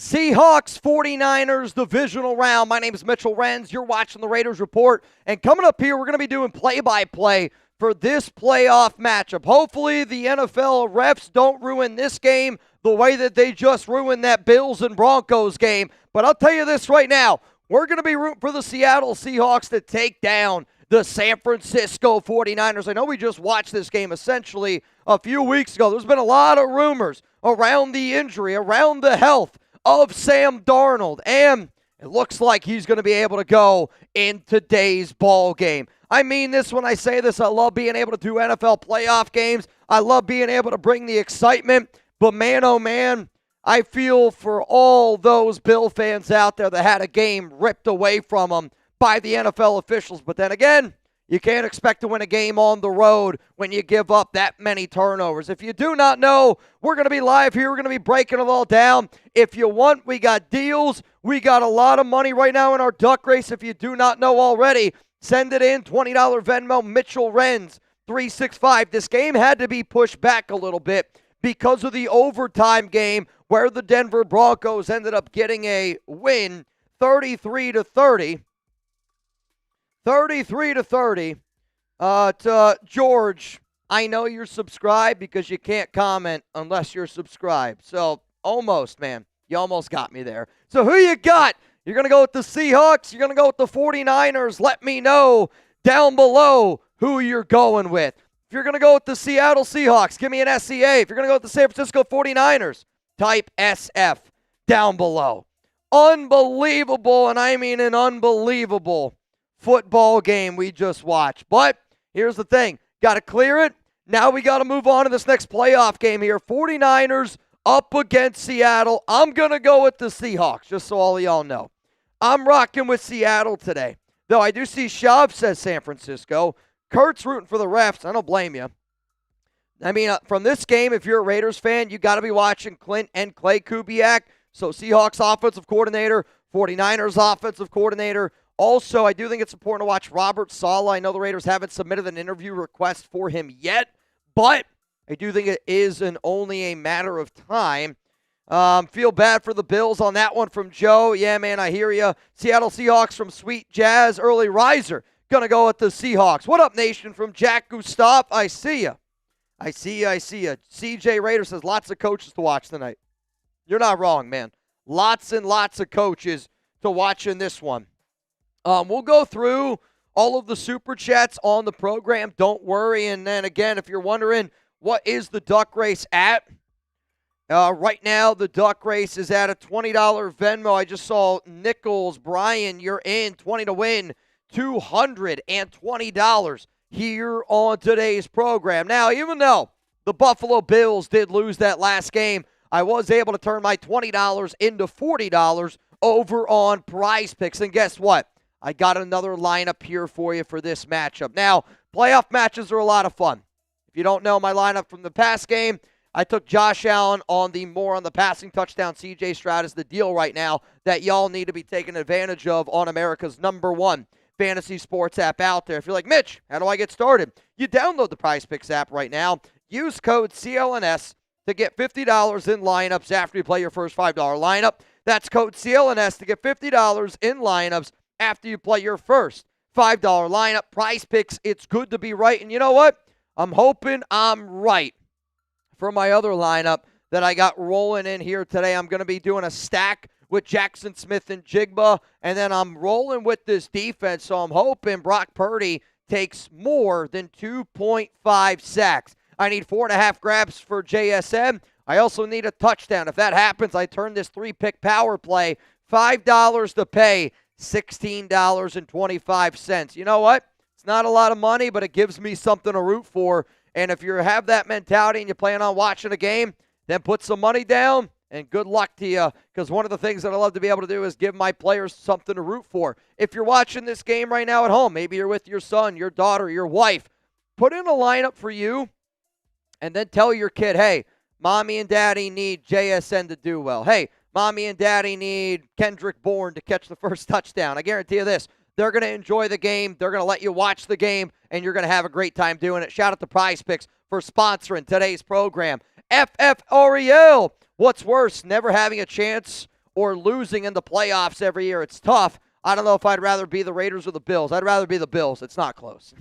Seahawks 49ers divisional round. My name is Mitchell Renz. You're watching the Raiders Report. And coming up here, we're going to be doing play-by-play for this playoff matchup. Hopefully, the NFL refs don't ruin this game the way that they just ruined that Bills and Broncos game. But I'll tell you this right now. We're going to be rooting for the Seattle Seahawks to take down the San Francisco 49ers. I know we just watched this game essentially a few weeks ago. There's been a lot of rumors around the injury, around the health of Sam Darnold, and it looks like he's going to be able to go in today's ball game. I mean this when I say this. I love being able to do NFL playoff games. I love being able to bring the excitement, but man, oh man, I feel for all those Bill fans out there that had a game ripped away from them by the NFL officials. But then again, you can't expect to win a game on the road when you give up that many turnovers. If you do not know, we're going to be live here. We're going to be breaking it all down. If you want, we got deals. We got a lot of money right now in our duck race. If you do not know already, send it in. $20 Venmo, Mitchell Renz, 365. This game had to be pushed back a little bit because of the overtime game where the Denver Broncos ended up getting a win, 33-30. 33-30 to George. I know you're subscribed because you can't comment unless you're subscribed. So almost, man. You almost got me there. So who you got? You're going to go with the Seahawks? You're going to go with the 49ers? Let me know down below who you're going with. If you're going to go with the Seattle Seahawks, give me an SCA. If you're going to go with the San Francisco 49ers, type SF down below. Unbelievable, and I mean an unbelievable football game we just watched. But here's the thing. Got to clear it. Now we got to move on to this next playoff game here. 49ers up against Seattle. I'm going to go with the Seahawks, just so all of y'all know. I'm rocking with Seattle today. Though I do see Shav says San Francisco. Kurt's rooting for the refs. I don't blame you. I mean, from this game, if you're a Raiders fan, you got to be watching Clint and Clay Kubiak. So Seahawks offensive coordinator, 49ers offensive coordinator. Also, I do think it's important to watch Robert Saleh. I know the Raiders haven't submitted an interview request for him yet, but I do think it is only a matter of time. Feel bad for the Bills on that one from Joe. Yeah, man, I hear you. Seattle Seahawks from Sweet Jazz, early riser. Going to go with the Seahawks. What up, nation, from Jack Gustav? I see you. I see you. CJ Raider says lots of coaches to watch tonight. You're not wrong, man. Lots and lots of coaches to watch in this one. We'll go through all of the super chats on the program. Don't worry. And then again, if you're wondering what is the duck race at, right now the duck race is at a $20 Venmo. I just saw Nichols. Brian, you're in. 20 to win. $220 here on today's program. Now, even though the Buffalo Bills did lose that last game, I was able to turn my $20 into $40 over on Prize Picks. And guess what? I got another lineup here for you for this matchup. Now, playoff matches are a lot of fun. If you don't know my lineup from the past game, I took Josh Allen on the passing touchdown. CJ Stroud is the deal right now that y'all need to be taking advantage of on America's #1 fantasy sports app out there. If you're like, Mitch, how do I get started? You download the Prize Picks app right now. Use code CLNS to get $50 in lineups after you play your first $5 lineup. That's code CLNS to get $50 in lineups after you play your first $5 lineup. Prize Picks, it's good to be right. And you know what? I'm hoping I'm right for my other lineup that I got rolling in here today. I'm going to be doing a stack with Jackson Smith and Jigba, and then I'm rolling with this defense, so I'm hoping Brock Purdy takes more than 2.5 sacks. I need 4.5 grabs for JSN. I also need a touchdown. If that happens, I turn this 3-pick power play, $5 to pay, $16.25. You know what? It's not a lot of money, but it gives me something to root for. And if you have that mentality and you plan on watching a game, then put some money down. And good luck to you, because one of the things that I love to be able to do is give my players something to root for. If you're watching this game right now at home, maybe you're with your son, your daughter, your wife, put in a lineup for you and then tell your kid, hey, mommy and daddy need JSN to do well. Hey, mommy and daddy need Kendrick Bourne to catch the first touchdown. I guarantee you this. They're going to enjoy the game. They're going to let you watch the game, and you're going to have a great time doing it. Shout out to Prize Picks for sponsoring today's program. FF Ariel, what's worse, never having a chance or losing in the playoffs every year. It's tough. I don't know if I'd rather be the Raiders or the Bills. I'd rather be the Bills. It's not close.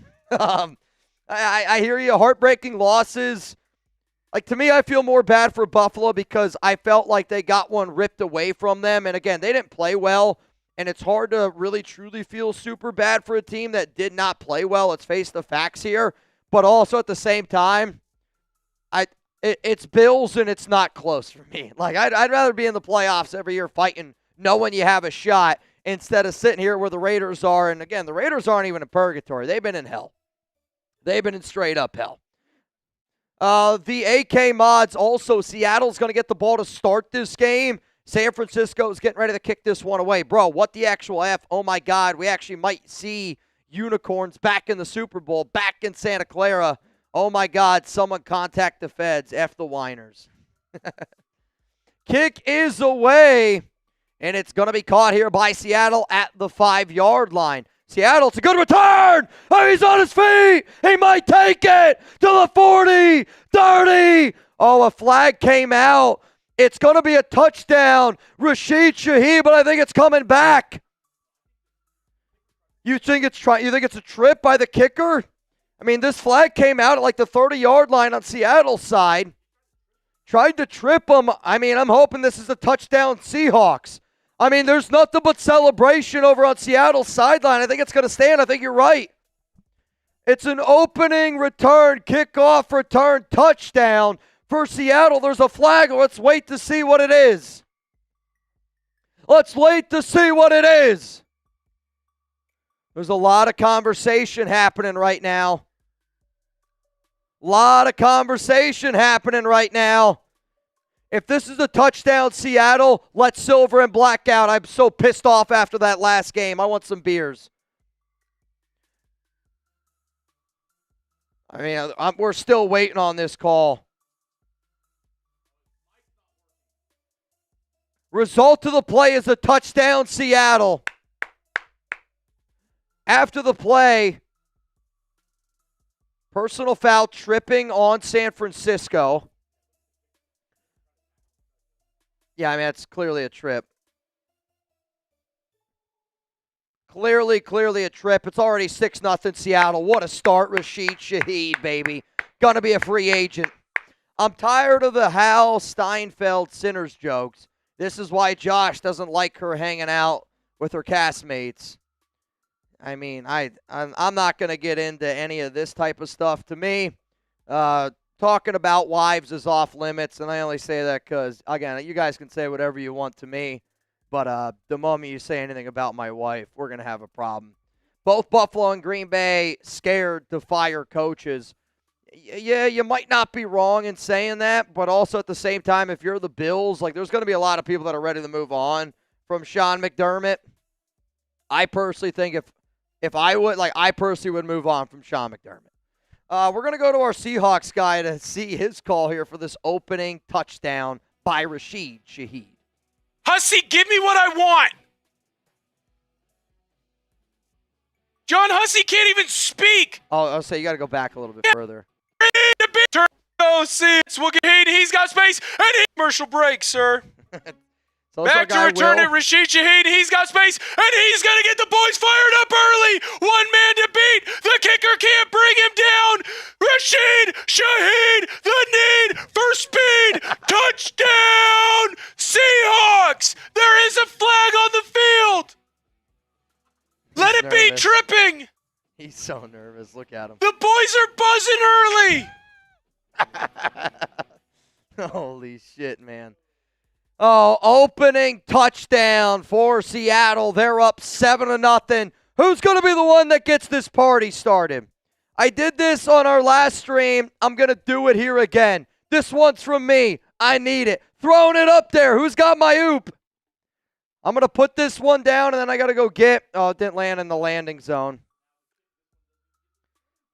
I hear you. Heartbreaking losses. Like, to me, I feel more bad for Buffalo because I felt like they got one ripped away from them. And, again, they didn't play well, and it's hard to really, truly feel super bad for a team that did not play well. Let's face the facts here. But also, at the same time, it's Bills, and it's not close for me. Like, I'd rather be in the playoffs every year fighting, knowing you have a shot, instead of sitting here where the Raiders are. And, again, the Raiders aren't even in purgatory. They've been in hell. They've been in straight-up hell. The AK mods also, Seattle's going to get the ball to start this game. San Francisco is getting ready to kick this one away. Bro, what the actual F? Oh, my God. We actually might see unicorns back in the Super Bowl, back in Santa Clara. Oh, my God. Someone contact the feds. F the whiners. Kick is away, and it's going to be caught here by Seattle at the 5-yard line. Seattle, it's a good return. Oh, he's on his feet. He might take it to the 40, 30. Oh, a flag came out. It's going to be a touchdown. Rashid Shaheed, but I think it's coming back. You think it's a trip by the kicker? I mean, this flag came out at like the 30-yard line on Seattle's side. Tried to trip him. I mean, I'm hoping this is a touchdown Seahawks. I mean, there's nothing but celebration over on Seattle's sideline. I think it's going to stand. I think you're right. It's an opening return, kickoff return, touchdown for Seattle. There's a flag. Let's wait to see what it is. Let's wait to see what it is. There's a lot of conversation happening right now. Lot of conversation happening right now. If this is a touchdown, Seattle, let silver and black out. I'm so pissed off after that last game. I want some beers. I mean, we're still waiting on this call. Result of the play is a touchdown, Seattle. After the play, personal foul tripping on San Francisco. Yeah, I mean, it's clearly a trip. Clearly a trip. It's already 6-0 Seattle. What a start, Rashid Shaheed, baby. Gonna be a free agent. I'm tired of the Hal Steinfeld Sinners jokes. This is why Josh doesn't like her hanging out with her castmates. I mean, I'm not going to get into any of this type of stuff. To me, talking about wives is off limits, and I only say that because, again, you guys can say whatever you want to me, but the moment you say anything about my wife, we're going to have a problem. Both Buffalo and Green Bay scared to fire coaches. Yeah, you might not be wrong in saying that, but also at the same time, if you're the Bills, like, there's going to be a lot of people that are ready to move on from Sean McDermott. I personally think if I would, like, I personally would move on from Sean McDermott. We're going to go to our Seahawks guy to see his call here for this opening touchdown by Rashid Shaheed. Hussey, give me what I want. John Hussey can't even speak. Oh, I'll say you got to go back a little bit further. Turn, go, six. We'll get he's got space, and commercial break, sir. So back to return it, Rashid Shaheed. He's got space, and he's going to get the boys fired up early. One man to beat. The kicker can't bring him down. Rashid Shaheed, the need for speed. Touchdown, Seahawks. There is a flag on the field. Let it be tripping. He's so nervous. Look at him. The boys are buzzing early. Holy shit, man. Oh, opening touchdown for Seattle. They're up 7-0. Who's going to be the one that gets this party started? I did this on our last stream. I'm going to do it here again. This one's from me. I need it. Throwing it up there. Who's got my oop? I'm going to put this one down, and then I got to go get. Oh, it didn't land in the landing zone.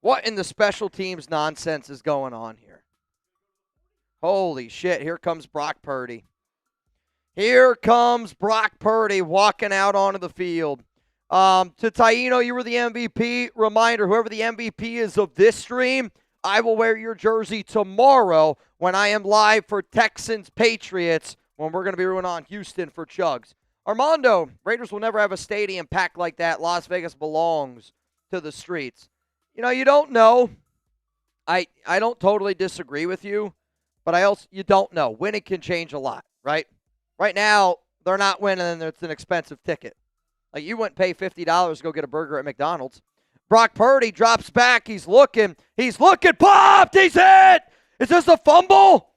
What in the special teams nonsense is going on here? Holy shit. Here comes Brock Purdy. Here comes Brock Purdy walking out onto the field. To Taino, you were the MVP. Reminder, whoever the MVP is of this stream, I will wear your jersey tomorrow when I am live for Texans-Patriots when we're going to be rooting on Houston for Chugs. Armando, Raiders will never have a stadium packed like that. Las Vegas belongs to the streets. You know, you don't know. I don't totally disagree with you, but you don't know. Winning can change a lot, right? Right now, they're not winning, and it's an expensive ticket. Like, you wouldn't pay $50 to go get a burger at McDonald's. Brock Purdy drops back. He's looking. Popped. He's hit. Is this a fumble?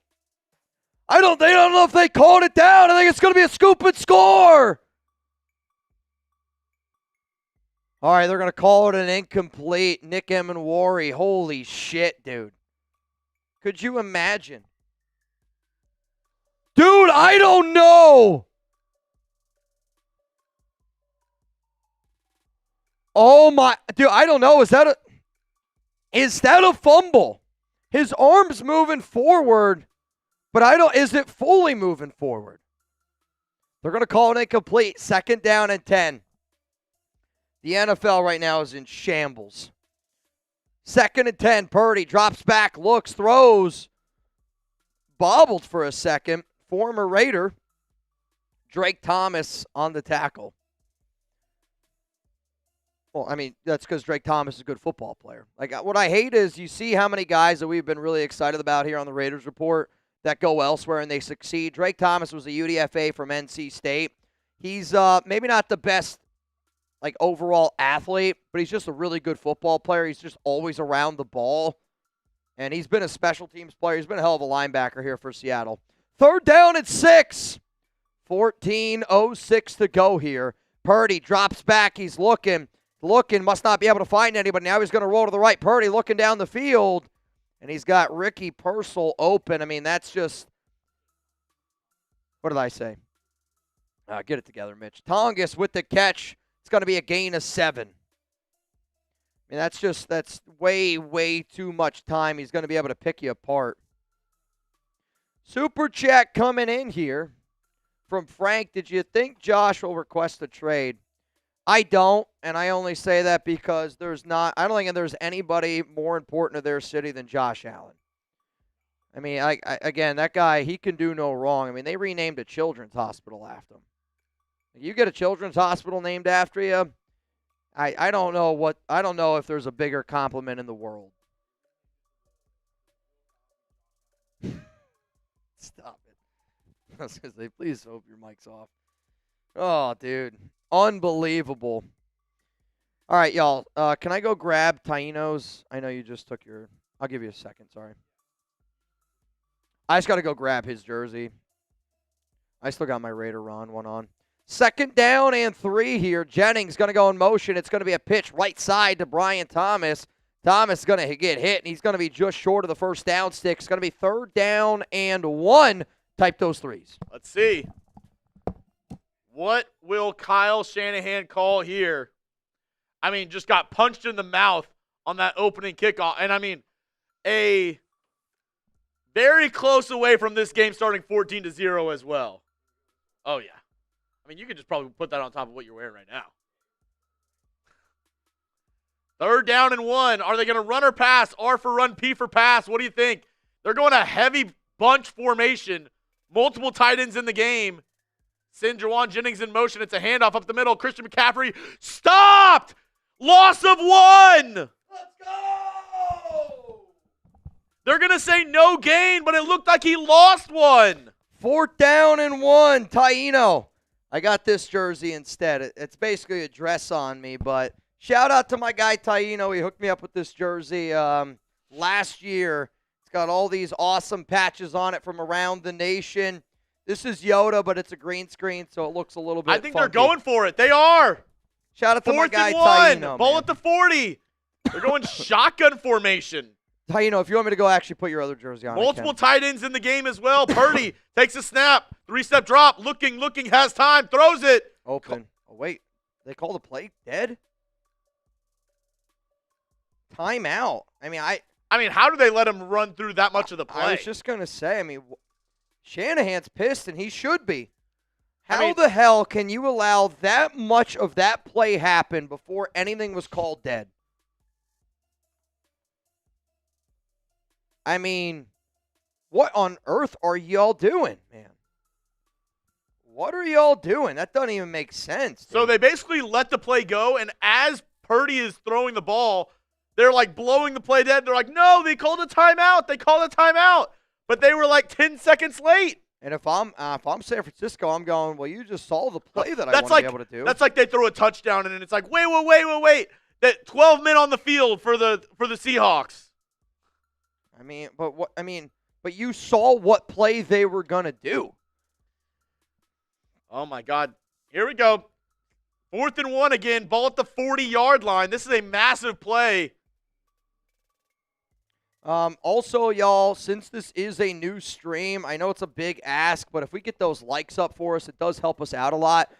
They don't know if they called it down. I think it's going to be a scoop and score. All right, they're going to call it an incomplete. Nick Emenwari. Holy shit, dude. Could you imagine? Dude, I don't know. Oh, my. Dude, I don't know. Is that a fumble? His arm's moving forward, but is it fully moving forward? They're going to call it incomplete. 2nd down and 10. The NFL right now is in shambles. 2nd and 10. Purdy drops back, looks, throws. Bobbled for a second. Former Raider Drake Thomas on the tackle. Well, I mean, that's because Drake Thomas is a good football player. Like, what I hate is you see how many guys that we've been really excited about here on the Raiders Report that go elsewhere and they succeed. Drake Thomas was a UDFA from NC State. He's maybe not the best, like, overall athlete, but he's just a really good football player. He's just always around the ball. And he's been a special teams player. He's been a hell of a linebacker here for Seattle. 3rd down and 6. 14:06 to go here. Purdy drops back. He's looking, must not be able to find anybody. Now he's going to roll to the right. Purdy looking down the field, and he's got Ricky Purcell open. I mean, that's just, what did I say? Get it together, Mitch. Tongas with the catch. It's going to be a gain of 7. I mean, that's way, way too much time. He's going to be able to pick you apart. Super chat coming in here from Frank. Did you think Josh will request a trade? I don't, and I only say that because I don't think there's anybody more important to their city than Josh Allen. I mean, again, that guy, he can do no wrong. I mean, they renamed a children's hospital after him. You get a children's hospital named after you, I don't know if there's a bigger compliment in the world. Stop it. I was going to say, please hope your mic's off. Oh, dude. Unbelievable. All right, y'all. Can I go grab Taino's? I know you just took your... I'll give you a second. Sorry. I just got to go grab his jersey. I still got my Raider Ron one on. 2nd down and 3 here. Jennings going to go in motion. It's going to be a pitch right side to Brian Thomas. Thomas is going to get hit, and he's going to be just short of the 1st down stick. It's going to be 3rd down and 1. Type those threes. Let's see. What will Kyle Shanahan call here? I mean, just got punched in the mouth on that opening kickoff. And, I mean, a very close away from this game starting 14-0 as well. Oh, yeah. I mean, you could just probably put that on top of what you're wearing right now. 3rd down and 1. Are they going to run or pass? R for run, P for pass. What do you think? They're going a heavy bunch formation. Multiple tight ends in the game. Send Jawan Jennings in motion. It's a handoff up the middle. Christian McCaffrey stopped. Loss of 1. Let's go. They're going to say no gain, but it looked like he lost 1. 4th down and 1. Taino. I got this jersey instead. It's basically a dress on me, but shout out to my guy Taino. He hooked me up with this jersey last year. It's got all these awesome patches on it from around the nation. This is Yoda, but it's a green screen, so it looks a little bit I think funky. they're going for it. They are. Shout out to my guy 4th and 1. Taino. Ball Man. at the 40. They're going shotgun formation. Taino, if you want me to go actually put your other jersey on. Multiple tight ends in the game as well. Purdy takes a snap. 3-step drop. Looking, has time. Throws it. Open. Oh, wait. They call the play dead? Timeout. I mean, how do they let him run through that much of the play? I was just going to say, Shanahan's pissed, and he should be. How the hell can you allow that much of that play happen before anything was called dead? I mean, what on earth are y'all doing, man? What are y'all doing? That doesn't even make sense. Dude. So they basically let the play go, and as Purdy is throwing the ball, they're like blowing the play dead. They're like, no, they called a timeout. They called a timeout. But they were like 10 seconds late. And if I'm San Francisco, I'm going, well, you just saw the play that I want to be able to do. That's like they throw a touchdown, and it's like, wait. That 12 men on the field for the Seahawks. But you saw what play they were gonna do. Oh my God! Here we go. 4th and 1 again. Ball at the 40-yard line. This is a massive play. Also, y'all, since this is a new stream, I know it's a big ask, but if we get those likes up for us, it does help us out a lot.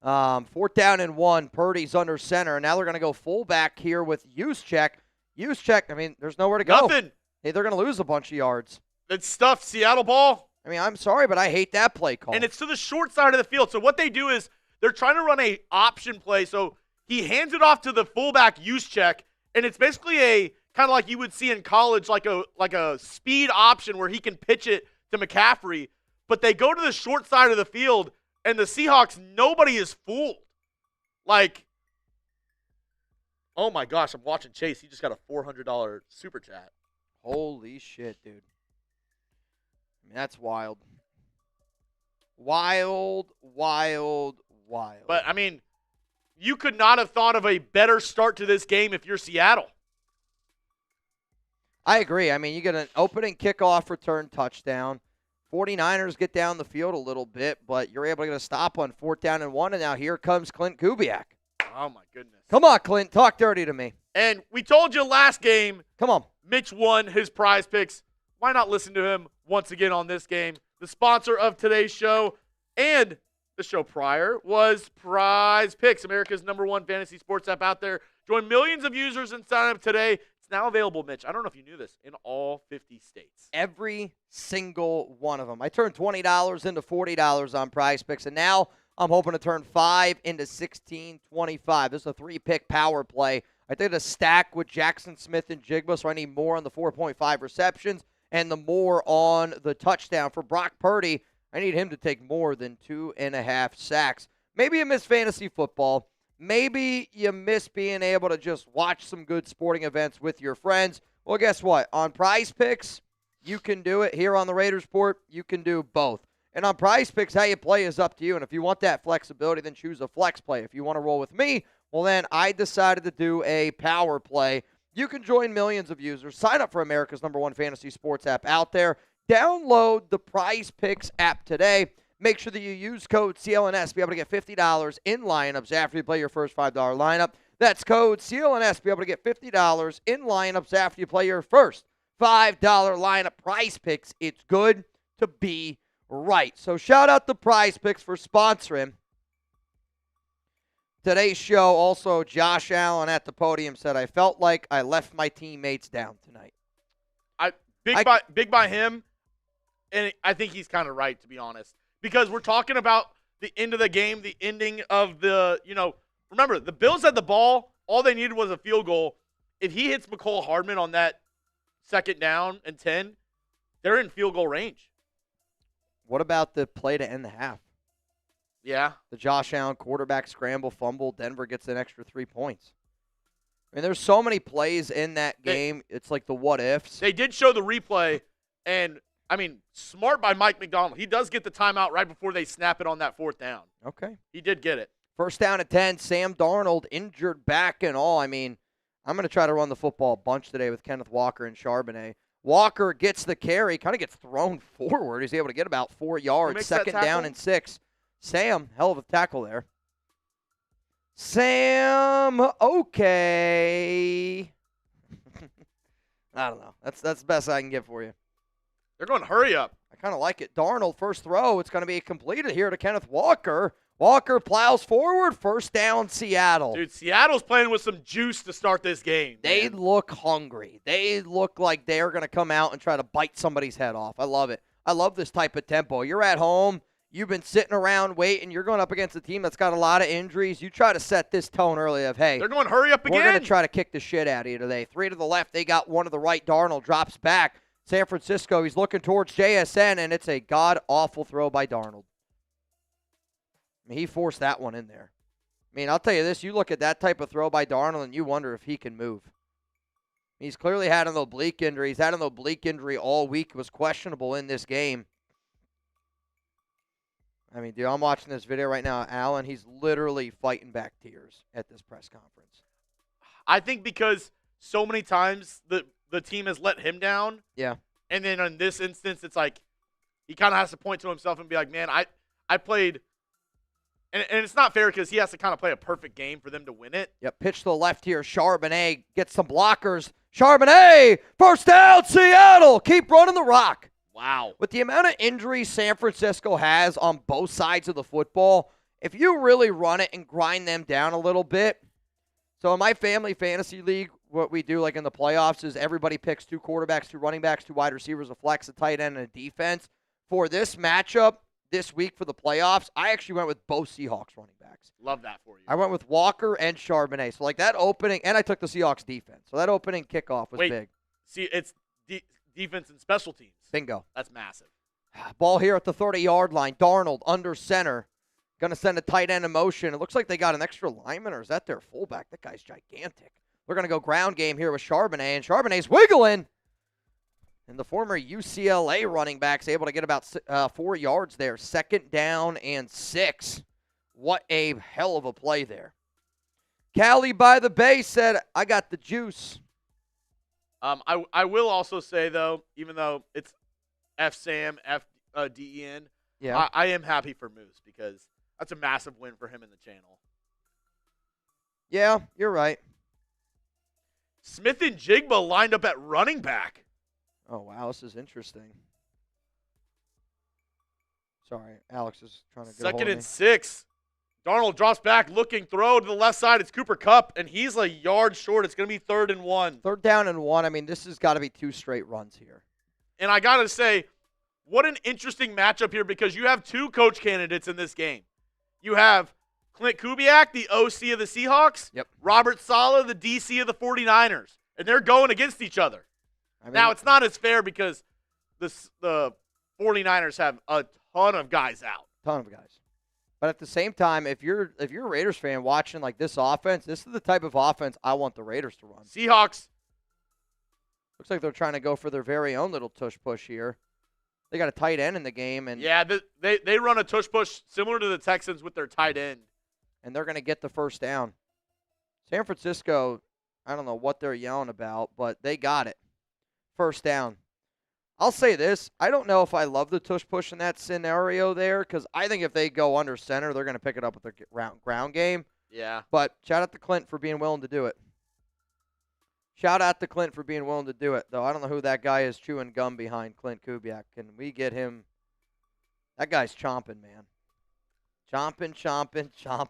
4th down and 1. Purdy's under center, and now they're gonna go fullback here with Juszczyk. Juszczyk, there's nowhere to go. Nothing. Hey, they're gonna lose a bunch of yards. It's stuffed Seattle ball. I'm sorry, but I hate that play call. And it's to the short side of the field. So what they do is they're trying to run a option play. So he hands it off to the fullback Juszczyk, and it's basically a kind of like you would see in college, like a speed option where he can pitch it to McCaffrey. But they go to the short side of the field, and the Seahawks, nobody is fooled. Like, oh my gosh, I'm watching Chase. He just got a $400 super chat. Holy shit, dude. That's wild. Wild. But, you could not have thought of a better start to this game if you're Seattle. I agree. You get an opening kickoff return touchdown. 49ers get down the field a little bit, but you're able to get a stop on 4th down and 1, and now here comes Clint Kubiak. Oh, my goodness. Come on, Clint. Talk dirty to me. And we told you last game. Come on. Mitch won his prize picks. Why not listen to him once again on this game? The sponsor of today's show and the show prior was Prize Picks, America's #1 fantasy sports app out there. Join millions of users and sign up today. It's now available, Mitch. I don't know if you knew this, in all 50 states. Every single one of them. I turned $20 into $40 on Prize Picks, and now I'm hoping to turn 5 into 16.25. This is a 3-pick power play. I did a stack with Jackson Smith and Jigba, so I need more on the 4.5 receptions and the more on the touchdown. For Brock Purdy, I need him to take more than 2.5 sacks. Maybe you miss fantasy football. Maybe you miss being able to just watch some good sporting events with your friends. Well, guess what? On Prize Picks, you can do it. Here on the Raiders Report, you can do both. And on Prize Picks, how you play is up to you. And if you want that flexibility, then choose a flex play. If you want to roll with me, well, then I decided to do a power play. You can join millions of users. Sign up for America's #1 fantasy sports app out there. Download the Prize Picks app today. Make sure that you use code CLNS to be able to get $50 in lineups after you play your first $5 lineup. That's code CLNS to be able to get $50 in lineups after you play your first $5 lineup. Prize Picks, it's good to be right. So shout out to Prize Picks for sponsoring today's show. Also, Josh Allen at the podium said, I felt like I left my teammates down tonight. Big by him, and I think he's kind of right, to be honest. Because we're talking about the end of the game, the ending of the, remember, the Bills had the ball. All they needed was a field goal. If he hits McCole Hardman on that 2nd down and 10, they're in field goal range. What about the play to end the half? Yeah. The Josh Allen quarterback scramble fumble. Denver gets an extra 3 points. There's so many plays in that game. It's like the what ifs. They did show the replay, and, smart by Mike McDonald. He does get the timeout right before they snap it on that 4th down. Okay. He did get it. 1st down and 10. Sam Darnold injured back and all. I'm going to try to run the football a bunch today with Kenneth Walker and Charbonnet. Walker gets the carry, kind of gets thrown forward. He's able to get about 4 yards. 2nd down and 6. Sam, hell of a tackle there. Sam, okay. I don't know. That's the best I can get for you. They're going to hurry up. I kind of like it. Darnold, first throw. It's going to be completed here to Kenneth Walker. Walker plows forward. 1st down, Seattle. Dude, Seattle's playing with some juice to start this game. They look hungry. They look like they're going to come out and try to bite somebody's head off. I love it. I love this type of tempo. You're at home. You've been sitting around waiting. You're going up against a team that's got a lot of injuries. You try to set this tone early of, hey, they're going to hurry up again. We're going to try to kick the shit out of you today. 3 to the left. They got 1 to the right. Darnold drops back. San Francisco, he's looking towards JSN, and it's a god-awful throw by Darnold. I mean, he forced that one in there. I mean, I'll tell you this. You look at that type of throw by Darnold, and you wonder if he can move. He's clearly had an oblique injury. He's had an oblique injury all week. Was questionable in this game. I mean, dude, I'm watching this video right now. Allen, he's literally fighting back tears at this press conference. I think because so many times the team has let him down. Yeah. And then in this instance, it's like he kind of has to point to himself and be like, man, I played. And it's not fair because he has to kind of play a perfect game for them to win it. Yep, pitch to the left here. Charbonnet gets some blockers. Charbonnet, first down, Seattle. Keep running the rock. Wow. With the amount of injuries San Francisco has on both sides of the football, if you really run it and grind them down a little bit. So in my family fantasy league, what we do like in the playoffs is everybody picks 2 quarterbacks, 2 running backs, 2 wide receivers, a flex, a tight end, and a defense. For this matchup this week for the playoffs, I actually went with both Seahawks running backs. Love that for you. I went with Walker and Charbonnet. So like that opening, and I took the Seahawks defense. So that opening kickoff was big. See, it's defense and special teams. Bingo. That's massive. Ball here at the 30-yard line. Darnold under center. Going to send a tight end in motion. It looks like they got an extra lineman, or is that their fullback? That guy's gigantic. We're going to go ground game here with Charbonnet, and Charbonnet's wiggling. And the former UCLA running back's able to get about 4 yards there. 2nd down and 6. What a hell of a play there. Callie by the Bay said, I got the juice. I will also say, though, even though it's F-Sam, F-D-E-N, yeah. I am happy for Moose because that's a massive win for him in the channel. Yeah, you're right. Smith and Jigba lined up at running back. Oh, wow, this is interesting. Sorry, Alex is trying to get a hold of me. 2nd and 6. Darnold drops back, looking, throw to the left side. It's Cooper Kupp, and he's a yard short. It's going to be 3rd and 1. 3rd down and 1. I mean, this has got to be 2 straight runs here. And I got to say, what an interesting matchup here because you have 2 coach candidates in this game. You have Clint Kubiak, the OC of the Seahawks. Yep. Robert Saleh, the DC of the 49ers. And they're going against each other. I mean, Now, it's not as fair because the 49ers have a ton of guys out. Ton of guys. But at the same time, if you're a Raiders fan watching like this offense, this is the type of offense I want the Raiders to run. Seahawks. Looks like they're trying to go for their very own little tush push here. They got a tight end in the game, and Yeah, they run a tush push similar to the Texans with their tight end. and they're going to get the 1st down. San Francisco, I don't know what they're yelling about, but they got it. 1st down. I'll say this. I don't know if I love the tush push in that scenario there because I think if they go under center, they're going to pick it up with their ground game. Yeah. But shout out to Clint for being willing to do it. Shout out to Clint for being willing to do it, though. I don't know who that guy is chewing gum behind Clint Kubiak. Can we get him? That guy's chomping, man. Chomping.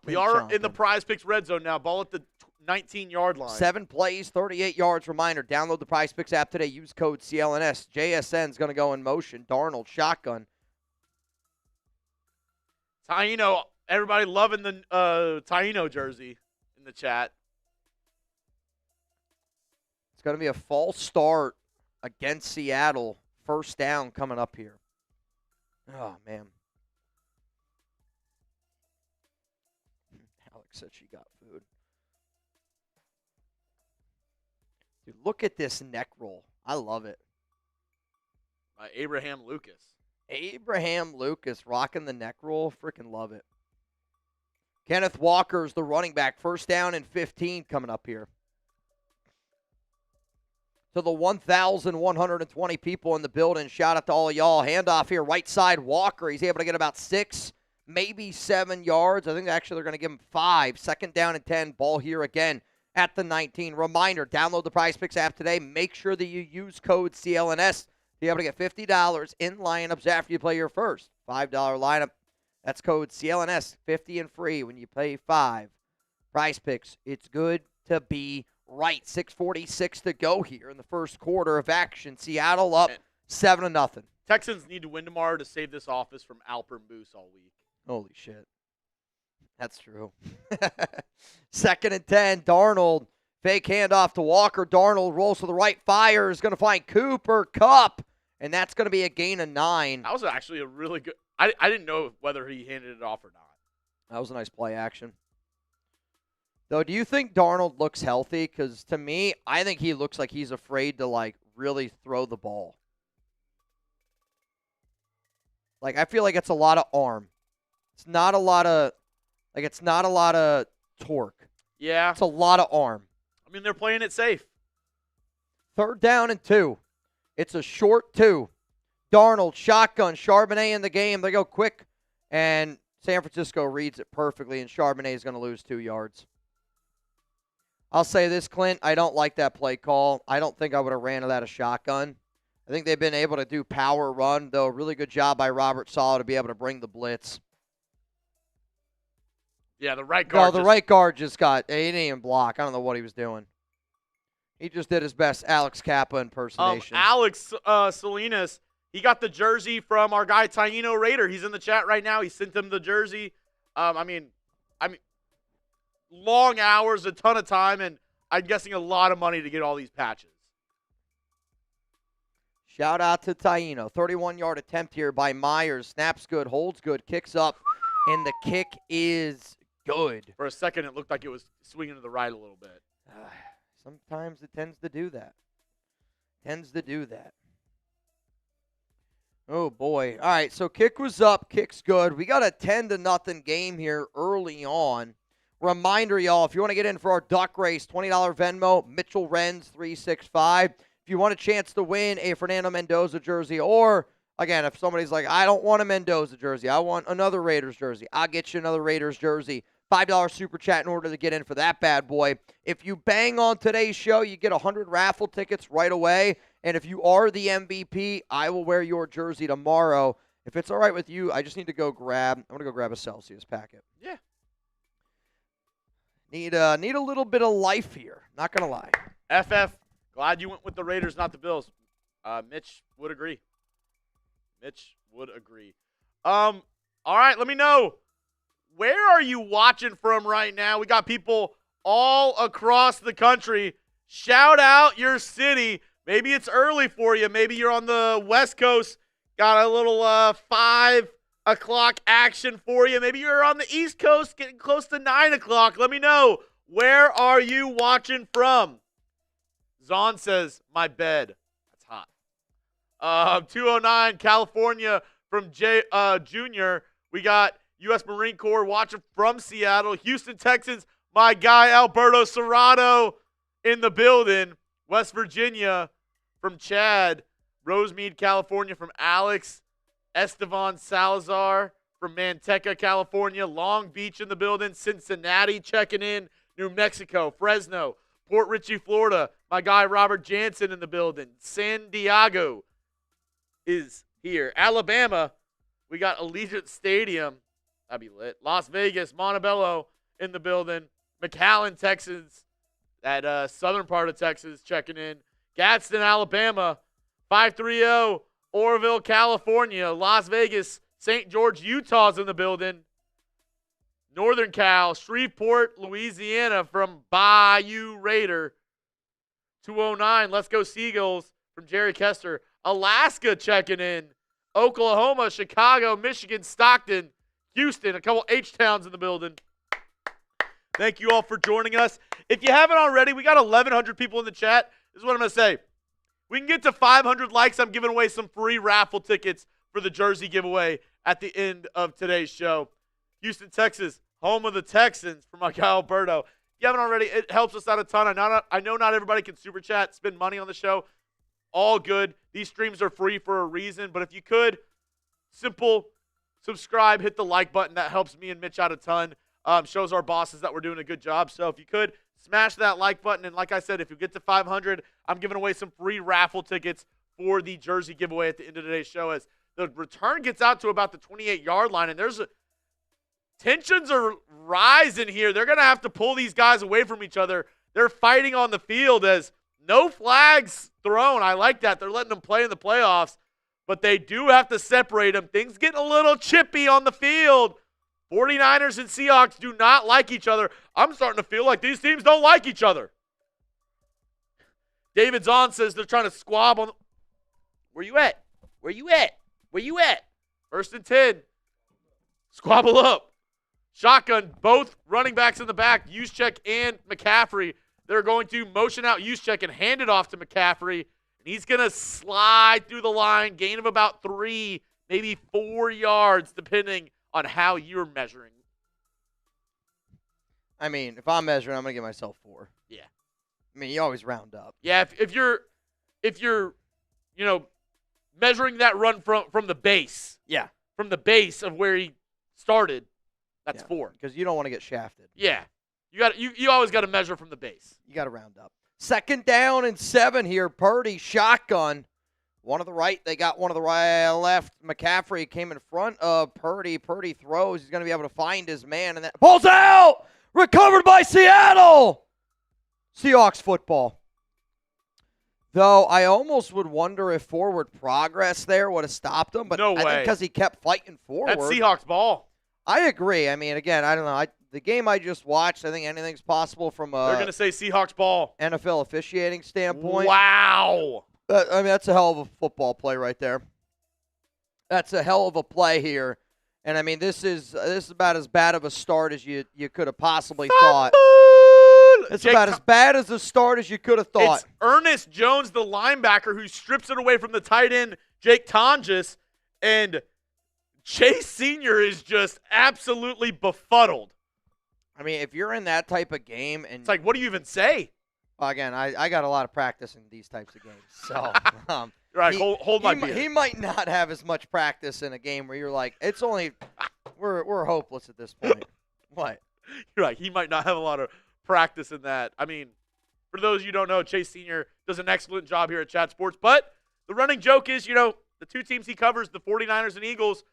We are in the Prize Picks red zone now. Ball at the 19-yard line. 7 plays, 38 yards. Reminder, download the Prize Picks app today. Use code CLNS. JSN's going to go in motion. Darnold, shotgun. Taino, everybody loving the Taino jersey in the chat. It's going to be a false start against Seattle. 1st down coming up here. Oh, man. Alex said she got food. Dude, look at this neck roll. I love it. By Abraham Lucas. Abraham Lucas rocking the neck roll. Freaking love it. Kenneth Walker's the running back. 1st down and 15 coming up here. To the 1,120 people in the building. Shout out to all of y'all. Handoff here, right side, Walker. He's able to get about 6, maybe 7 yards. I think actually they're going to give him 5. 2nd down and 10. Ball here again at the 19. Reminder, download the Prize Picks app today. Make sure that you use code CLNS to be able to get $50 in lineups after you play your first $5 lineup. That's code CLNS, 50 and free when you pay 5. Prize Picks, it's good to be right. 6:46 to go here in the 1st quarter of action. Seattle up 7-0. Texans need to win tomorrow to save this office from Alper and Boose all week. Holy shit. That's true. 2nd and 10. Darnold. Fake handoff to Walker. Darnold rolls to the right. Fire is going to find Cooper Kupp. And that's going to be a gain of 9. That was actually a really good. I didn't know whether he handed it off or not. That was a nice play action. Though, do you think Darnold looks healthy? Because to me, I think he looks like he's afraid to, like, really throw the ball. Like, I feel like it's a lot of arm. It's not a lot of, like, it's not a lot of torque. Yeah. It's a lot of arm. I mean, they're playing it safe. 3rd down and 2. It's a short 2. Darnold, shotgun, Charbonnet in the game. They go quick, and San Francisco reads it perfectly, and Charbonnet is going to lose 2 yards. I'll say this, Clint. I don't like that play call. I don't think I would have ran that a shotgun. I think they've been able to do power run, though. Really good job by Robert Saleh to be able to bring the blitz. Yeah, the right guard. No, the right guard just got, he didn't even block. I don't know what he was doing. He just did his best Alex Kappa impersonation. Alex Salinas, he got the jersey from our guy Taino Raider. He's in the chat right now. He sent him the jersey. I mean, long hours, a ton of time, and I'm guessing a lot of money to get all these patches. Shout out to Taino. 31-yard attempt here by Myers. Snaps good, holds good, kicks up, and the kick is good. For a second, it looked like it was swinging to the right a little bit. Sometimes it tends to do that. Oh, boy. All right, so kick was up, kick's good. We got a 10-0 game here early on. Reminder, y'all, if you want to get in for our duck race, $20 Venmo, Mitchell Renz 365. If you want a chance to win a Fernando Mendoza jersey, or, again, if somebody's like, I don't want a Mendoza jersey, I want another Raiders jersey, I'll get you another Raiders jersey. $5 super chat in order to get in for that bad boy. If you bang on today's show, you get 100 raffle tickets right away. And if you are the MVP, I will wear your jersey tomorrow. If it's all right with you, I just need to go grab, I'm going to go grab a Celsius packet. Yeah. Need a little bit of life here. Not going to lie. FF, glad you went with the Raiders, not the Bills. Mitch would agree. All right, let me know. Where are you watching from right now? We got people all across the country. Shout out your city. Maybe it's early for you. Maybe you're on the West Coast. Got a little 5 o'clock action for you. Maybe you're on the East Coast getting close to 9 o'clock. Let me know. Where are you watching from? Zahn says, my bed. That's hot. 209 California from Junior. We got U.S. Marine Corps watching from Seattle. Houston Texans, my guy Alberto Serrato in the building. West Virginia from Chad. Rosemead, California from Alex. Estevan Salazar from Manteca, California. Long Beach in the building. Cincinnati checking in. New Mexico, Fresno. Port Richey, Florida. My guy Robert Jansen in the building. San Diego is here. Alabama, we got Allegiant Stadium. That'd be lit. Las Vegas, Montebello in the building. McAllen, Texas. That southern part of Texas checking in. Gadsden, Alabama. 530 Oroville, California. Las Vegas, St. George, Utah's in the building. Northern Cal, Shreveport, Louisiana from Bayou Raider. 209, Let's Go Seagulls from Jerry Kester. Alaska checking in. Oklahoma, Chicago, Michigan, Stockton, Houston, a couple H-Towns in the building. Thank you all for joining us. If you haven't already, we got 1,100 people in the chat. This is what I'm going to say. We can get to 500 likes. I'm giving away some free raffle tickets for the jersey giveaway at the end of today's show. Houston, Texas, home of the Texans for my guy Alberto. If you haven't already, it helps us out a ton. I know not everybody can super chat, spend money on the show. All good. These streams are free for a reason, but if you could, simple, subscribe, hit the like button. That helps me and Mitch out a ton. Shows our bosses that we're doing a good job. So if you could, smash that like button. And like I said, if you get to 500, I'm giving away some free raffle tickets for the jersey giveaway at the end of today's show as the return gets out to about the 28-yard line. And tensions are rising here. They're going to have to pull these guys away from each other. They're fighting on the field as no flags thrown. I like that. They're letting them play in the playoffs. But they do have to separate them. Things getting a little chippy on the field. 49ers and Seahawks do not like each other. I'm starting to feel like these teams don't like each other. David Zahn says they're trying to squab on. Where you at? Where you at? Where you at? 1st and 10. Squabble up. Shotgun, both running backs in the back, Juszczyk and McCaffrey. They're going to motion out Juszczyk and hand it off to McCaffrey. And he's going to slide through the line, gain of about 3, maybe 4 yards, depending on how you're measuring. I mean, if I'm measuring, I'm going to give myself 4. Yeah. I mean, you always round up. Yeah, if you're measuring that run from the base. Yeah. From the base of where he started, that's 4. Because you don't want to get shafted. Yeah. You always got to measure from the base. You got to round up. 2nd down and 7 here. Purdy, shotgun. One of the right. They got one of the right, left. McCaffrey came in front of Purdy. Purdy throws. He's going to be able to find his man. And that pulls out. Recovered by Seattle. Seahawks football. Though I almost would wonder if forward progress there would have stopped him. But No I way. think because he kept fighting forward. That's Seahawks ball. I agree. I mean, again, I don't know. The game I just watched, I think anything's possible from They're going to say Seahawks ball. NFL officiating standpoint. Wow. I mean, that's a hell of a football play right there. That's a hell of a play here. And, I mean, this is about as bad of a start as you could have possibly thought. It's about as bad as a start as you could have thought. It's Ernest Jones, the linebacker, who strips it away from the tight end, Jake Tonjes, and Chase Sr. is just absolutely befuddled. I mean, if you're in that type of game and It's like, what do you even say? again, I got a lot of practice in these types of games. So, Right, hold my beer. He might not have as much practice in a game where you're like, it's only we're hopeless at this point. What? You're right. He might not have a lot of practice in that. I mean, for those you don't know, Chase Sr. does an excellent job here at Chat Sports. But the running joke is, the 2 teams he covers, the 49ers and Eagles,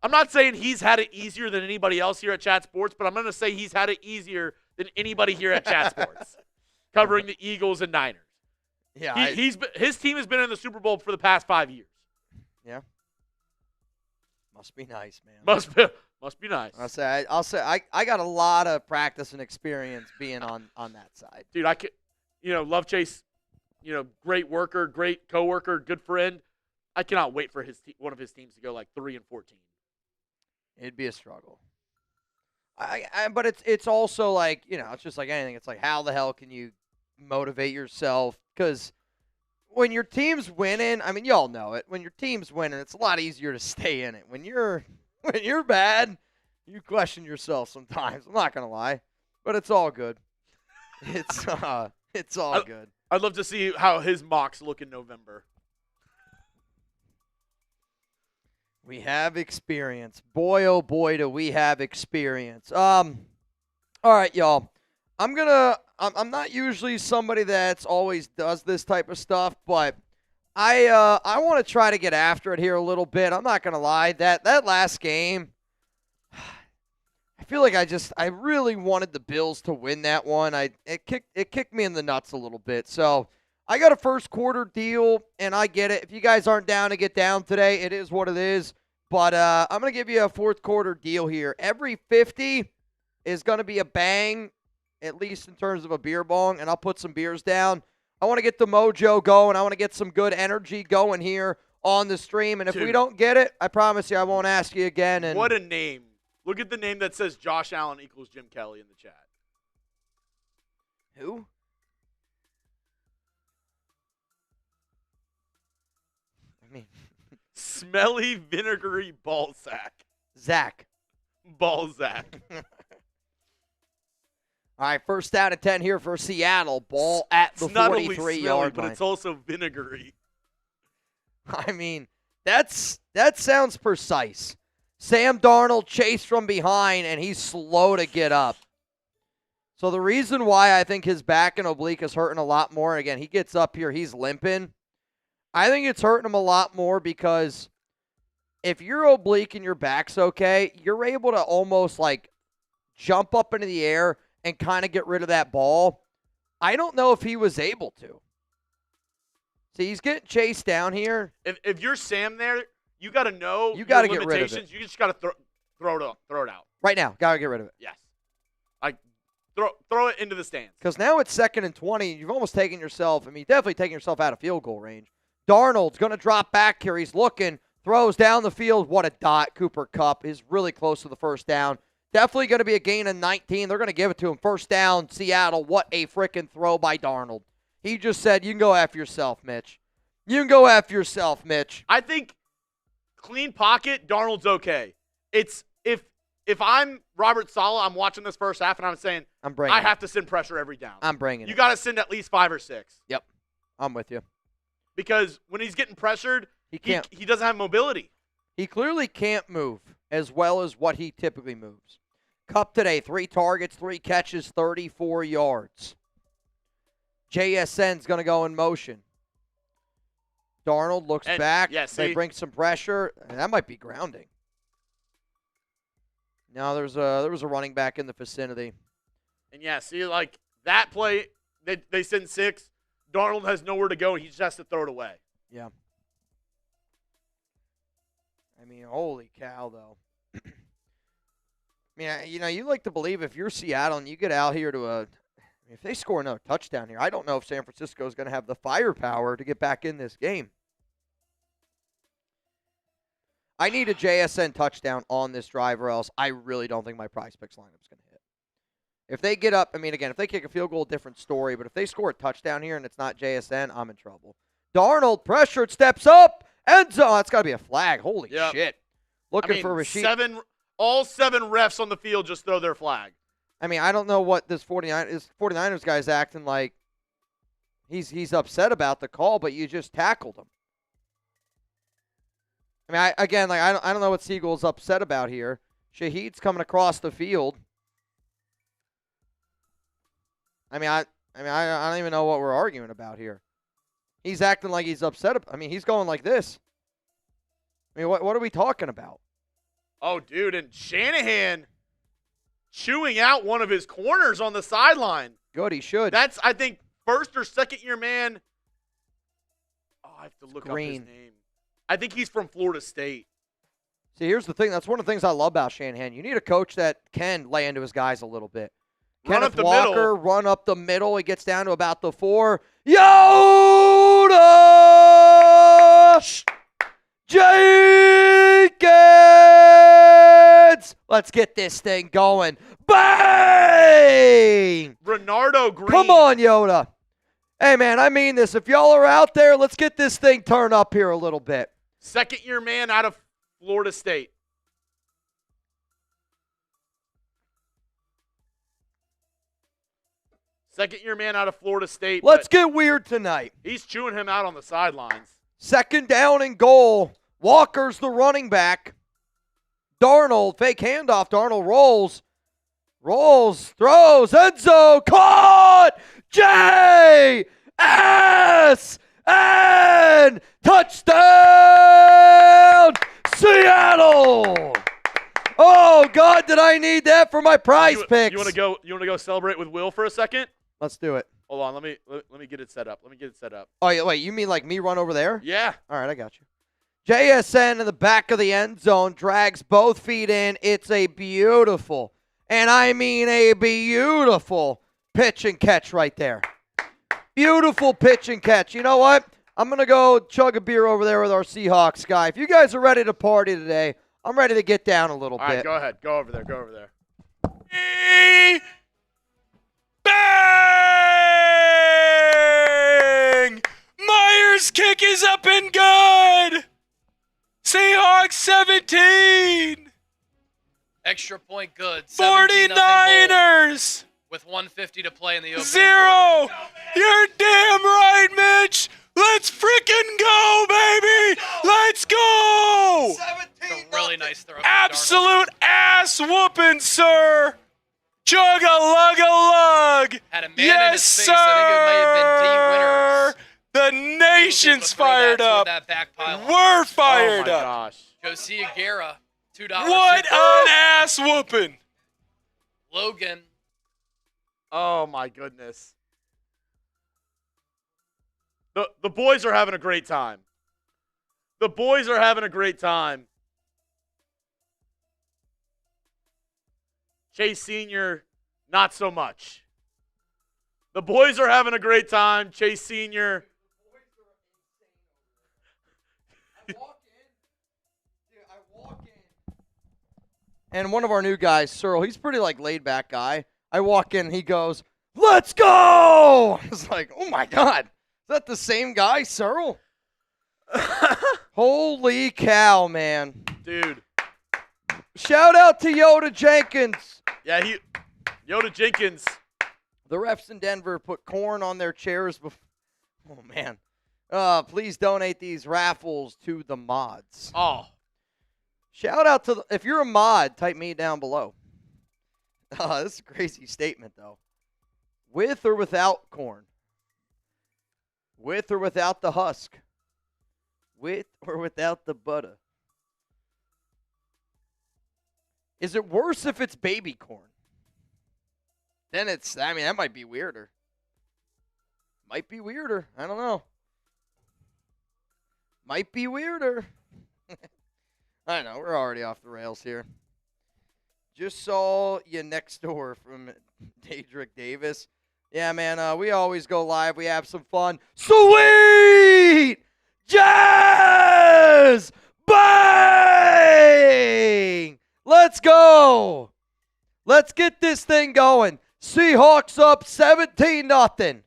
I'm not saying he's had it easier than anybody else here at Chat Sports, but I'm going to say he's had it easier than anybody here at Chat Sports covering the Eagles and Niners. Yeah, his team has been in the Super Bowl for the past 5 years. Yeah. Must be nice, man. Must be nice. I'll say I got a lot of practice and experience being on that side. Dude, I could, love Chase, great worker, great coworker, good friend. I cannot wait for one of his teams to go like 3-14. It'd be a struggle. But it's also like, it's just like anything. It's like, how the hell can you motivate yourself? Because when your team's winning, I mean, y'all know it. When your team's winning, it's a lot easier to stay in it. When you're bad, you question yourself sometimes. I'm not gonna lie, but it's all good. It's all good. I'd love to see how his mocks look in November. We have experience. Boy, oh boy, do we have experience. All right, y'all. I'm not usually somebody that's always does this type of stuff, but I want to try to get after it here a little bit. I'm not gonna lie. That last game, I feel like I really wanted the Bills to win that one. It kicked me in the nuts a little bit. So I got a first quarter deal, and I get it. If you guys aren't down to get down today, it is what it is. But I'm going to give you a fourth quarter deal here. Every 50 is going to be a bang, at least in terms of a beer bong, and I'll put some beers down. I want to get the mojo going. I want to get some good energy going here on the stream. And if we don't get it, I promise you I won't ask you again. And what a name. Look at the name that says Josh Allen equals Jim Kelly in the chat. Who? I mean, Smelly vinegary ball sack. Zach. Ball sack. All right, first down and 10 here for Seattle. Ball at the 43-yard but line. it's also vinegary. I mean, that sounds precise. Sam Darnold chased from behind, and he's slow to get up. So the reason why I think his back and oblique is hurting a lot more, again, he gets up here, he's limping. I think it's hurting him a lot more because if you're oblique and your back's okay, you're able to almost like jump up into the air and kind of get rid of that ball. I don't know if he was able to. See, he's getting chased down here. If you're Sam there, you got to know you got to your get rid of it. limitations. You just got to throw it out. Right now, got to get rid of it. Yes. Like throw it into the stands. Because now it's 2nd and 20. You've almost taken yourself, definitely taking yourself out of field goal range. Darnold's going to drop back here. He's looking, throws down the field. What a dot. Cooper Kupp is really close to the first down. Definitely going to be a gain of 19. They're going to give it to him. First down, Seattle. What a freaking throw by Darnold. He just said, you can go F yourself, Mitch. You can go F yourself, Mitch. I think clean pocket, Darnold's okay. It's if I'm Robert Saleh, I'm watching this first half, and I'm saying I have to send pressure every down. I'm bringing it. You got to send at least 5 or 6. Yep. I'm with you. Because when he's getting pressured, he can't. He doesn't have mobility. He clearly can't move as well as what he typically moves. Cup today, 3 targets, 3 catches, 34 yards. JSN's going to go in motion. Darnold looks back. Yeah, they bring some pressure. That might be grounding. Now there was a running back in the vicinity. And yeah, see, like that play, they send 6. Darnold has nowhere to go, and he just has to throw it away. Yeah. I mean, holy cow, though. I mean, you like to believe if you're Seattle and you get out here to if they score another touchdown here, I don't know if San Francisco is going to have the firepower to get back in this game. I need a JSN touchdown on this drive, or else I really don't think my prize picks lineup is going to hit. If they get up, again, if they kick a field goal, different story. But if they score a touchdown here and it's not JSN, I'm in trouble. Darnold, pressured, steps up, end zone. That's got to be a flag. Holy shit. Looking for Rashid. All 7 refs on the field just throw their flag. I don't know what this 49ers guy's acting like. He's upset about the call, but you just tackled him. I don't know what Siegel's upset about here. Shaheed's coming across the field. I don't even know what we're arguing about here. He's acting like he's upset. He's going like this. What are we talking about? Oh, dude, and Shanahan chewing out one of his corners on the sideline. Good, he should. That's, I think, first or second year man. Oh, I have to look up his name. I think he's from Florida State. See, here's the thing. That's one of the things I love about Shanahan. You need a coach that can lay into his guys a little bit. Kenneth Walker, run up the middle. He gets down to about the 4. Yoda! Jenkins! Let's get this thing going. Bang! Renardo Green. Come on, Yoda. Hey, man, I mean this. If y'all are out there, let's get this thing turned up here a little bit. Second-year man out of Florida State. Second-year man out of Florida State. Let's get weird tonight. He's chewing him out on the sidelines. Second down and goal. Walker's the running back. Darnold, fake handoff. Darnold rolls, throws, end zone, caught! J-S-N! Touchdown! Seattle! Oh, God, did I need that for my prize picks. You want to go celebrate with Will for a second? Let's do it. Hold on, let me get it set up. Oh, yeah, wait, you mean like me run over there? Yeah. All right, I got you. JSN in the back of the end zone, drags both feet in. It's a beautiful, and I mean a beautiful pitch and catch right there. Beautiful pitch and catch. You know what? I'm going to go chug a beer over there with our Seahawks guy. If you guys are ready to party today, I'm ready to get down a little bit. All right, go ahead. Go over there. Bang! Myers' kick is up and good! Seahawks 17! Extra point good. 49ers! With 150 to play in the opening 0! quarter. You're damn right, Mitch! Let's freaking go, baby! Let's go! It's a really nice throw. Absolute ass whooping, sir! Chug-a-lug-a-lug! Had a man yes, in his face. Sir! I think it might have been D. Winners. The nation's fired up. That back pile. We're fired oh my up. Gosh. Josia Guerra, $2. What an ass whooping. Logan. Oh my goodness. The boys are having a great time. Chase Sr., not so much. The boys are having a great time. Chase Sr. And one of our new guys, Searle, he's pretty like laid back guy. I walk in, he goes, "Let's go!" It's like, oh my God. Is that the same guy, Searle? Holy cow, man. Dude. Shout out to Yoda Jenkins. Yeah, Yoda Jenkins. The refs in Denver put corn on their chairs before. Oh, man. Please donate these raffles to the mods. Oh. Shout out to if you're a mod, type me down below. This is a crazy statement, though. With or without corn? With or without the husk? With or without the butter? Is it worse if it's baby corn? Then that might be weirder. Might be weirder. I don't know. Might be weirder. I know, we're already off the rails here. Just saw you next door from Daedric Davis. Yeah, man, we always go live. We have some fun. Sweet Jazz! Bang! Let's go! Let's get this thing going. Seahawks up 17-0.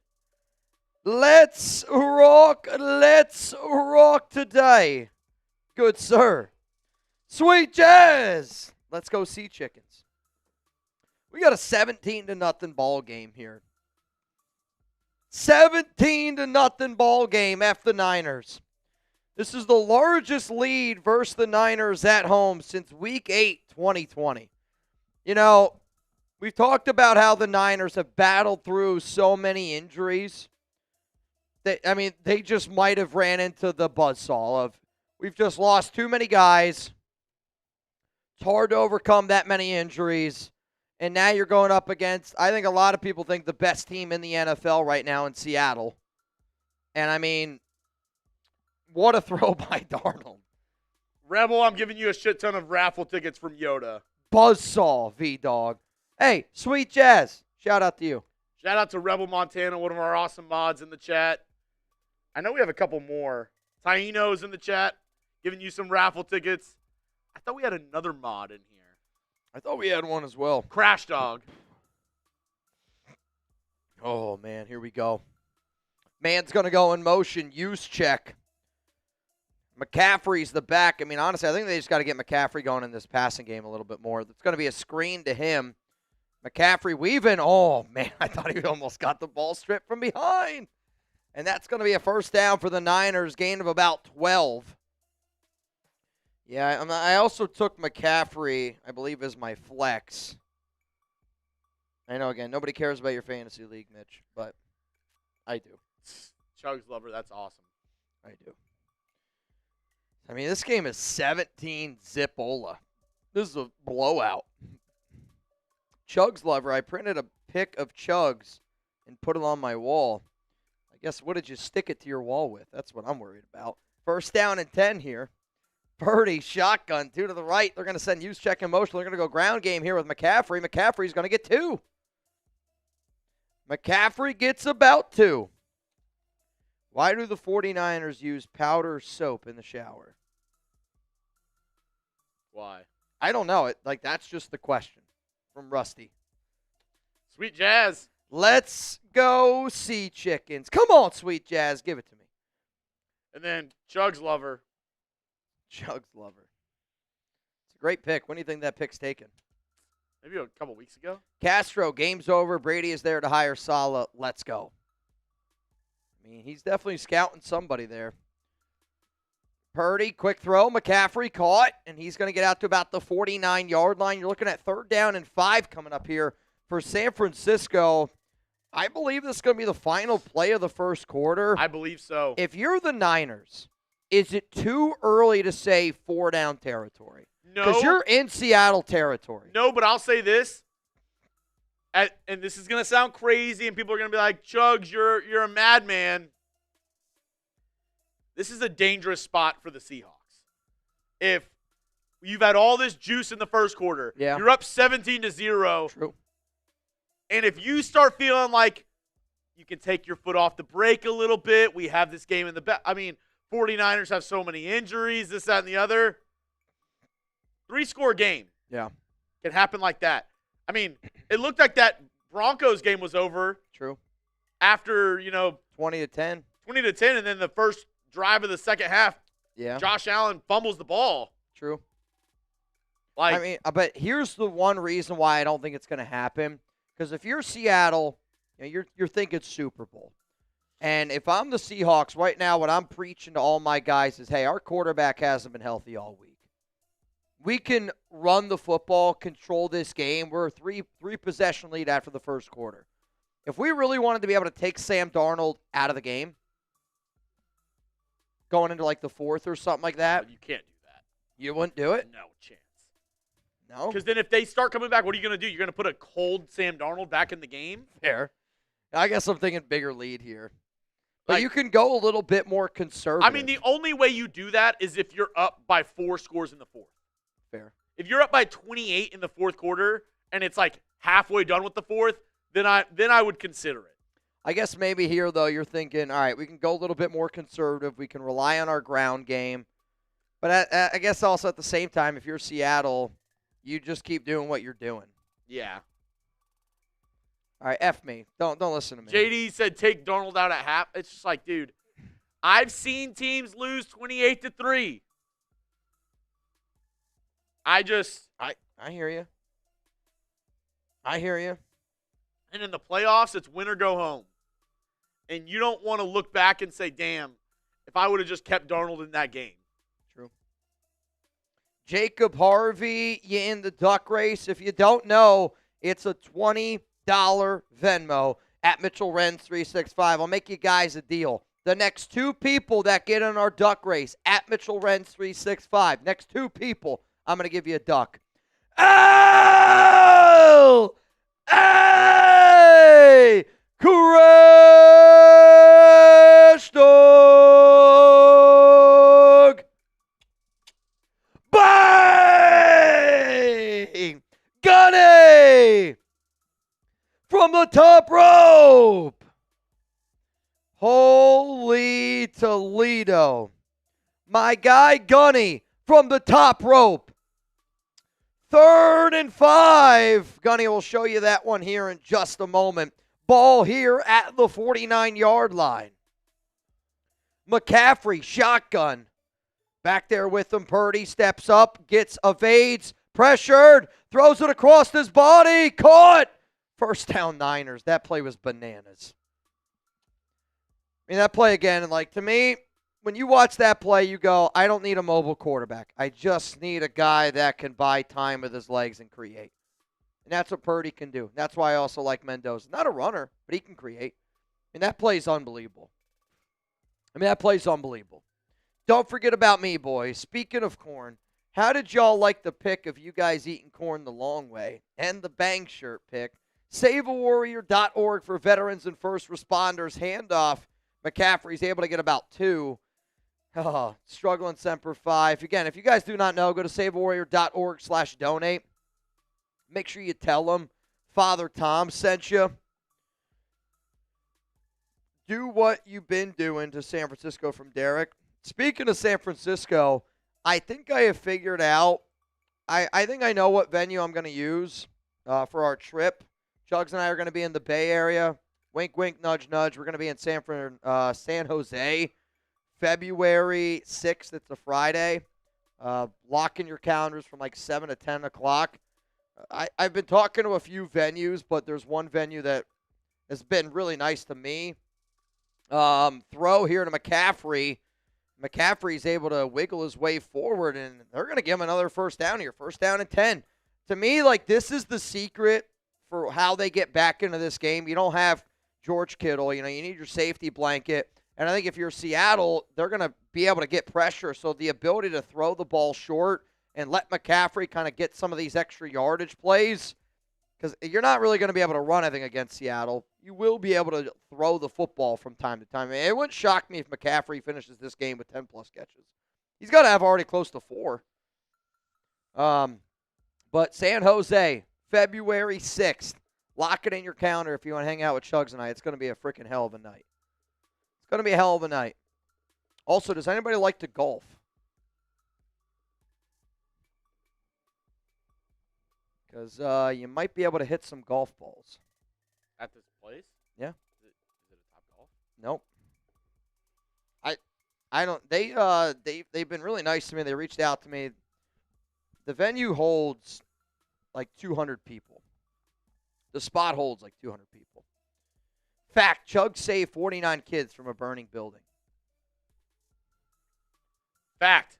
Let's rock today. Good sir. Sweet Jazz. Let's go Sea Chickens. We got a 17-0 ball game here. 17-0 ball game after the Niners. This is the largest lead versus the Niners at home since Week 8, 2020. You know, we've talked about how the Niners have battled through so many injuries. They just might have ran into the buzzsaw of we've just lost too many guys. It's hard to overcome that many injuries. And now you're going up against, I think a lot of people think, the best team in the NFL right now in Seattle. And, what a throw by Darnold. Rebel, I'm giving you a shit ton of raffle tickets from Yoda. Buzzsaw, V-Dog. Hey, Sweet Jazz, shout out to you. Shout out to Rebel Montana, one of our awesome mods in the chat. I know we have a couple more. Taino's in the chat, giving you some raffle tickets. I thought we had another mod in here. I thought we had one as well. Crash Dog. Oh, man, here we go. Man's going to go in motion. Use check. McCaffrey's the back. Honestly, I think they just got to get McCaffrey going in this passing game a little bit more. It's going to be a screen to him. McCaffrey weaving. Oh, man, I thought he almost got the ball stripped from behind. And that's going to be a first down for the Niners, gain of about 12. Yeah, I also took McCaffrey, I believe, as my flex. I know, again, nobody cares about your fantasy league, Mitch, but I do. Chugs Lover, that's awesome. I do. This game is 17 zipola. This is a blowout. Chugs Lover, I printed a pic of Chugs and put it on my wall. I guess, what did you stick it to your wall with? That's what I'm worried about. First down and 10 here. Purdy, shotgun, 2 to the right. They're going to send use check in motion. They're going to go ground game here with McCaffrey. McCaffrey's going to get 2. McCaffrey gets about 2. Why do the 49ers use powder soap in the shower? Why? I don't know. That's just the question from Rusty. Sweet Jazz. Let's go Sea Chickens. Come on, Sweet Jazz. Give it to me. And then Chugs Lover. Chugs Lover. It's a great pick. When do you think that pick's taken? Maybe a couple weeks ago. Castro, game's over. Brady is there to hire Saleh. Let's go. He's definitely scouting somebody there. Purdy, quick throw. McCaffrey caught, and he's going to get out to about the 49-yard line. You're looking at 3rd down and 5 coming up here for San Francisco. I believe this is going to be the final play of the first quarter. I believe so. If you're the Niners, is it too early to say 4-down territory? No. Because you're in Seattle territory. No, but I'll say this. And this is going to sound crazy, and people are going to be like, Chugs, you're a madman. This is a dangerous spot for the Seahawks. If you've had all this juice in the first quarter, you're up 17-0. True. And if you start feeling like you can take your foot off the brake a little bit, we have this game in the back. 49ers have so many injuries, this, that, and the other. 3-score game. Yeah. can happen like that. I mean, it looked like that Broncos game was over True. after, 20 to 10. 20 to 10, and then the first drive of the second half, Yeah. Josh Allen fumbles the ball. True. Like, I mean, but here's the one reason why I don't think it's going to happen. Because if you're Seattle, you're thinking Super Bowl. And if I'm the Seahawks right now, what I'm preaching to all my guys is, hey, our quarterback hasn't been healthy all week. We can run the football, control this game. We're a three possession lead after the first quarter. If we really wanted to be able to take Sam Darnold out of the game, going into like the fourth or something like that, you can't do that. you wouldn't do it? No chance. No? Because then if they start coming back, what are you going to do? You're going to put a cold Sam Darnold back in the game? Fair. I guess I'm thinking bigger lead here. But Like, you can go a little bit more conservative. I mean, the only way you do that is if you're up by 4 scores in the fourth. Fair. If you're up by 28 in the fourth quarter and it's like halfway done with the fourth, then I would consider it. I guess maybe here, though, you're thinking, all right, we can go a little bit more conservative. We can rely on our ground game. But I guess also at the same time, if you're Seattle, you just keep doing what you're doing. Yeah. All right, F me. Don't listen to me. JD said take Darnold out at half. It's just like, dude, I've seen teams lose 28-3. I hear you. I hear you. And in the playoffs, it's win or go home. And you don't want to look back and say, damn, if I would have just kept Darnold in that game. True. Jacob Harvey, you in the duck race. If you don't know, it's a $20 Venmo at Mitchell Renz 365. I'll make you guys a deal. The next 2 people that get in our duck race at Mitchell Renz 365, next 2 people, I'm going to give you a duck. Oh! Hey! Crash dog! Bang! Gunny! From the top rope! Holy Toledo. My guy Gunny from the top rope. 3rd and 5. Gunny will show you that one here in just a moment. Ball here at the 49-yard line. McCaffrey, shotgun. Back there with him. Purdy steps up, evades, pressured, throws it across his body, caught. First down Niners. That play was bananas. I mean, that play again, and like to me, when you watch that play, you go, I don't need a mobile quarterback. I just need a guy that can buy time with his legs and create. And that's what Purdy can do. That's why I also like Mendoza. Not a runner, but he can create. And that play is unbelievable. Don't forget about me, boys. Speaking of corn, how did y'all like the pick of you guys eating corn the long way and the bang shirt pick? SaveAWarrior.org for veterans and first responders. Handoff. McCaffrey's able to get about 2. Oh, struggling Semper Fi. Again, if you guys do not know, go to SaveAWarrior.org/donate. Make sure you tell them Father Tom sent you. Do what you've been doing to San Francisco from Derek. Speaking of San Francisco, I think I have figured out, I think I know what venue I'm going to use for our trip. Chugs and I are going to be in the Bay Area. Wink, wink, nudge, nudge. We're going to be in San Jose, February 6th. It's a Friday. Lock in your calendars from like 7 to 10 o'clock. I've been talking to a few venues, but there's one venue that has been really nice to me. Throw here to McCaffrey. McCaffrey's able to wiggle his way forward, and they're going to give him another first down here. First down and 10. To me, like, this is the secret for how they get back into this game. You don't have George Kittle. You need your safety blanket. And I think if you're Seattle, they're going to be able to get pressure. So the ability to throw the ball short and let McCaffrey kind of get some of these extra yardage plays, because you're not really going to be able to run anything against Seattle. You will be able to throw the football from time to time. I mean, it wouldn't shock me if McCaffrey finishes this game with 10-plus catches. He's got to have already close to 4. But San Jose, February 6th. Lock it in your calendar if you want to hang out with Chugs tonight. It's going to be a freaking hell of a night. It's going to be a hell of a night. Also, does anybody like to golf? Because you might be able to hit some golf balls. At this place? Yeah. Is it a Top Golf? Nope. I don't. They've been really nice to me. They reached out to me. The venue holds like 200 people. The spot holds like 200 people. Fact: Chug saved 49 kids from a burning building. Fact.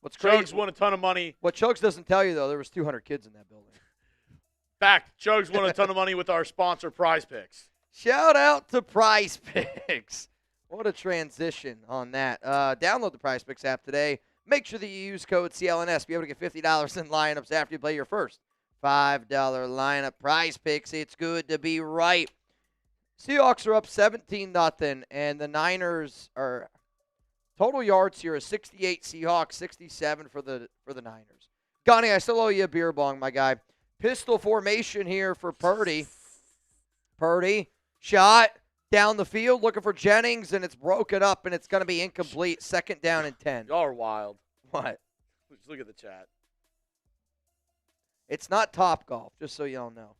What's crazy? Chugs won a ton of money. What Chugs doesn't tell you though, there was 200 kids in that building. Fact. Chugs won a ton of money with our sponsor, Prize Picks. Shout out to Prize Picks. What a transition on that. Download the Prize Picks app today. Make sure that you use code CLNS. Be able to get $50 in lineups after you play your first $5 lineup. Prize Picks, it's good to be right. Seahawks are up 17-0, and the Niners are total yards here is 68 Seahawks, 67 for the Niners. Gunny, I still owe you a beer bong, my guy. Pistol formation here for Purdy. Purdy, shot. Down the field, looking for Jennings, and it's broken up, and it's going to be incomplete. 2nd down and 10. Y'all are wild. What? Just look at the chat. It's not Top Golf, just so y'all know.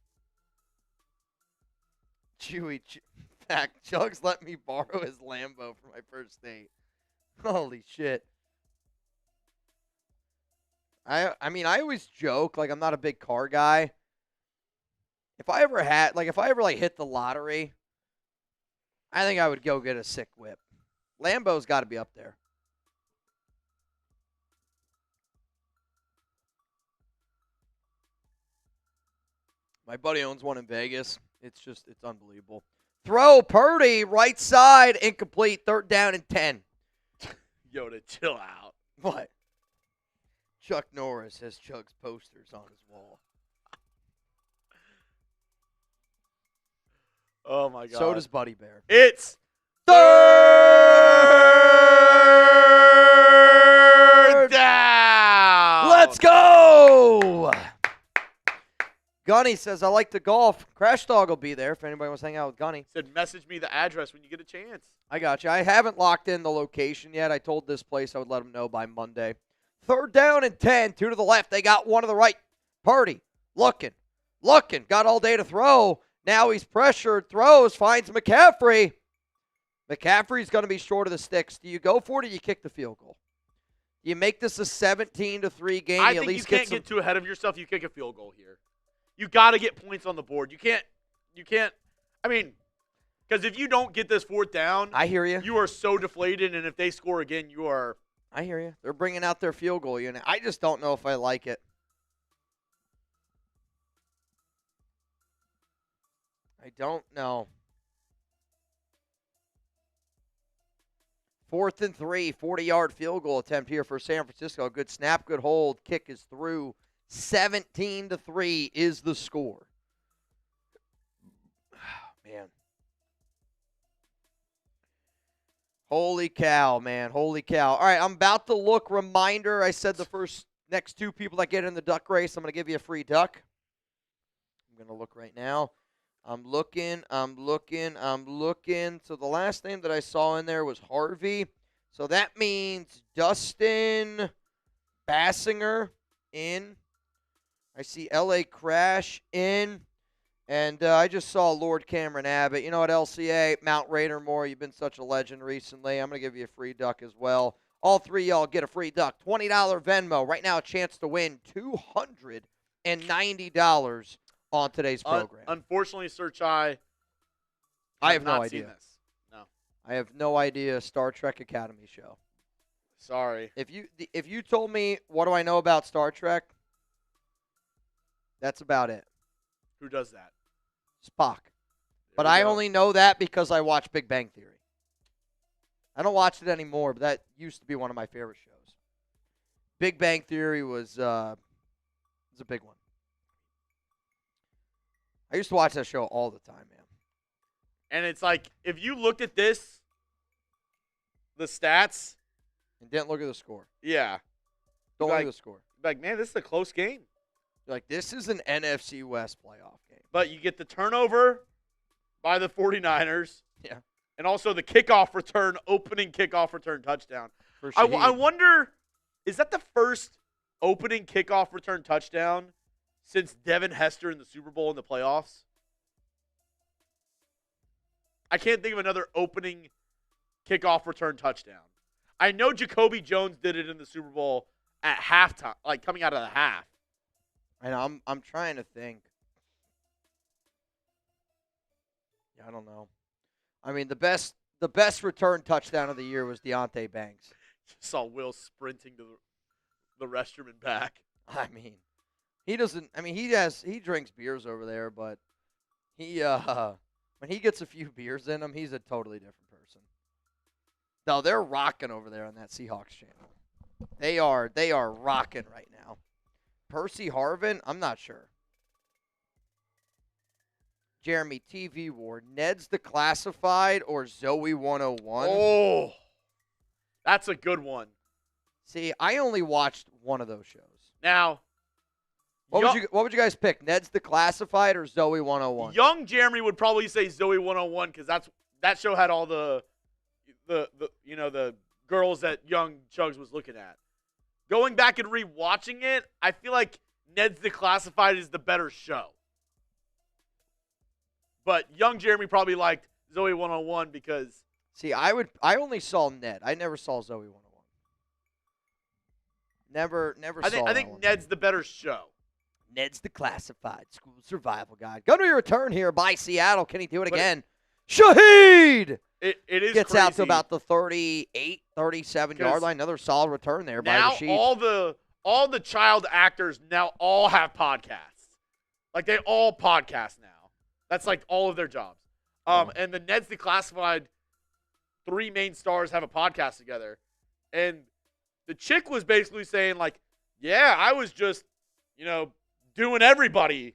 Fact, Chugs let me borrow his Lambo for my first date. Holy shit. I mean, I always joke, like, I'm not a big car guy. If I ever hit the lottery, I think I would go get a sick whip. Lambo's got to be up there. My buddy owns one in Vegas. It's unbelievable. Throw, Purdy, right side, incomplete, 3rd down and 10. Yoda, chill out. What? Chuck Norris has Chuck's posters on his wall. Oh, my God. So does Buddy Bear. It's 3rd down. Let's go. Gunny says, I like to golf. Crash Dog will be there if anybody wants to hang out with Gunny. Said message me the address when you get a chance. I got you. I haven't locked in the location yet. I told this place I would let them know by Monday. 3rd down and 10. 2 to the left. They got 1 to the right. Purdy looking. Got all day to throw. Now he's pressured, throws, finds McCaffrey. McCaffrey's going to be short of the sticks. Do you go for it or do you kick the field goal? Do you make this a 17-3 game? I think you can't get too ahead of yourself. You kick a field goal here. You got to get points on the board. You can't, I mean, because if you don't get this 4th down, I hear you. You are so deflated, and if they score again, you are. I hear you. They're bringing out their field goal unit. I just don't know if I like it. I don't know. 4th and 3, 40-yard field goal attempt here for San Francisco. Good snap, good hold. Kick is through. 17-3 is the score. Man. Holy cow, man. Holy cow. All right, I'm about to look. Reminder, I said the next 2 people that get in the duck race, I'm going to give you a free duck. I'm going to look right now. I'm looking. So the last name that I saw in there was Harvey. So that means Dustin Bassinger in. I see L.A. Crash in. And I just saw Lord Cameron Abbott. You know what, LCA, Mount Raider Moore, you've been such a legend recently. I'm going to give you a free duck as well. All 3 y'all get a free duck. $20 Venmo. Right now a chance to win $290 on today's program. Unfortunately, Sir Chai, I have no not idea. seen this. No. I have no idea. Star Trek Academy show. Sorry. If you told me what do I know about Star Trek, that's about it. Who does that? Spock. But There we I go. only know that because I watch Big Bang Theory. I don't watch it anymore, but that used to be one of my favorite shows. Big Bang Theory was a big one. I used to watch that show all the time, man. And it's like, if you looked at this, the stats. And didn't look at the score. Yeah. Don't Like- look at the score. Like, man, this is a close game. You're like, this is an NFC West playoff game. But you get the turnover by the 49ers. Yeah. And also the kickoff return, opening kickoff return touchdown. For I Shaheed. wonder, is that the first opening kickoff return touchdown since Devin Hester in the Super Bowl in the playoffs. I can't think of another opening kickoff return touchdown. I know Jacoby Jones did it in the Super Bowl at halftime, like coming out of the half. And I'm trying to think. Yeah, I don't know. I mean, the best return touchdown of the year was Deontay Banks. Saw Will sprinting to the restroom and back. I mean, he doesn't. I mean, he drinks beers over there, but he when he gets a few beers in him, he's a totally different person. No, they're rocking over there on that Seahawks channel. They are rocking right now. Percy Harvin, I'm not sure. Jeremy TV Ward, Ned's the Classified or Zoe 101? Oh, that's a good one. See, I only watched one of those shows. Now, What would you guys pick? Ned's the Classified or Zoe 101? young Jeremy would probably say Zoe 101 because that show had all the girls that young Chugs was looking at. Going back and rewatching it, I feel like Ned's the Classified is the better show. But young Jeremy probably liked Zoe 101 because See, I only saw Ned. I never saw Zoe 101. Never I saw that think one. Ned's the better show. Ned's the Classified School Survival Guide. Going to be returned here by Seattle. Can he do it But again? Shaheed! It is Gets crazy. out to about the 38, 37 yard line. Another solid return there by Now Rashid. all the child actors now all have podcasts. Like they all podcast now. That's like all of their jobs. And the Ned's Declassified 3 main stars have a podcast together. And the chick was basically saying like, yeah, I was just, doing everybody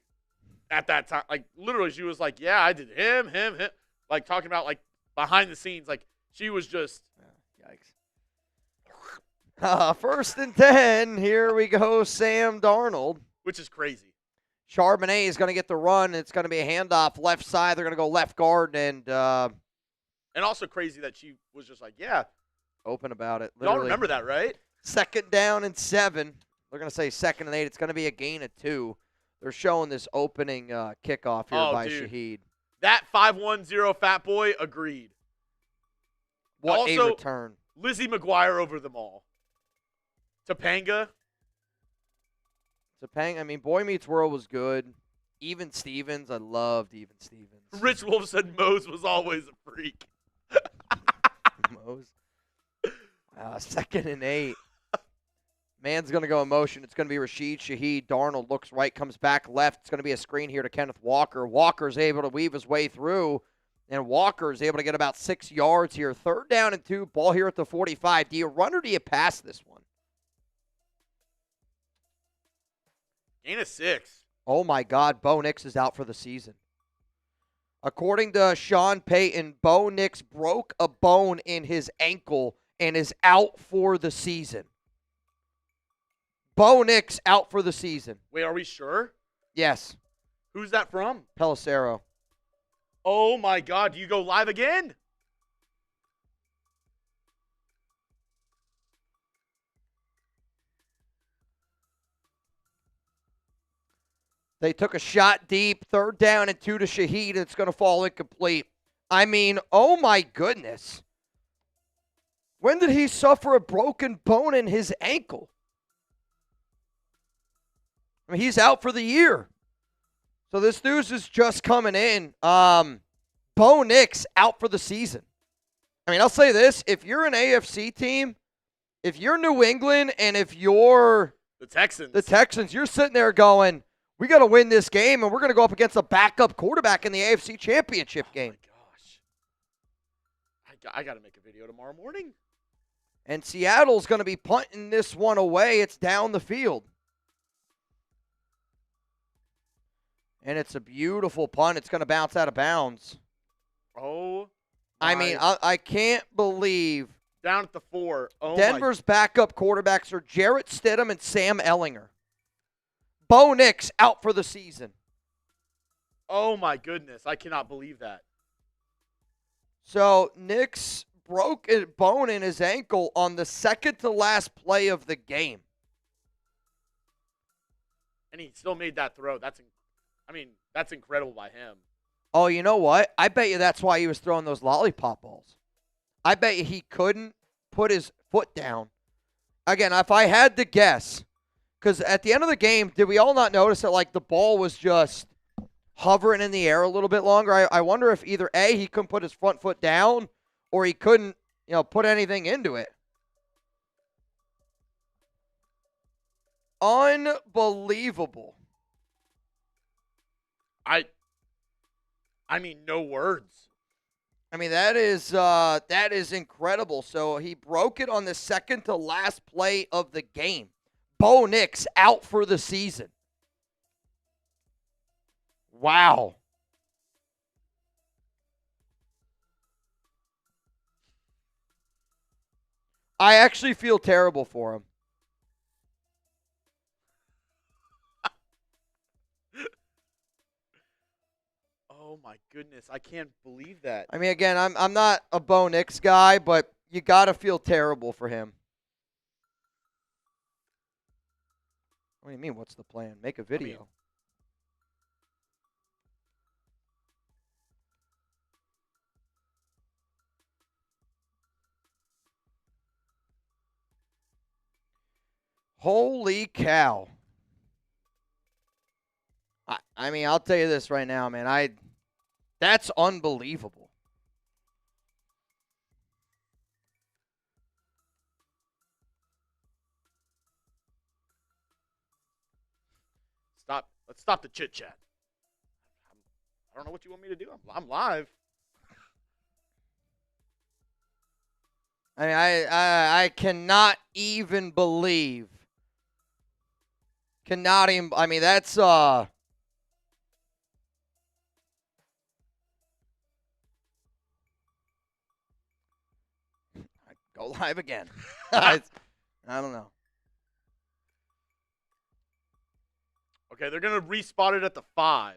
at that time. Like literally she was like, yeah, I did him. Like talking about like behind the scenes. Like she was just. Yikes. 1st and 10. Here we go, Sam Darnold. Which is crazy. Charbonnet is going to get the run. It's going to be a handoff left side. They're going to go left guard and also crazy that she was just like, yeah. open about it. Y'all Literally. remember that, right? 2nd down and 7. They're going to say 2nd and 8. It's going to be a gain of 2. They're showing this opening kickoff here by dude. Shaheed. That 5-1-0 fat boy agreed. What Also, a return. Lizzie McGuire over them all. Topanga. Topanga, I mean, Boy Meets World was good. Even Stevens, I loved Even Stevens. Rich Wolf said Mose was always a freak. Mose. 2nd and 8. Man's going to go in motion. It's going to be Rashid Shaheed. Darnold looks right, comes back left. It's going to be a screen here to Kenneth Walker. Walker's able to weave his way through, and Walker is able to get about 6 yards here. 3rd down and 2. Ball here at the 45. Do you run or do you pass this one? Gain of 6. Oh, my God. Bo Nix is out for the season. According to Sean Payton, Bo Nix broke a bone in his ankle and is out for the season. Bo Nix out for the season. Wait, are we sure? Yes. Who's that from? Pelissero. Oh, my God. Do you go live again? They took a shot deep, 3rd down and 2 to Shaheed, and it's going to fall incomplete. I mean, oh my goodness. When did he suffer a broken bone in his ankle? I mean, he's out for the year. So this news is just coming in. Bo Nix out for the season. I mean, I'll say this. If you're an AFC team, if you're New England, and if you're The Texans, you're sitting there going, we got to win this game, and we're going to go up against a backup quarterback in the AFC Championship game. Oh, my gosh. I got to make a video tomorrow morning. And Seattle's going to be punting this one away. It's down the field. And it's a beautiful punt. It's going to bounce out of bounds. Oh, I mean, I can't believe down at the 4. Oh, Denver's backup quarterbacks are Jarrett Stidham and Sam Ellinger. Bo Nix out for the season. Oh, my goodness. I cannot believe that. So Nix broke a bone in his ankle on the second to last play of the game. and he still made that throw. That's incredible by him. Oh, you know what? I bet you that's why he was throwing those lollipop balls. I bet you he couldn't put his foot down. Again, if I had to guess, because at the end of the game, did we all not notice that, like, the ball was just hovering in the air a little bit longer? I wonder if either A, he couldn't put his front foot down, or he couldn't, put anything into it. Unbelievable. I mean, no words. I mean, that is incredible. So he broke it on the second to last play of the game. Bo Nix out for the season. Wow. I actually feel terrible for him. Oh my goodness, I can't believe that. I mean, again, I'm not a Bo Nix guy, but you got to feel terrible for him. What do you mean, what's the plan? Make a video. Holy cow. I mean, I'll tell you this right now, man. That's unbelievable. Let's stop the chit chat. I don't know what you want me to do. I'm live. I mean, I cannot even believe. Cannot even. I mean, that's Go live again. I don't know. Okay, they're going to respot it at the 5.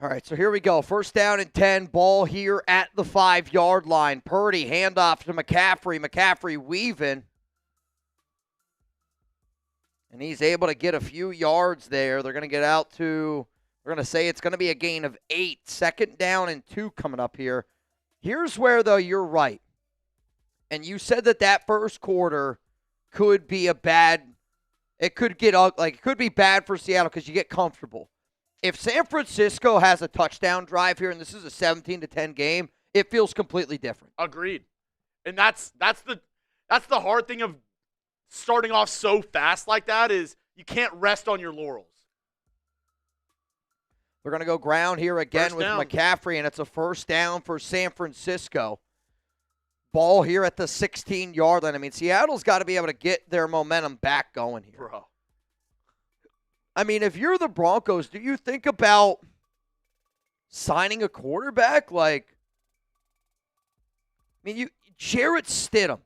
All right, so here we go. First down and 10, ball here at the 5-yard line. Purdy, handoff to McCaffrey. McCaffrey weaving. And he's able to get a few yards there. They're going to get out to, we're going to say it's going to be a gain of 8. Second down and 2 coming up here. Here's where, though, you're right. And you said that first quarter could be it could be bad for Seattle because you get comfortable. If San Francisco has a touchdown drive here, and this is a 17-10 game, it feels completely different. Agreed. And that's the hard thing of starting off so fast like that is you can't rest on your laurels. They're going to go ground here again First with down. McCaffrey, and it's a first down for San Francisco. Ball here at the 16-yard line. I mean, Seattle's got to be able to get their momentum back going here. Bro. I mean, if you're the Broncos, do you think about signing a quarterback? Like, I mean, Jarrett Stidham.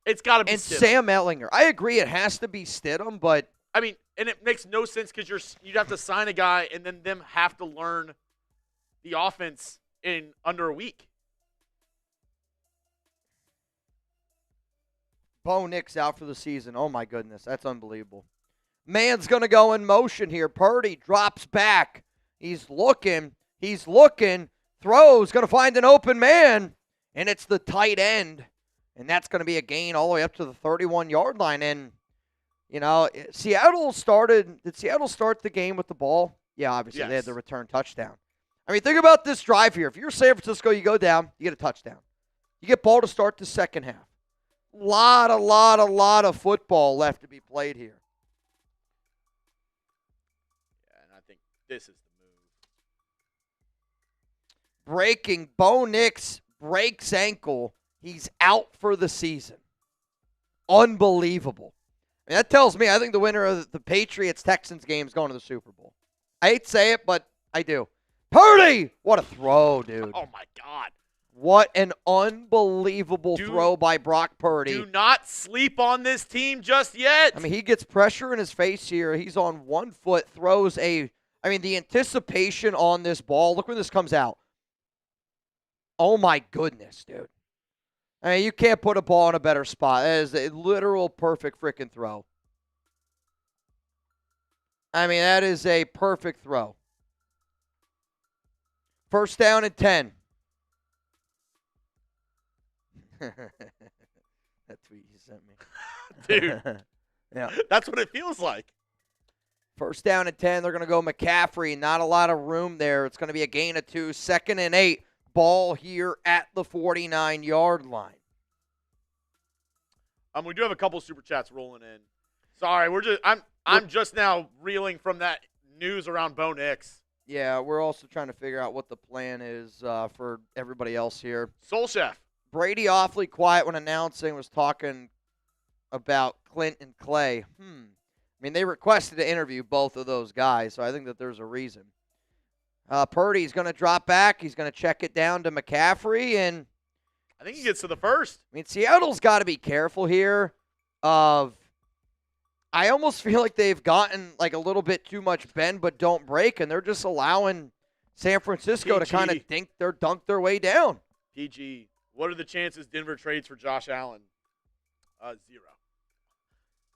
It's got to be And Stidham. Sam Ellinger. I agree it has to be Stidham, but I mean, and it makes no sense because you'd have to sign a guy and then them have to learn the offense in under a week. Bo Nix out for the season. Oh, my goodness. That's unbelievable. Man's going to go in motion here. Purdy drops back. He's looking. Throws. Going to find an open man. And it's the tight end. And that's going to be a gain all the way up to the 31-yard line. And, did Seattle start the game with the ball? Yeah, obviously. Yes. They had the return touchdown. I mean, think about this drive here. If you're San Francisco, you go down, you get a touchdown. You get ball to start the second half. Lot of football left to be played here. Yeah, and I think this is the move. Breaking. Bo Nix breaks ankle. He's out for the season. Unbelievable. I mean, that tells me I think the winner of the Patriots-Texans game is going to the Super Bowl. I hate to say it, but I do. Purdy! What a throw, dude. Oh, my God. What an unbelievable throw by Brock Purdy. Do not sleep on this team just yet. I mean, he gets pressure in his face here. He's on 1 foot, the anticipation on this ball. Look when this comes out. Oh, my goodness, dude. I mean, you can't put a ball in a better spot. That is a literal perfect freaking throw. I mean, that is a perfect throw. First down and 10. That tweet you sent me. Dude. Yeah. That's what it feels like. First down and 10. They're going to go McCaffrey. Not a lot of room there. It's going to be a gain of 2. 2nd and 8. Ball here at the 49-yard line. We do have a couple super chats rolling in. Sorry, I'm just now reeling from that news around Bo Nix. Yeah, we're also trying to figure out what the plan is for everybody else here. Soul Chef. Brady awfully quiet when announcing, was talking about Clint and Clay. I mean, they requested to interview both of those guys, so I think that there's a reason. Purdy's going to drop back. He's going to check it down to McCaffrey, and I think he gets to the first. I mean, Seattle's got to be careful here I almost feel like they've gotten like a little bit too much bend but don't break, and they're just allowing San Francisco to kind of dunk their way down. PG, what are the chances Denver trades for Josh Allen? 0.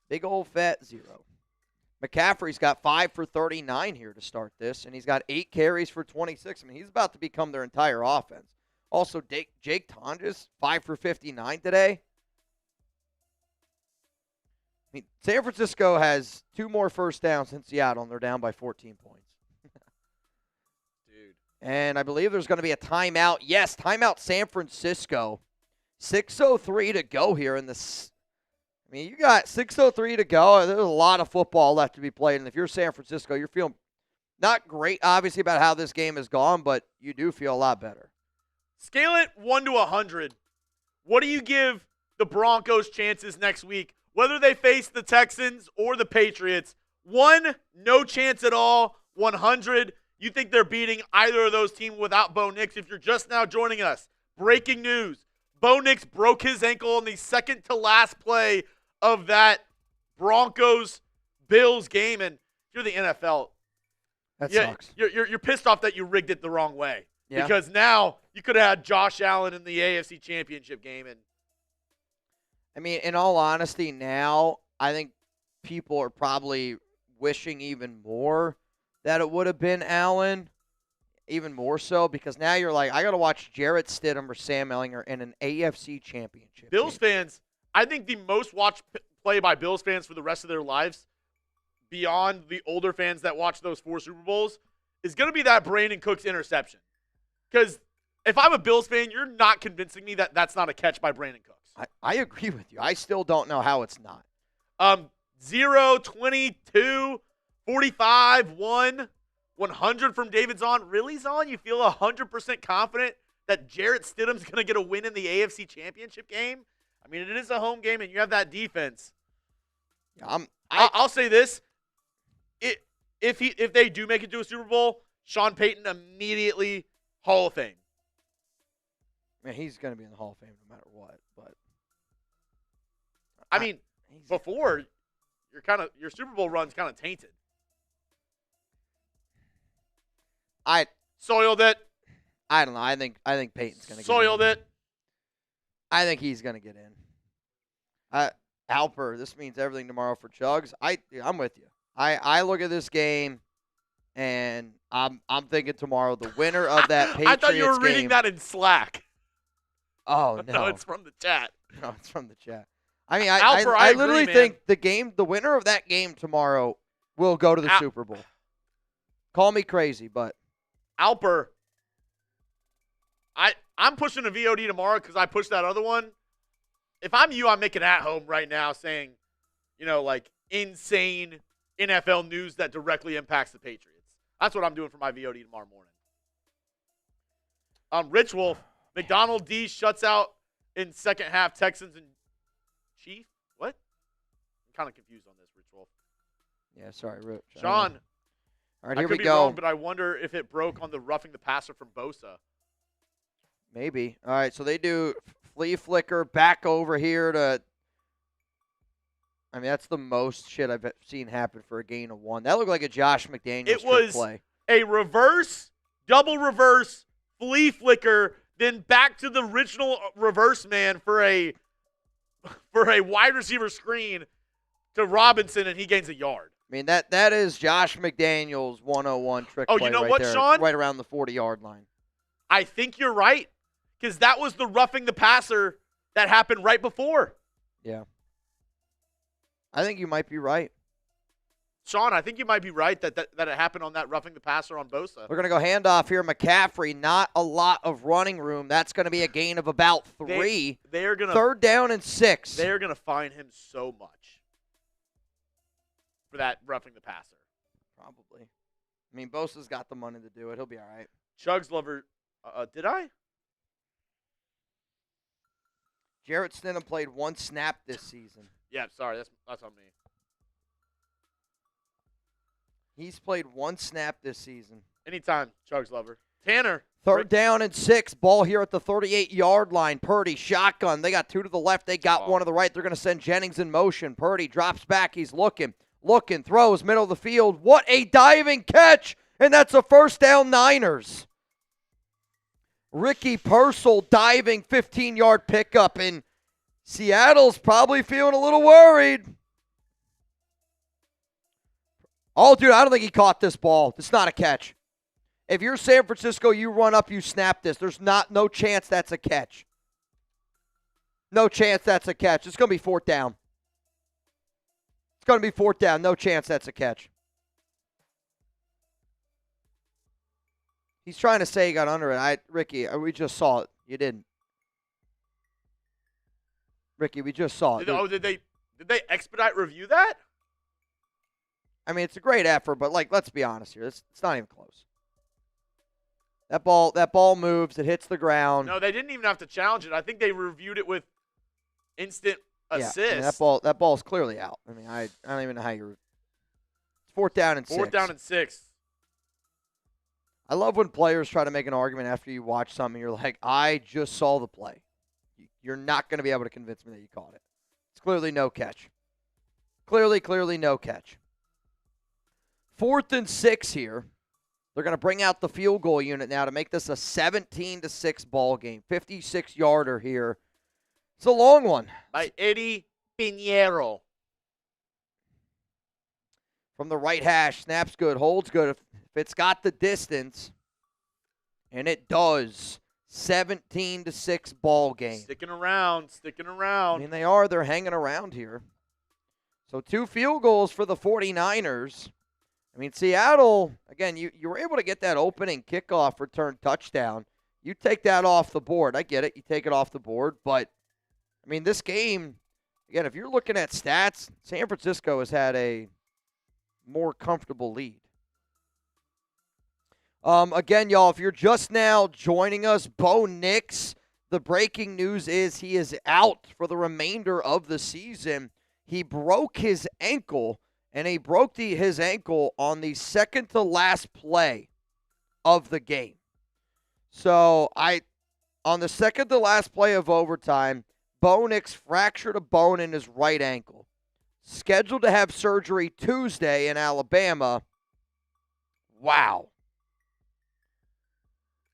Big old fat 0. McCaffrey's got 5 for 39 here to start this, and he's got 8 carries for 26. I mean, he's about to become their entire offense. Also, Jake Tonjes, 5 for 59 today. I mean, San Francisco has 2 more first downs than Seattle, and they're down by 14 points. Dude. And I believe there's going to be a timeout. Yes, timeout San Francisco. 6:03 to go here in this. I mean, you got 6:03 to go. There's a lot of football left to be played. And if you're San Francisco, you're feeling not great, obviously, about how this game has gone, but you do feel a lot better. Scale it 1 to 100. What do you give the Broncos chances next week, whether they face the Texans or the Patriots? 1, no chance at all. 100, you think they're beating either of those teams without Bo Nix. If you're just now joining us, breaking news. Bo Nix broke his ankle on the second to last play of that Broncos-Bills game. And you're the NFL. That sucks. You're pissed off that you rigged it the wrong way. Yeah. Because now you could have had Josh Allen in the AFC Championship game. And I mean, in all honesty, now I think people are probably wishing even more that it would have been Allen, even more so, because now you're like, I got to watch Jarrett Stidham or Sam Ellinger in an AFC Championship Bills game. fans, I think the most watched play by Bills fans for the rest of their lives, beyond the older fans that watch those 4 Super Bowls, is going to be that Brandon Cooks interception. Because if I'm a Bills fan, you're not convincing me that that's not a catch by Brandon Cooks. I agree with you. I still don't know how it's not. 0, 22, 45, 1, 100 from David Zahn. Really, Zahn? You feel 100% confident that Jarrett Stidham's going to get a win in the AFC Championship game? I mean, it is a home game, and you have that defense. Yeah, I'll say this. If they do make it to a Super Bowl, Sean Payton immediately Hall of Fame. Man, he's going to be in the Hall of Fame no matter what. But I mean, before your Super Bowl run's kind of tainted. I soiled it. I don't know. I think Peyton's going to soiled get in. it. I think he's going to get in. Alper, this means everything tomorrow for Chugs. I'm with you. I look at this game, and I'm thinking tomorrow the winner of that Patriots game. I thought you were reading that in Slack. Oh, no. No, it's from the chat. No, it's from the chat. I mean, Alper, I agree, literally man. think the winner of that game tomorrow will go to the Super Bowl. Call me crazy, but Alper, I'm pushing a VOD tomorrow because I pushed that other one. If I'm you, I'm making at home right now saying, like insane NFL news that directly impacts the Patriots. That's what I'm doing for my VOD tomorrow morning. Rich Wolf, McDonald D shuts out in second half Texans and Chief. What? I'm kind of confused on this, Rich Wolf. yeah, sorry, Rich. Shawn. All right, I here could we be go. wrong, but I wonder if it broke on the roughing the passer from Bosa. Maybe. All right, so they do flea flicker back over here to. I mean, that's the most shit I've seen happen for a gain of 1. That looked like a Josh McDaniels It was play. A double reverse flea flicker then back to the original reverse man for a wide receiver screen to Robinson, and he gains a yard. I mean, that is Josh McDaniels' 101 trick play you know right what, there, Sean? right around the 40-yard line. I think you're right, because that was the roughing the passer that happened right before. Yeah. I think you might be right. Sean, I think you might be right that it happened on that roughing the passer on Bosa. We're going to go handoff here. McCaffrey, not a lot of running room. That's going to be a gain of about 3. They're gonna 3rd down and 6. They're gonna find him so much for that roughing the passer. Probably. I mean, Bosa's got the money to do it. He'll be all right. Chugs lover, did I? Jarrett Stidham played 1 snap this season. Yeah, sorry, that's on me. He's played 1 snap this season. Anytime, Chugs lover. Tanner. 3rd down and 6. Ball here at the 38-yard line. Purdy, shotgun. They got 2 to the left. They got 1 to the right. They're going to send Jennings in motion. Purdy drops back. He's looking, throws, middle of the field. What a diving catch! And that's a 1st down Niners. Ricky Purcell diving 15-yard pickup, and Seattle's probably feeling a little worried. Oh, dude, I don't think he caught this ball. It's not a catch. If you're San Francisco, you run up, you snap this. There's no chance that's a catch. No chance that's a catch. It's going to be 4th down. It's going to be 4th down. No chance that's a catch. He's trying to say he got under it. Ricky, we just saw it. You didn't. Ricky, we just saw it. Did they expedite review that? I mean, it's a great effort, but let's be honest here. It's not even close. That ball moves. It hits the ground. No, they didn't even have to challenge it. I think they reviewed it with instant assist. Yeah, I mean, that ball's clearly out. I mean, I don't even know how you. It's 4th down and 6. 4th down and 6. I love when players try to make an argument after you watch something. You're like, I just saw the play. You're not going to be able to convince me that you caught it. It's clearly no catch. Clearly no catch. 4th and 6 here. They're going to bring out the field goal unit now to make this a 17-6 ball game. 56-yarder here. It's a long one. By Eddie Pinheiro. From the right hash, snaps good, holds good. If it's got the distance, and it does, 17-6 ball game. Sticking around. I mean, they're hanging around here. So 2 field goals for the 49ers. I mean, Seattle, again, you were able to get that opening kickoff return touchdown. You take that off the board. I get it. You take it off the board. But, I mean, this game, again, if you're looking at stats, San Francisco has had a more comfortable lead. Again, y'all, if you're just now joining us, Bo Nix, the breaking news is he is out for the remainder of the season. He broke his ankle. And he broke his ankle on the second to last play of the game. So on the second to last play of overtime, Bo Nix fractured a bone in his right ankle. Scheduled to have surgery Tuesday in Alabama. Wow.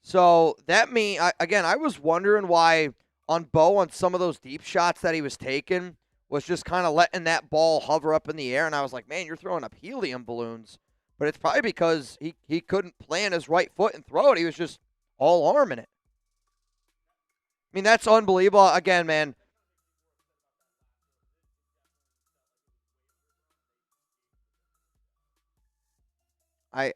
So that means, again, I was wondering why on Bo on some of those deep shots that he was taking, was just kind of letting that ball hover up in the air. And I was like, man, you're throwing up helium balloons. But it's probably because he couldn't plant his right foot and throw it. He was just all arming it. I mean, that's unbelievable. Again, man. I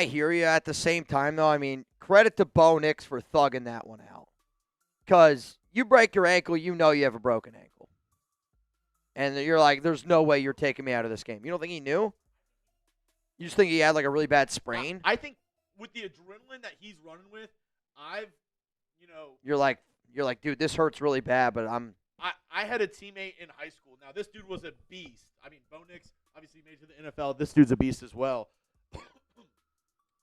hear you. At the same time, though, I mean, credit to Bo Nix for thugging that one out. Because you break your ankle, you know you have a broken ankle. And you're like, there's no way you're taking me out of this game. You don't think he knew? You just think he had like a really bad sprain? I think with the adrenaline that he's running with, You're like, dude, this hurts really bad, but I had a teammate in high school. Now, this dude was a beast. I mean, Bo Nix obviously made it to the NFL. This dude's a beast as well.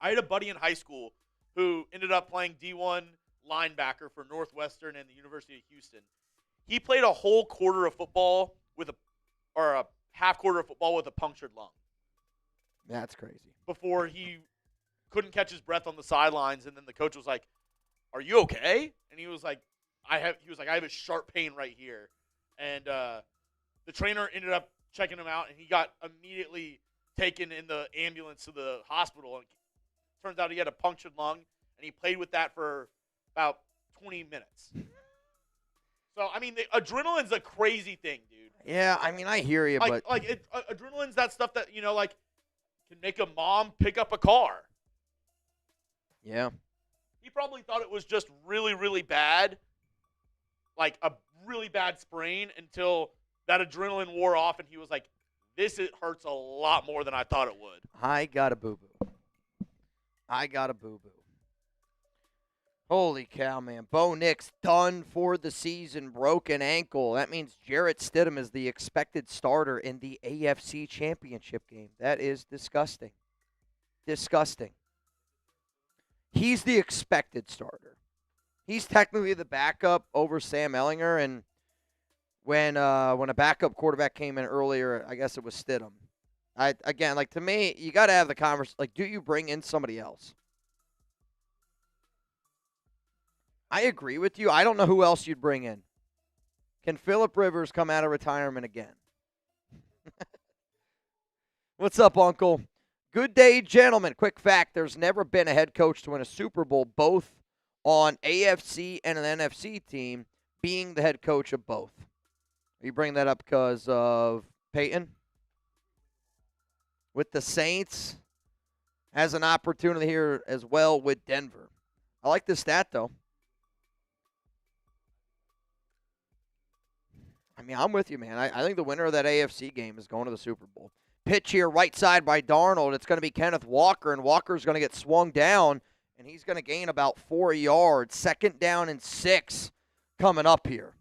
I had a buddy in high school who ended up playing D1 linebacker for Northwestern and the University of Houston. He played a whole quarter of football or a half quarter of football with a punctured lung. That's crazy. Before he couldn't catch his breath on the sidelines, and then the coach was like, "Are you okay?" And he was like, "I have." He was like, "I have a sharp pain right here," and the trainer ended up checking him out, and he got immediately taken in the ambulance to the hospital. And turns out he had a punctured lung, and he played with that for about 20 minutes. So, I mean, the adrenaline's a crazy thing, dude. Yeah, I mean, I hear you, but adrenaline's that stuff that, like, can make a mom pick up a car. yeah. He probably thought it was just really, really bad, like a really bad sprain, until that adrenaline wore off, and he was like, it hurts a lot more than I thought it would. I got a boo-boo. Holy cow, man. Bo Nix done for the season, broken ankle. That means Jarrett Stidham is the expected starter in the AFC Championship game. That is disgusting. Disgusting. He's the expected starter. He's technically the backup over Sam Ehlinger, and when a backup quarterback came in earlier, I guess it was Stidham. Again, like, to me, you got to have the conversation. Like, do you bring in somebody else? I agree with you. I don't know who else you'd bring in. Can Phillip Rivers come out of retirement again? What's up, Uncle? Good day, gentlemen. Quick fact, there's never been a head coach to win a Super Bowl, both on AFC and an NFC team, being the head coach of both. Are you bringing that up because of Peyton? With the Saints, has an opportunity here as well with Denver. I like this stat, though. I mean, I'm with you, man. I think the winner of that AFC game is going to the Super Bowl. Pitch here, right side by Darnold. It's going to be Kenneth Walker, and Walker's going to get swung down, and he's going to gain about 4 yards. 2nd down and 6 coming up here.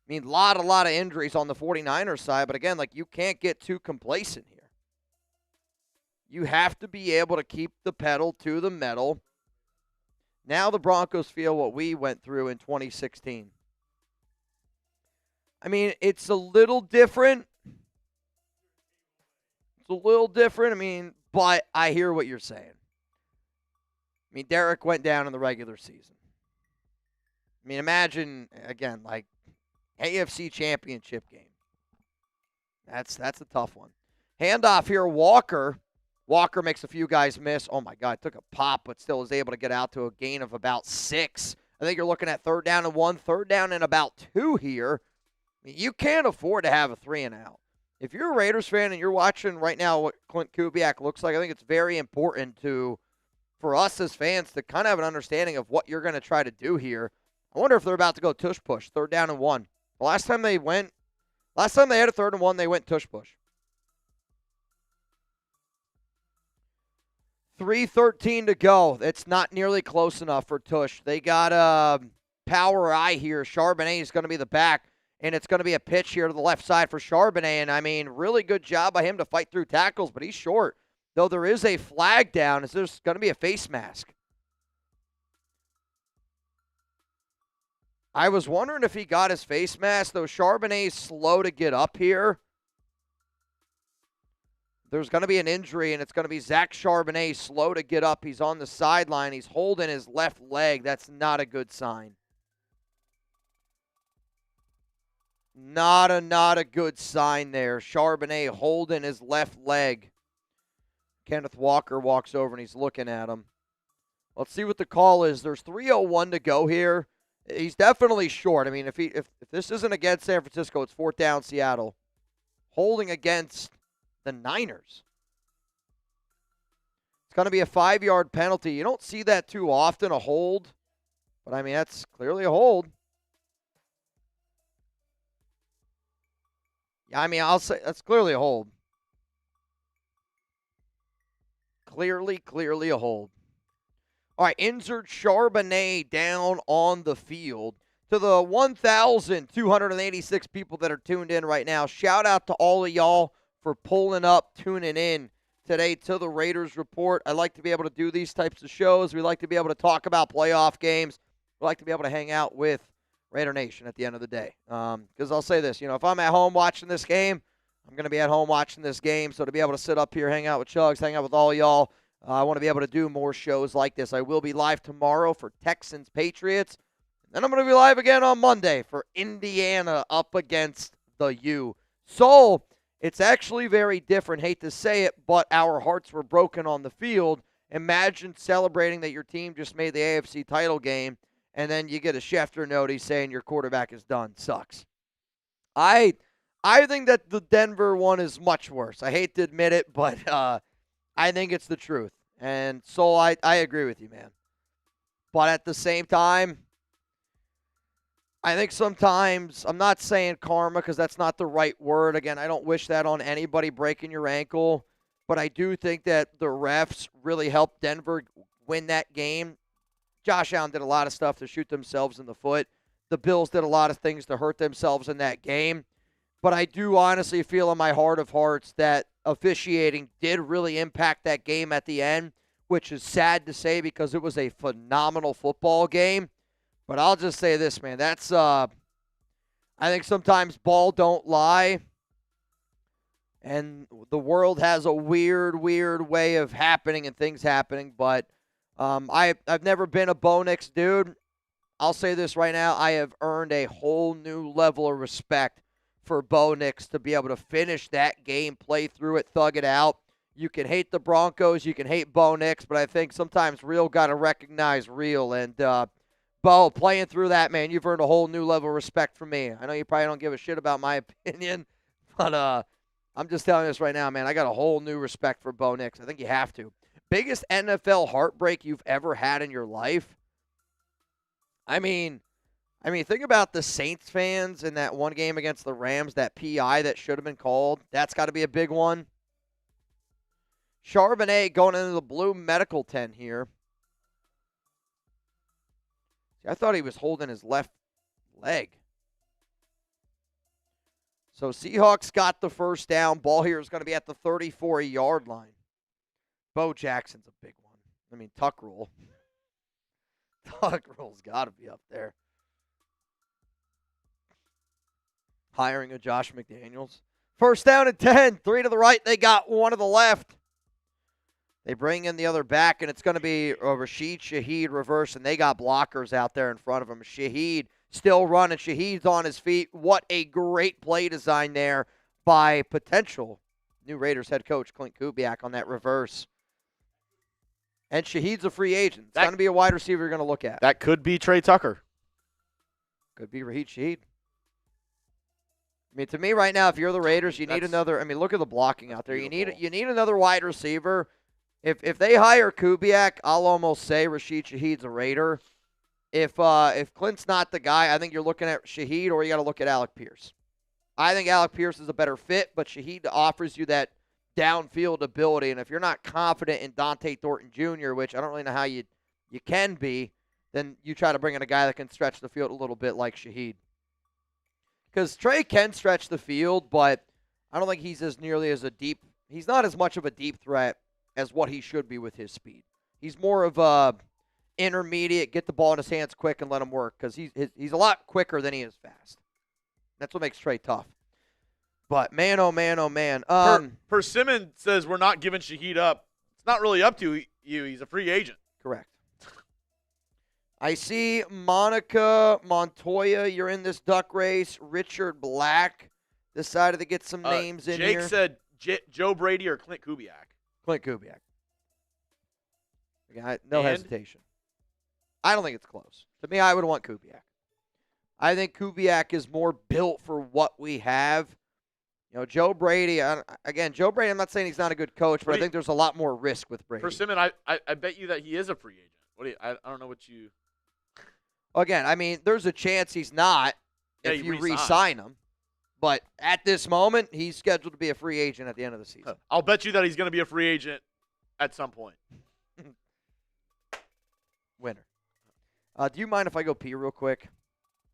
I mean, a lot of injuries on the 49ers side, but again, like, you can't get too complacent here. You have to be able to keep the pedal to the metal. Now the Broncos feel what we went through in 2016. I mean, it's a little different. I mean, but I hear what you're saying. I mean, Derek went down in the regular season. I mean, imagine, again, like, AFC Championship game. That's a tough one. Handoff here, Walker. Walker makes a few guys miss. Oh, my God, took a pop, but still is able to get out to a gain of about 6. I think you're looking at 3rd down and 1, 3rd down and about 2 here. I mean, you can't afford to have a 3 and out. If you're a Raiders fan and you're watching right now what Clint Kubiak looks like, I think it's very important for us as fans to kind of have an understanding of what you're going to try to do here. I wonder if they're about to go tush push, 3rd down and 1. The last time they had a 3rd and 1, they went tush push. 3:13 to go. It's not nearly close enough for tush. They got power eye here. Charbonnet is going to be the back, and it's going to be a pitch here to the left side for Charbonnet. And, I mean, really good job by him to fight through tackles, but he's short. Though there is a flag down, is there's going to be a face mask. I was wondering if he got his face mask, though Charbonnet's slow to get up here. There's going to be an injury, and it's going to be Zach Charbonnet slow to get up. He's on the sideline. He's holding his left leg. That's not a good sign. Not a good sign there. Charbonnet holding his left leg. Kenneth Walker walks over, and he's looking at him. Let's see what the call is. There's 3:01 to go here. He's definitely short. I mean, if this isn't against San Francisco, it's 4th down Seattle. Holding against the Niners. It's going to be a 5-yard penalty. You don't see that too often, a hold. But, I mean, that's clearly a hold. Yeah, I mean, I'll say that's clearly a hold. Clearly a hold. All right, injured Charbonnet down on the field. To the 1,286 people that are tuned in right now, shout out to all of y'all for pulling up, tuning in today to the Raiders Report. I like to be able to do these types of shows. We like to be able to talk about playoff games. We like to be able to hang out with Raider Nation at the end of the day. Because I'll say this, if I'm at home watching this game, I'm going to be at home watching this game. So to be able to sit up here, hang out with Chugs, hang out with all y'all, I want to be able to do more shows like this. I will be live tomorrow for Texans Patriots. Then I'm going to be live again on Monday for Indiana up against the U. So it's actually very different. Hate to say it, but our hearts were broken on the field. Imagine celebrating that your team just made the AFC title game, and then you get a Schefter notice saying your quarterback is done. Sucks. I think that the Denver one is much worse. I hate to admit it, but I think it's the truth. And so I agree with you, man. But at the same time, I think sometimes, I'm not saying karma because that's not the right word. Again, I don't wish that on anybody breaking your ankle. But I do think that the refs really helped Denver win that game. Josh Allen did a lot of stuff to shoot themselves in the foot. The Bills did a lot of things to hurt themselves in that game. But I do honestly feel in my heart of hearts that officiating did really impact that game at the end, which is sad to say because it was a phenomenal football game. But I'll just say this, man. That's, I think sometimes ball don't lie. And the world has a weird way of happening and things happening. But I've never been a Bo Nix dude. I'll say this right now. I have earned a whole new level of respect for Bo Nix to be able to finish that game, play through it, thug it out. You can hate the Broncos. You can hate Bo Nix. But I think sometimes real got to recognize real. And Bo, playing through that, man, you've earned a whole new level of respect from me. I know you probably don't give a shit about my opinion. But I'm just telling you this right now, man. I got a whole new respect for Bo Nix. I think you have to. Biggest NFL heartbreak you've ever had in your life? I mean, think about the Saints fans in that one game against the Rams, that PI that should have been called. That's got to be a big one. Charbonnet going into the blue medical tent here. I thought he was holding his left leg. So Seahawks got the first down. Ball here is going to be at the 34-yard line. Bo Jackson's a big one. I mean, Tuck Rule. Tuck Rule's got to be up there. Hiring a Josh McDaniels. First down and 10. 3 to the right. They got 1 to the left. They bring in the other back, and it's going to be Rashid Shaheed reverse, and they got blockers out there in front of him. Shaheed still running. Shaheed's on his feet. What a great play design there by potential new Raiders head coach Clint Kubiak on that reverse. And Shaheed's a free agent. It's going to be a wide receiver you're going to look at. That could be Trey Tucker. Could be Rashid Shaheed. I mean, to me right now, if you're the Raiders, you need another. I mean, look at the blocking out there. Beautiful. You need another wide receiver. If they hire Kubiak, I'll almost say Rashid Shaheed's a Raider. If Clint's not the guy, I think you're looking at Shaheed or you got to look at Alec Pierce. I think Alec Pierce is a better fit, but Shaheed offers you that downfield ability. And if you're not confident in Dante Thornton Jr., which I don't really know how you can be, then you try to bring in a guy that can stretch the field a little bit like Shaheed. Because Trey can stretch the field, but I don't think he's he's not as much of a deep threat as what he should be with his speed. He's more of a intermediate, get the ball in his hands quick and let him work because he's a lot quicker than he is fast. That's what makes Trey tough. But man, oh man, oh man. Persimmon says we're not giving Shaheed up. It's not really up to you. He's a free agent. Correct. I see Monica Montoya. You're in this duck race. Richard Black decided to get some names in here. Jake said Joe Brady or Clint Kubiak. Clint Kubiak. No hesitation. I don't think it's close. To me, I would want Kubiak. I think Kubiak is more built for what we have. You know, Joe Brady, Joe Brady, I'm not saying he's not a good coach, but I think there's a lot more risk with Brady. Persimmon, I bet you that he is a free agent. I don't know what you... Again, I mean, there's a chance he's not if you re-sign him. But at this moment, he's scheduled to be a free agent at the end of the season. I'll bet you that he's going to be a free agent at some point. Winner. Do you mind if I go pee real quick?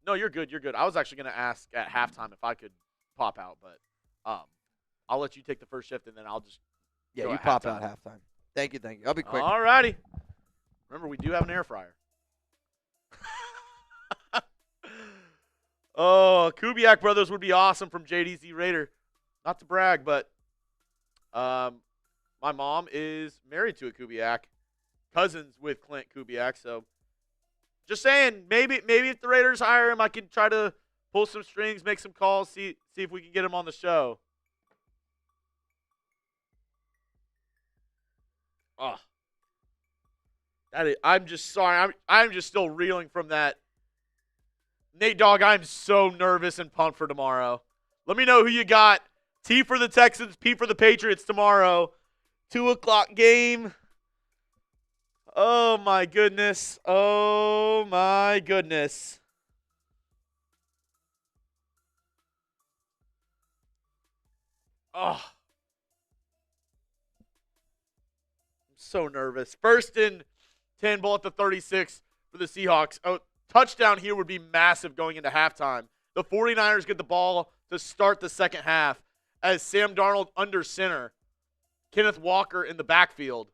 No, you're good. You're good. I was actually going to ask at halftime if I could pop out, but I'll let you take the first shift, and then I'll just you pop out halftime. Thank you. I'll be quick. All righty. Remember, we do have an air fryer. Oh, Kubiak brothers would be awesome from JDZ Raider. Not to brag, but My mom is married to a Kubiak, cousins with Clint Kubiak. So, just saying, maybe if the Raiders hire him, I can try to pull some strings, make some calls, see if we can get him on the show. Oh, I'm just sorry. I'm just still reeling from that. Nate Dogg, I'm so nervous and pumped for tomorrow. Let me know who you got. T for the Texans, P for the Patriots tomorrow. 2:00 game. Oh, my goodness. Oh, my goodness. Oh. I'm so nervous. 1st and 10, ball at the 36 for the Seahawks. Oh, touchdown here would be massive going into halftime. The 49ers get the ball to start the second half as Sam Darnold under center. Kenneth Walker in the backfield.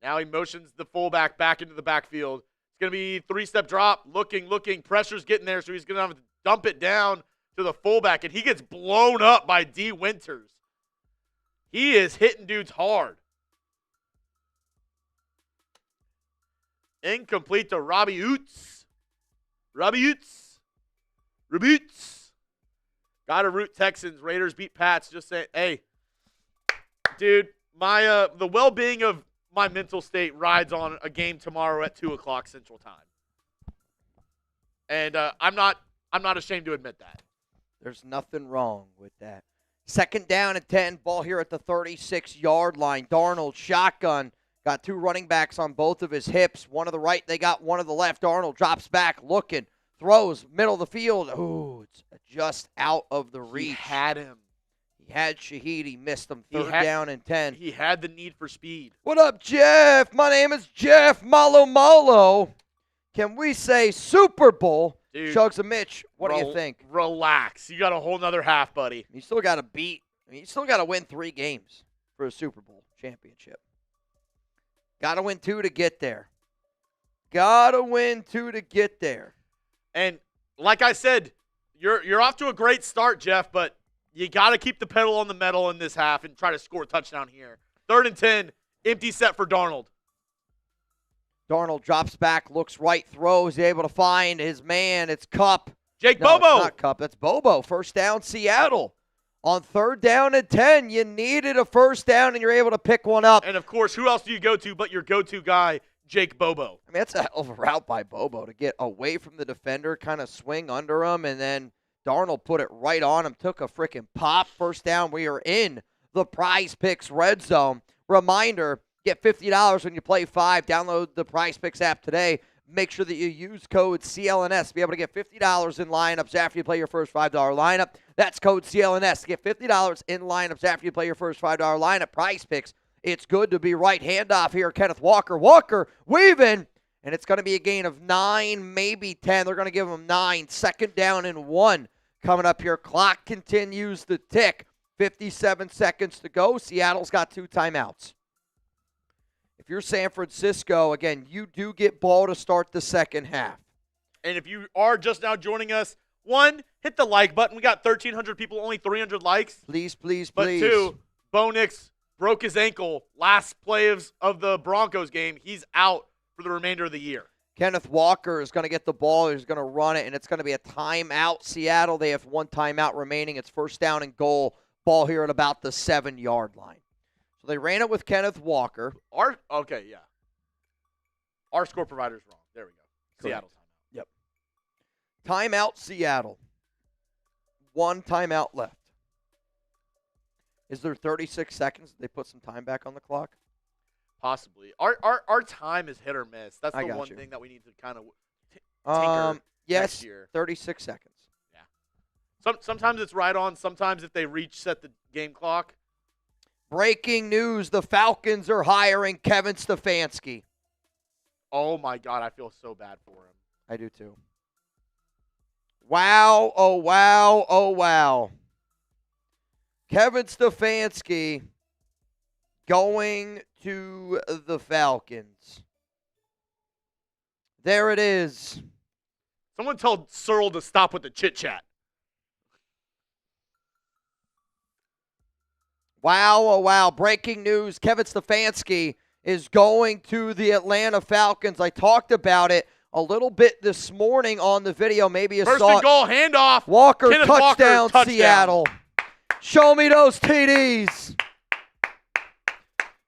Now he motions the fullback back into the backfield. It's going to be 3-step drop. Looking. Pressure's getting there, so he's going to have to dump it down to the fullback, and he gets blown up by D. Winters. He is hitting dudes hard. Incomplete to Robbie Oots. Got to root Texans. Raiders beat Pats. Just saying, hey, dude, my the well-being of my mental state rides on a game tomorrow at 2:00 Central Time, and I'm not ashamed to admit that. There's nothing wrong with that. 2nd down and 10, ball here at the 36-yard line. Darnold shotgun. Got 2 running backs on both of his hips. One to the right, they got one to the left. Darnold drops back, looking, throws, middle of the field. Ooh, it's just out of the reach. He had him. He had Shaheed. He missed him. 3rd down and 10. He had the need for speed. What up, Jeff? My name is Jeff Malo. Can we say Super Bowl? Dude, Shugs and Mitch, what do you think? Relax. You got a whole nother half, buddy. You still got to you still got to win 3 games for a Super Bowl championship. Got to win 2 to get there. And like I said, you're off to a great start, Jeff, but you got to keep the pedal on the metal in this half and try to score a touchdown here. 3rd and 10, empty set for Darnold. Darnold drops back, looks right, throws, able to find his man. It's Cup. Bobo. It's not Cup. That's Bobo. 1st down, Seattle. On 3rd down and 10, you needed a 1st down, and you're able to pick one up. And, of course, who else do you go to but your go-to guy, Jake Bobo? I mean, that's a hell of a route by Bobo to get away from the defender, kind of swing under him, and then Darnold put it right on him, took a freaking pop. 1st down. We are in the Prize Picks red zone. Reminder, get $50 when you play 5. Download the Prize Picks app today. Make sure that you use code CLNS to be able to get $50 in lineups after you play your first $5 lineup. That's code CLNS to get $50 in lineups after you play your first $5 lineup. Prize Picks. It's good to be right handoff here. Kenneth Walker. Walker weaving. And it's going to be a gain of 9, maybe 10. They're going to give him 9. 2nd down and 1 coming up here. Clock continues to tick. 57 seconds to go. Seattle's got 2 timeouts. If you're San Francisco, again, you do get ball to start the second half. And if you are just now joining us, 1, hit the like button. We got 1,300 people, only 300 likes. Please. But 2, Bo Nix broke his ankle last play of the Broncos game. He's out for the remainder of the year. Kenneth Walker is going to get the ball. He's going to run it, and it's going to be a timeout. Seattle, they have 1 timeout remaining. It's 1st down and goal. Ball here at about the 7-yard line. So they ran it with Kenneth Walker. Our score provider's wrong. There we go. Correct. Seattle timeout. Yep. Timeout, Seattle. 1 timeout left. Is there 36 seconds? They put some time back on the clock? Possibly. Our time is hit or miss. That's I the got one you. thing that we need to kind of tinker yes, next year. 36 seconds. Sometimes it's right on. Sometimes if they set the game clock. Breaking news, the Falcons are hiring Kevin Stefanski. Oh, my God. I feel so bad for him. I do too. Wow, oh, wow, oh, wow. Kevin Stefanski going to the Falcons. There it is. Someone told Searle to stop with the chit-chat. Wow, oh wow. Breaking news. Kevin Stefanski is going to the Atlanta Falcons. I talked about it a little bit this morning on the video. Maybe you First saw and goal, handoff. Walker, Kenneth touchdown, Walker, touchdown. Seattle. Show me those TDs.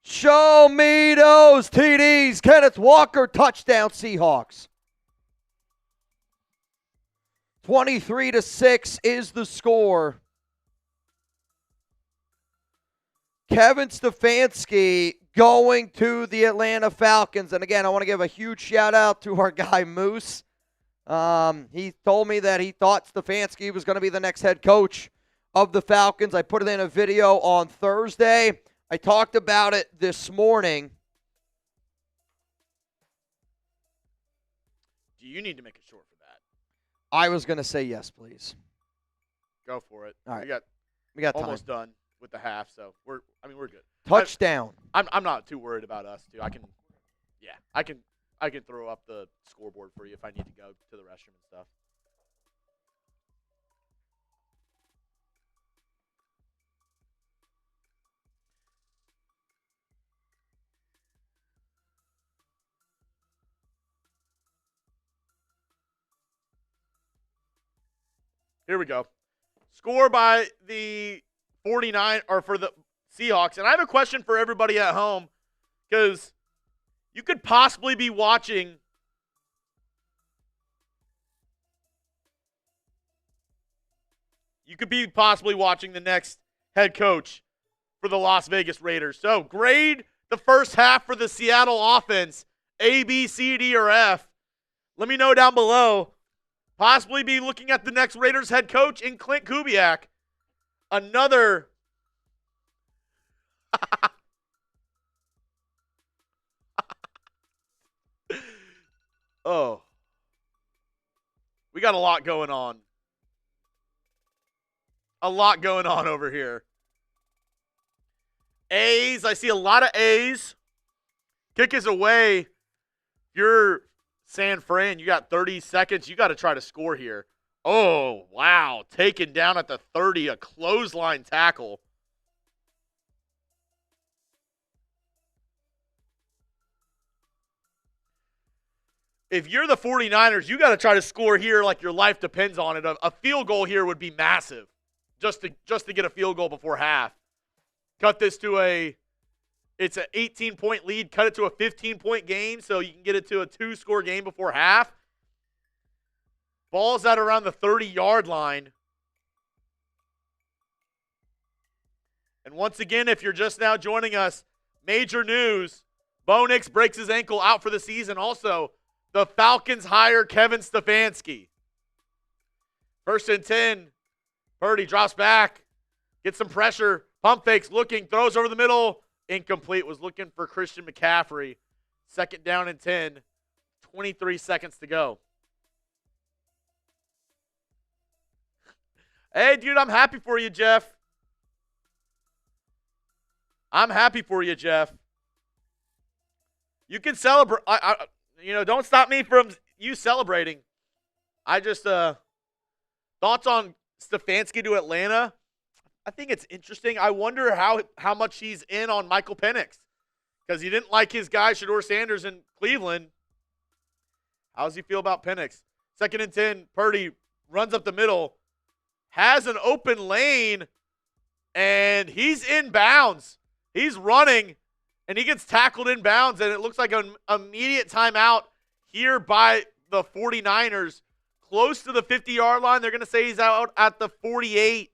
Show me those TDs. Kenneth Walker, touchdown, Seahawks. 23-6 is the score. Kevin Stefanski going to the Atlanta Falcons. And again, I want to give a huge shout out to our guy Moose. He told me that he thought Stefanski was going to be the next head coach of the Falcons. I put it in a video on Thursday. I talked about it this morning. Do you need to make it short for that? I was going to say yes, please. Go for it. All right. We We got got time. almost done with the half, so we're good. Touchdown. I'm not too worried about us, too. I can throw up the scoreboard for you if I need to go to the restroom and stuff. Here we go. Score by the 49 or for the Seahawks. And I have a question for everybody at home, because you could possibly be watching the next head coach for the Las Vegas Raiders. So grade the first half for the Seattle offense, A, B, C, D, or F. Let me know down below. Possibly be looking at the next Raiders head coach in Clint Kubiak. Another oh. We got a lot going on. A lot going on over here. A's. I see a lot of A's. Kick is away. You're San Fran. You got 30 seconds. You got to try to score here. Oh, wow. Taken down at the 30. A clothesline tackle. If you're the 49ers, you got to try to score here like your life depends on it. A field goal here would be massive, just to get a field goal before half. Cut this to it's an 18-point lead. Cut it to a 15-point game so you can get it to a 2-score game before half. Ball's at around the 30-yard line. And once again, if you're just now joining us, major news. Bo Nix breaks his ankle, out for the season. Also, the Falcons hire Kevin Stefanski. 1st and 10. Purdy drops back. Gets some pressure. Pump fakes, looking. Throws over the middle. Incomplete. Was looking for Christian McCaffrey. 2nd down and 10. 23 seconds to go. Hey, dude, I'm happy for you, Jeff. I'm happy for you, Jeff. You can celebrate. Don't stop me from you celebrating. I just thoughts on Stefanski to Atlanta. I think it's interesting. I wonder how much he's in on Michael Penix, because he didn't like his guy Shedeur Sanders in Cleveland. How does he feel about Penix? 2nd and 10. Purdy runs up the middle, has an open lane, and he's in bounds. He's running, and he gets tackled in bounds, and it looks like an immediate timeout here by the 49ers. Close to the 50-yard line. They're going to say he's out at the 48.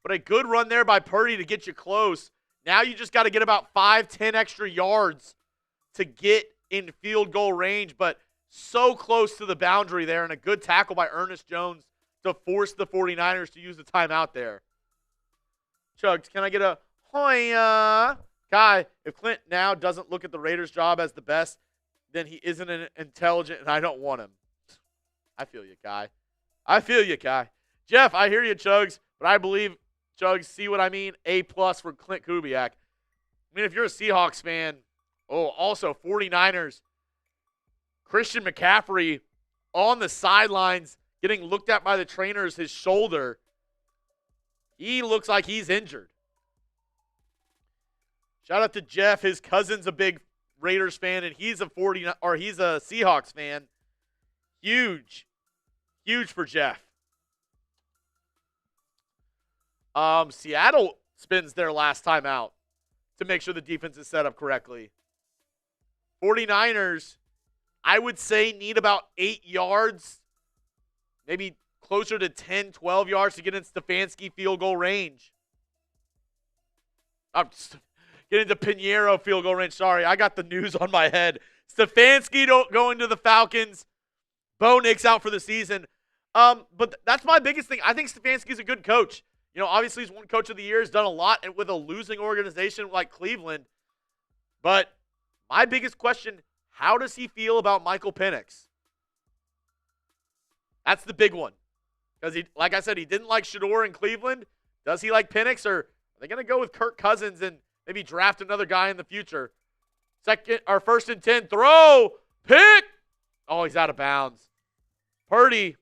But a good run there by Purdy to get you close. Now you just got to get about 5-10 extra yards to get in field goal range, but so close to the boundary there, and a good tackle by Ernest Jones to force the 49ers to use the timeout there. Chugs, can I get a hoya? Kai, if Clint now doesn't look at the Raiders' job as the best, then he isn't intelligent, and I don't want him. I feel you, Kai. I feel you, Kai. Jeff, I hear you, Chugs, but I believe, Chugs, see what I mean? A+ for Clint Kubiak. I mean, if you're a Seahawks fan, also 49ers, Christian McCaffrey on the sidelines getting looked at by the trainers, his shoulder. He looks like he's injured. Shout out to Jeff. His cousin's a big Raiders fan, and he's a Seahawks fan. Huge for Jeff. Seattle spins their last time out to make sure the defense is set up correctly. 49ers, I would say, need about 8 yards, maybe closer to 10, 12 yards to get in Stefanski field goal range. Get into Pinheiro field goal range. Sorry, I got the news on my head. Stefanski don't go into the Falcons. Bo Nix out for the season. But that's my biggest thing. I think Stefanski's a good coach. You know, obviously he's won Coach of the Year. He's done a lot with a losing organization like Cleveland. But my biggest question, how does he feel about Michael Penix? That's the big one. Because, like I said, he didn't like Shador in Cleveland. Does he like Penix, or are they going to go with Kirk Cousins and maybe draft another guy in the future? First and 10, throw, pick. Oh, he's out of bounds. Purdy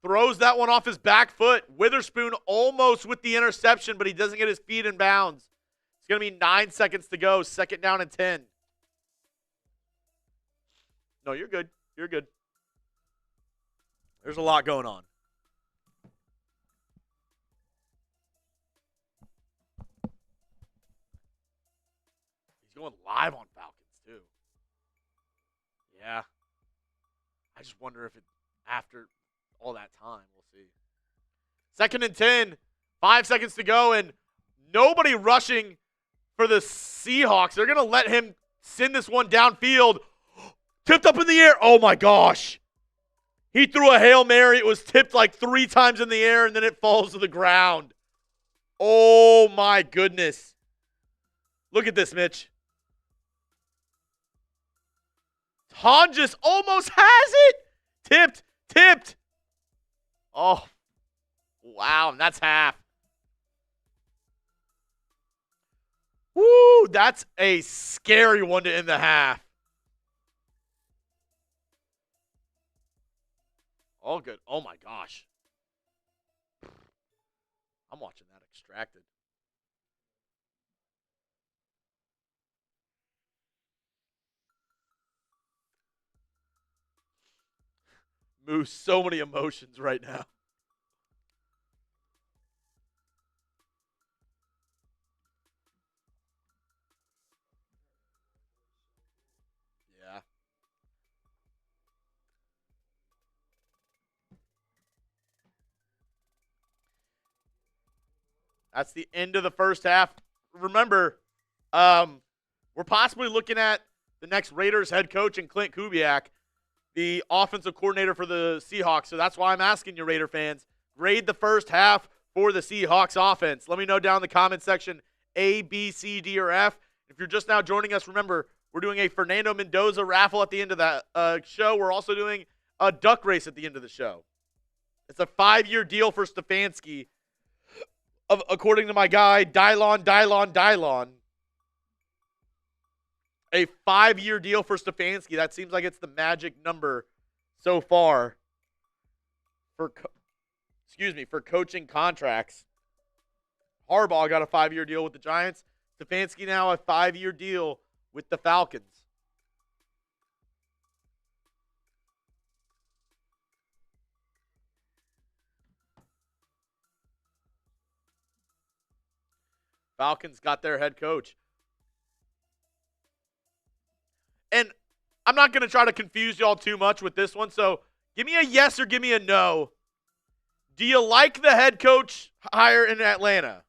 throws that one off his back foot. Witherspoon almost with the interception, but he doesn't get his feet in bounds. It's going to be 9 seconds to go, 2nd down and 10. No, you're good. You're good. There's a lot going on. He's going live on Falcons, too. Yeah. I just wonder if after all that time, we'll see. 2nd and 10, 5 seconds to go, and nobody rushing for the Seahawks. They're going to let him send this one downfield. Tipped up in the air. Oh, my gosh. He threw a Hail Mary. It was tipped like 3 times in the air, and then it falls to the ground. Oh, my goodness. Look at this, Mitch. Tonjes almost has it. Tipped. Oh, wow, and that's half. Woo, that's a scary one to end the half. All good. Oh, my gosh. I'm watching that extracted. Moose, so many emotions right now. Yeah. That's the end of the first half. Remember, we're possibly looking at the next Raiders head coach and Clint Kubiak, the offensive coordinator for the Seahawks. So that's why I'm asking you, Raider fans, grade the first half for the Seahawks offense. Let me know down in the comment section, A, B, C, D, or F. If you're just now joining us, remember, we're doing a Fernando Mendoza raffle at the end of that show. We're also doing a duck race at the end of the show. It's a 5-year deal for Stefanski, according to my guy, Dylon. A 5-year deal for Stefanski. That seems like it's the magic number so far for coaching contracts. Harbaugh got a 5-year deal with the Giants. Stefanski now a 5-year deal with the Falcons. Falcons got their head coach. And I'm not going to try to confuse y'all too much with this one, so give me a yes or give me a no. Do you like the head coach hire in Atlanta?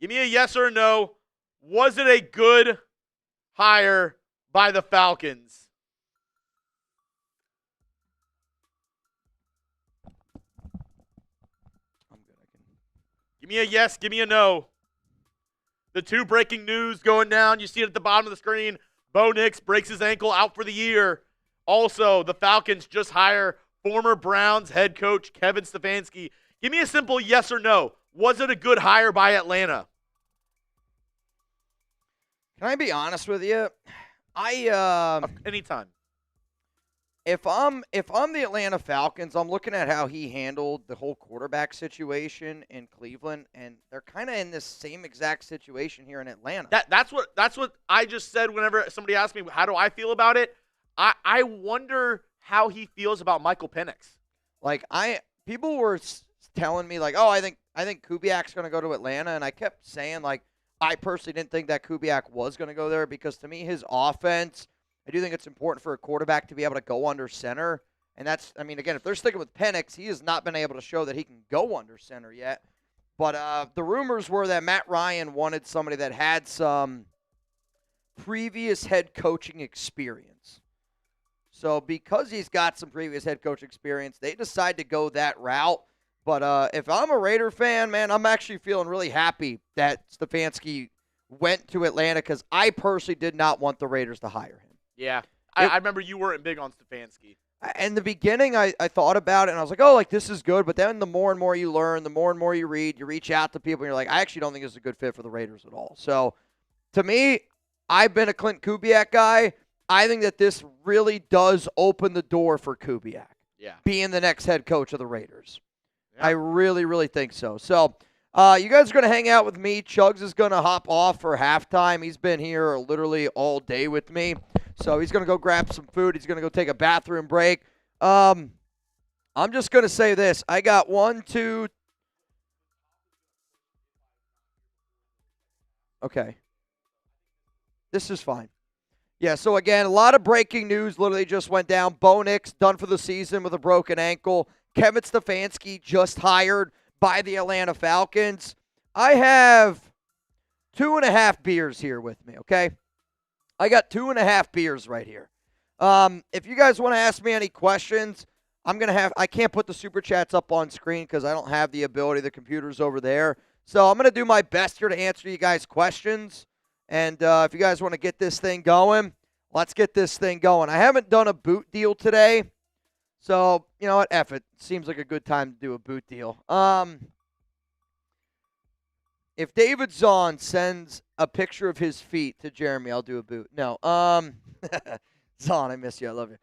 Give me a yes or a no. Was it a good hire by the Falcons? Give me a yes, give me a no. The 2 breaking news going down. You see it at the bottom of the screen. Bo Nix breaks his ankle, out for the year. Also, the Falcons just hire former Browns head coach Kevin Stefanski. Give me a simple yes or no. Was it a good hire by Atlanta? Can I be honest with you? I Anytime. if I'm the Atlanta Falcons, I'm looking at how he handled the whole quarterback situation in Cleveland, and they're kind of in this same exact situation here in Atlanta. That's what I just said whenever somebody asked me how do I feel about it. I wonder how he feels about Michael Penix. Like people were telling me like, oh, I think Kubiak's going to go to Atlanta, and I kept saying like I personally didn't think that Kubiak was going to go there because to me his offense, I do think it's important for a quarterback to be able to go under center. And that's, I mean, again, if they're sticking with Penix, he has not been able to show that he can go under center yet. But the rumors were that Matt Ryan wanted somebody that had some previous head coaching experience. So because he's got some previous head coach experience, they decide to go that route. But if I'm a Raider fan, man, I'm actually feeling really happy that Stefanski went to Atlanta because I personally did not want the Raiders to hire him. Yeah. I remember you weren't big on Stefanski. In the beginning, I thought about it, and I was like, oh, like, this is good. But then the more and more you learn, the more and more you read, you reach out to people, and you're like, I actually don't think this is a good fit for the Raiders at all. So, to me, I've been a Clint Kubiak guy. I think that this really does open the door for Kubiak being the next head coach of the Raiders. Yeah. I really, really think so. So, you guys are going to hang out with me. Chugs is going to hop off for halftime. He's been here literally all day with me. So he's going to go grab some food. He's going to go take a bathroom break. I'm just going to say this. I got 1, 2. Okay. This is fine. Yeah, so again, a lot of breaking news literally just went down. Bo Nix done for the season with a broken ankle. Kevin Stefanski just hired by the Atlanta Falcons. I have 2.5 beers here with me, okay? I got 2.5 beers right here. If you guys want to ask me any questions, I can't put the super chats up on screen because I don't have the ability. The computer's over there. So I'm going to do my best here to answer you guys' questions. And if you guys want to get this thing going, let's get this thing going. I haven't done a boot deal today. So, you know what? F it. Seems like a good time to do a boot deal. If David Zahn sends a picture of his feet to Jeremy, I'll do a boot. No. Zahn, I miss you. I love you.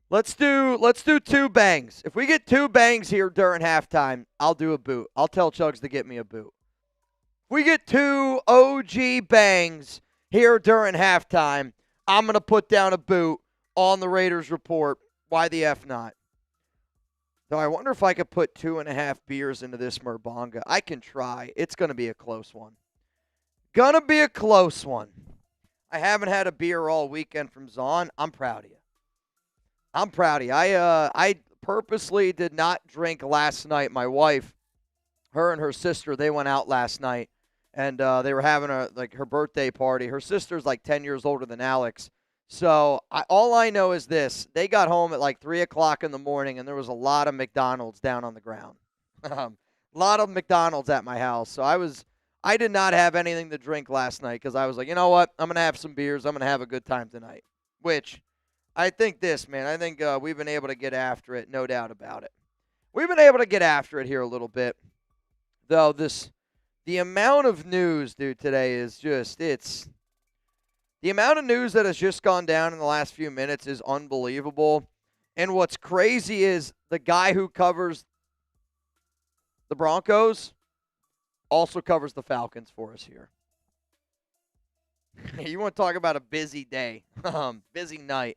Let's do 2 bangs. If we get 2 bangs here during halftime, I'll do a boot. I'll tell Chugs to get me a boot. If we get 2 OG bangs here during halftime, I'm going to put down a boot on the Raiders report. Why the F not? Though I wonder if I could put 2.5 beers into this Merbonga. I can try. It's going to be a close one. Gonna be a close one. I haven't had a beer all weekend from Zahn. I'm proud of you. I'm proud of you. I purposely did not drink last night. My wife, her and her sister, they went out last night, and they were having her birthday party. Her sister's like 10 years older than Alex. So all I know is this. They got home at like 3 o'clock in the morning, and there was a lot of McDonald's down on the ground. A lot of McDonald's at my house. So I did not have anything to drink last night because I was like, you know what? I'm going to have some beers. I'm going to have a good time tonight. Which I think we've been able to get after it, no doubt about it. We've been able to get after it here a little bit. Though the amount of news, dude, today is just, the amount of news that has just gone down in the last few minutes is unbelievable. And what's crazy is the guy who covers the Broncos also covers the Falcons for us here. You want to talk about a busy day, busy night.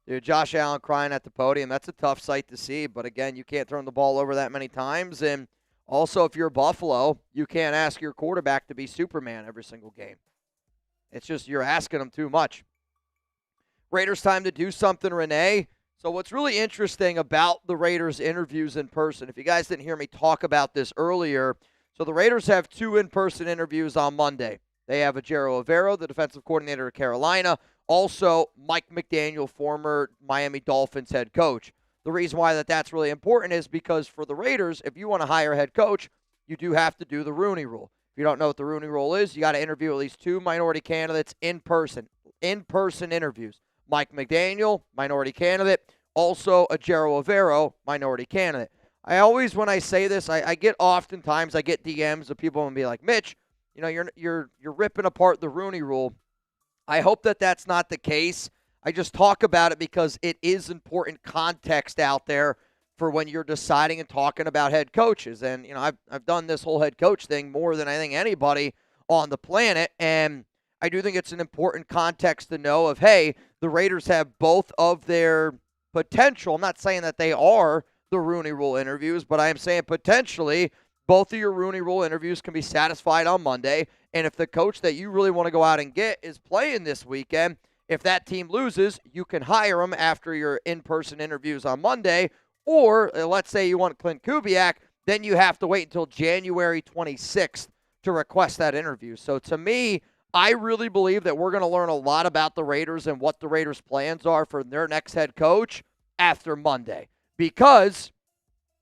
Dude, Josh Allen crying at the podium, that's a tough sight to see. But again, you can't turn the ball over that many times. And also, if you're Buffalo, you can't ask your quarterback to be Superman every single game. It's just you're asking them too much. Raiders time to do something, Renee. So what's really interesting about the Raiders interviews in person, if you guys didn't hear me talk about this earlier, so the Raiders have 2 in-person interviews on Monday. They have Ejiro Evero, the defensive coordinator of Carolina, also Mike McDaniel, former Miami Dolphins head coach. The reason why that's really important is because for the Raiders, if you want to hire a head coach, you do have to do the Rooney Rule. If you don't know what the Rooney Rule is, you got to interview at least 2 minority candidates in person. In-person interviews. Mike McDaniel, minority candidate. Also, Ejiro Evero, minority candidate. I always, when I say this, I get DMs of people and be like, Mitch, you know, you're ripping apart the Rooney Rule. I hope that that's not the case. I just talk about it because it is important context out there for when you're deciding and talking about head coaches. And, I've done this whole head coach thing more than I think anybody on the planet. And I do think it's an important context to know of, hey, the Raiders have both of their potential. I'm not saying that they are the Rooney Rule interviews, but I am saying potentially both of your Rooney Rule interviews can be satisfied on Monday. And if the coach that you really want to go out and get is playing this weekend, if that team loses, you can hire them after your in-person interviews on Monday. Or let's say you want Clint Kubiak, then you have to wait until January 26th to request that interview. So to me, I really believe that we're going to learn a lot about the Raiders and what the Raiders' plans are for their next head coach after Monday. Because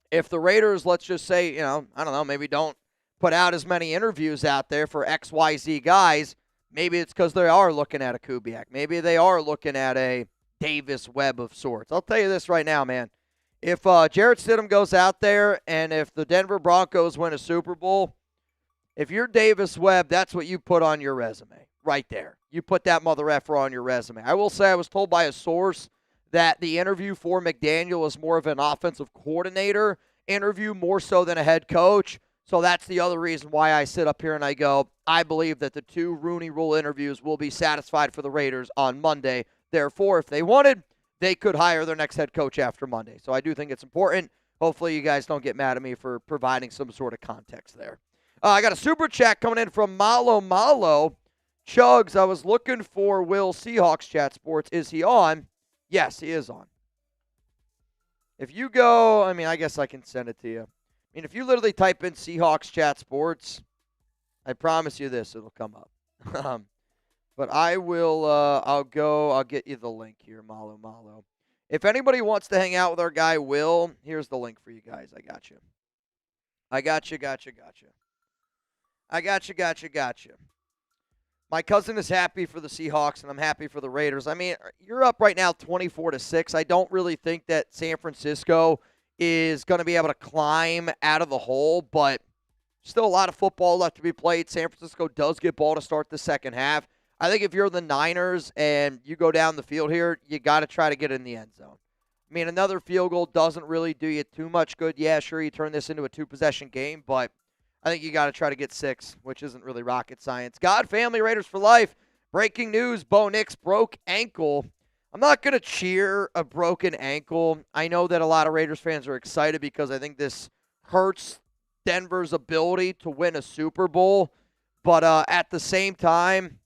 if the Raiders, let's just say, I don't know, maybe don't put out as many interviews out there for XYZ guys, maybe it's because they are looking at a Kubiak. Maybe they are looking at a Davis Webb of sorts. I'll tell you this right now, man. If Jarrett Stidham goes out there and if the Denver Broncos win a Super Bowl, if you're Davis Webb, that's what you put on your resume right there. You put that mother effer on your resume. I will say I was told by a source that the interview for McDaniel was more of an offensive coordinator interview more so than a head coach. So that's the other reason why I sit up here and I go, I believe that the 2 Rooney Rule interviews will be satisfied for the Raiders on Monday. Therefore, if they wanted, they could hire their next head coach after Monday. So I do think it's important. Hopefully you guys don't get mad at me for providing some sort of context there. I got a super chat coming in from Malo Malo. Chugs, I was looking for Will Seahawks Chat Sports. Is he on? Yes, he is on. If you go, I guess I can send it to you. If you literally type in Seahawks Chat Sports, I promise you this, it'll come up. But I will, I'll get you the link here, Malo Malo. If anybody wants to hang out with our guy Will, here's the link for you guys. I got you. My cousin is happy for the Seahawks, and I'm happy for the Raiders. You're up right now 24-6. I don't really think that San Francisco is going to be able to climb out of the hole, but still a lot of football left to be played. San Francisco does get ball to start the second half. I think if you're the Niners and you go down the field here, you got to try to get in the end zone. Another field goal doesn't really do you too much good. Yeah, sure, you turn this into a 2-possession game, but I think you got to try to get 6, which isn't really rocket science. God, family, Raiders for life. Breaking news, Bo Nix broke ankle. I'm not going to cheer a broken ankle. I know that a lot of Raiders fans are excited because I think this hurts Denver's ability to win a Super Bowl. But at the same time,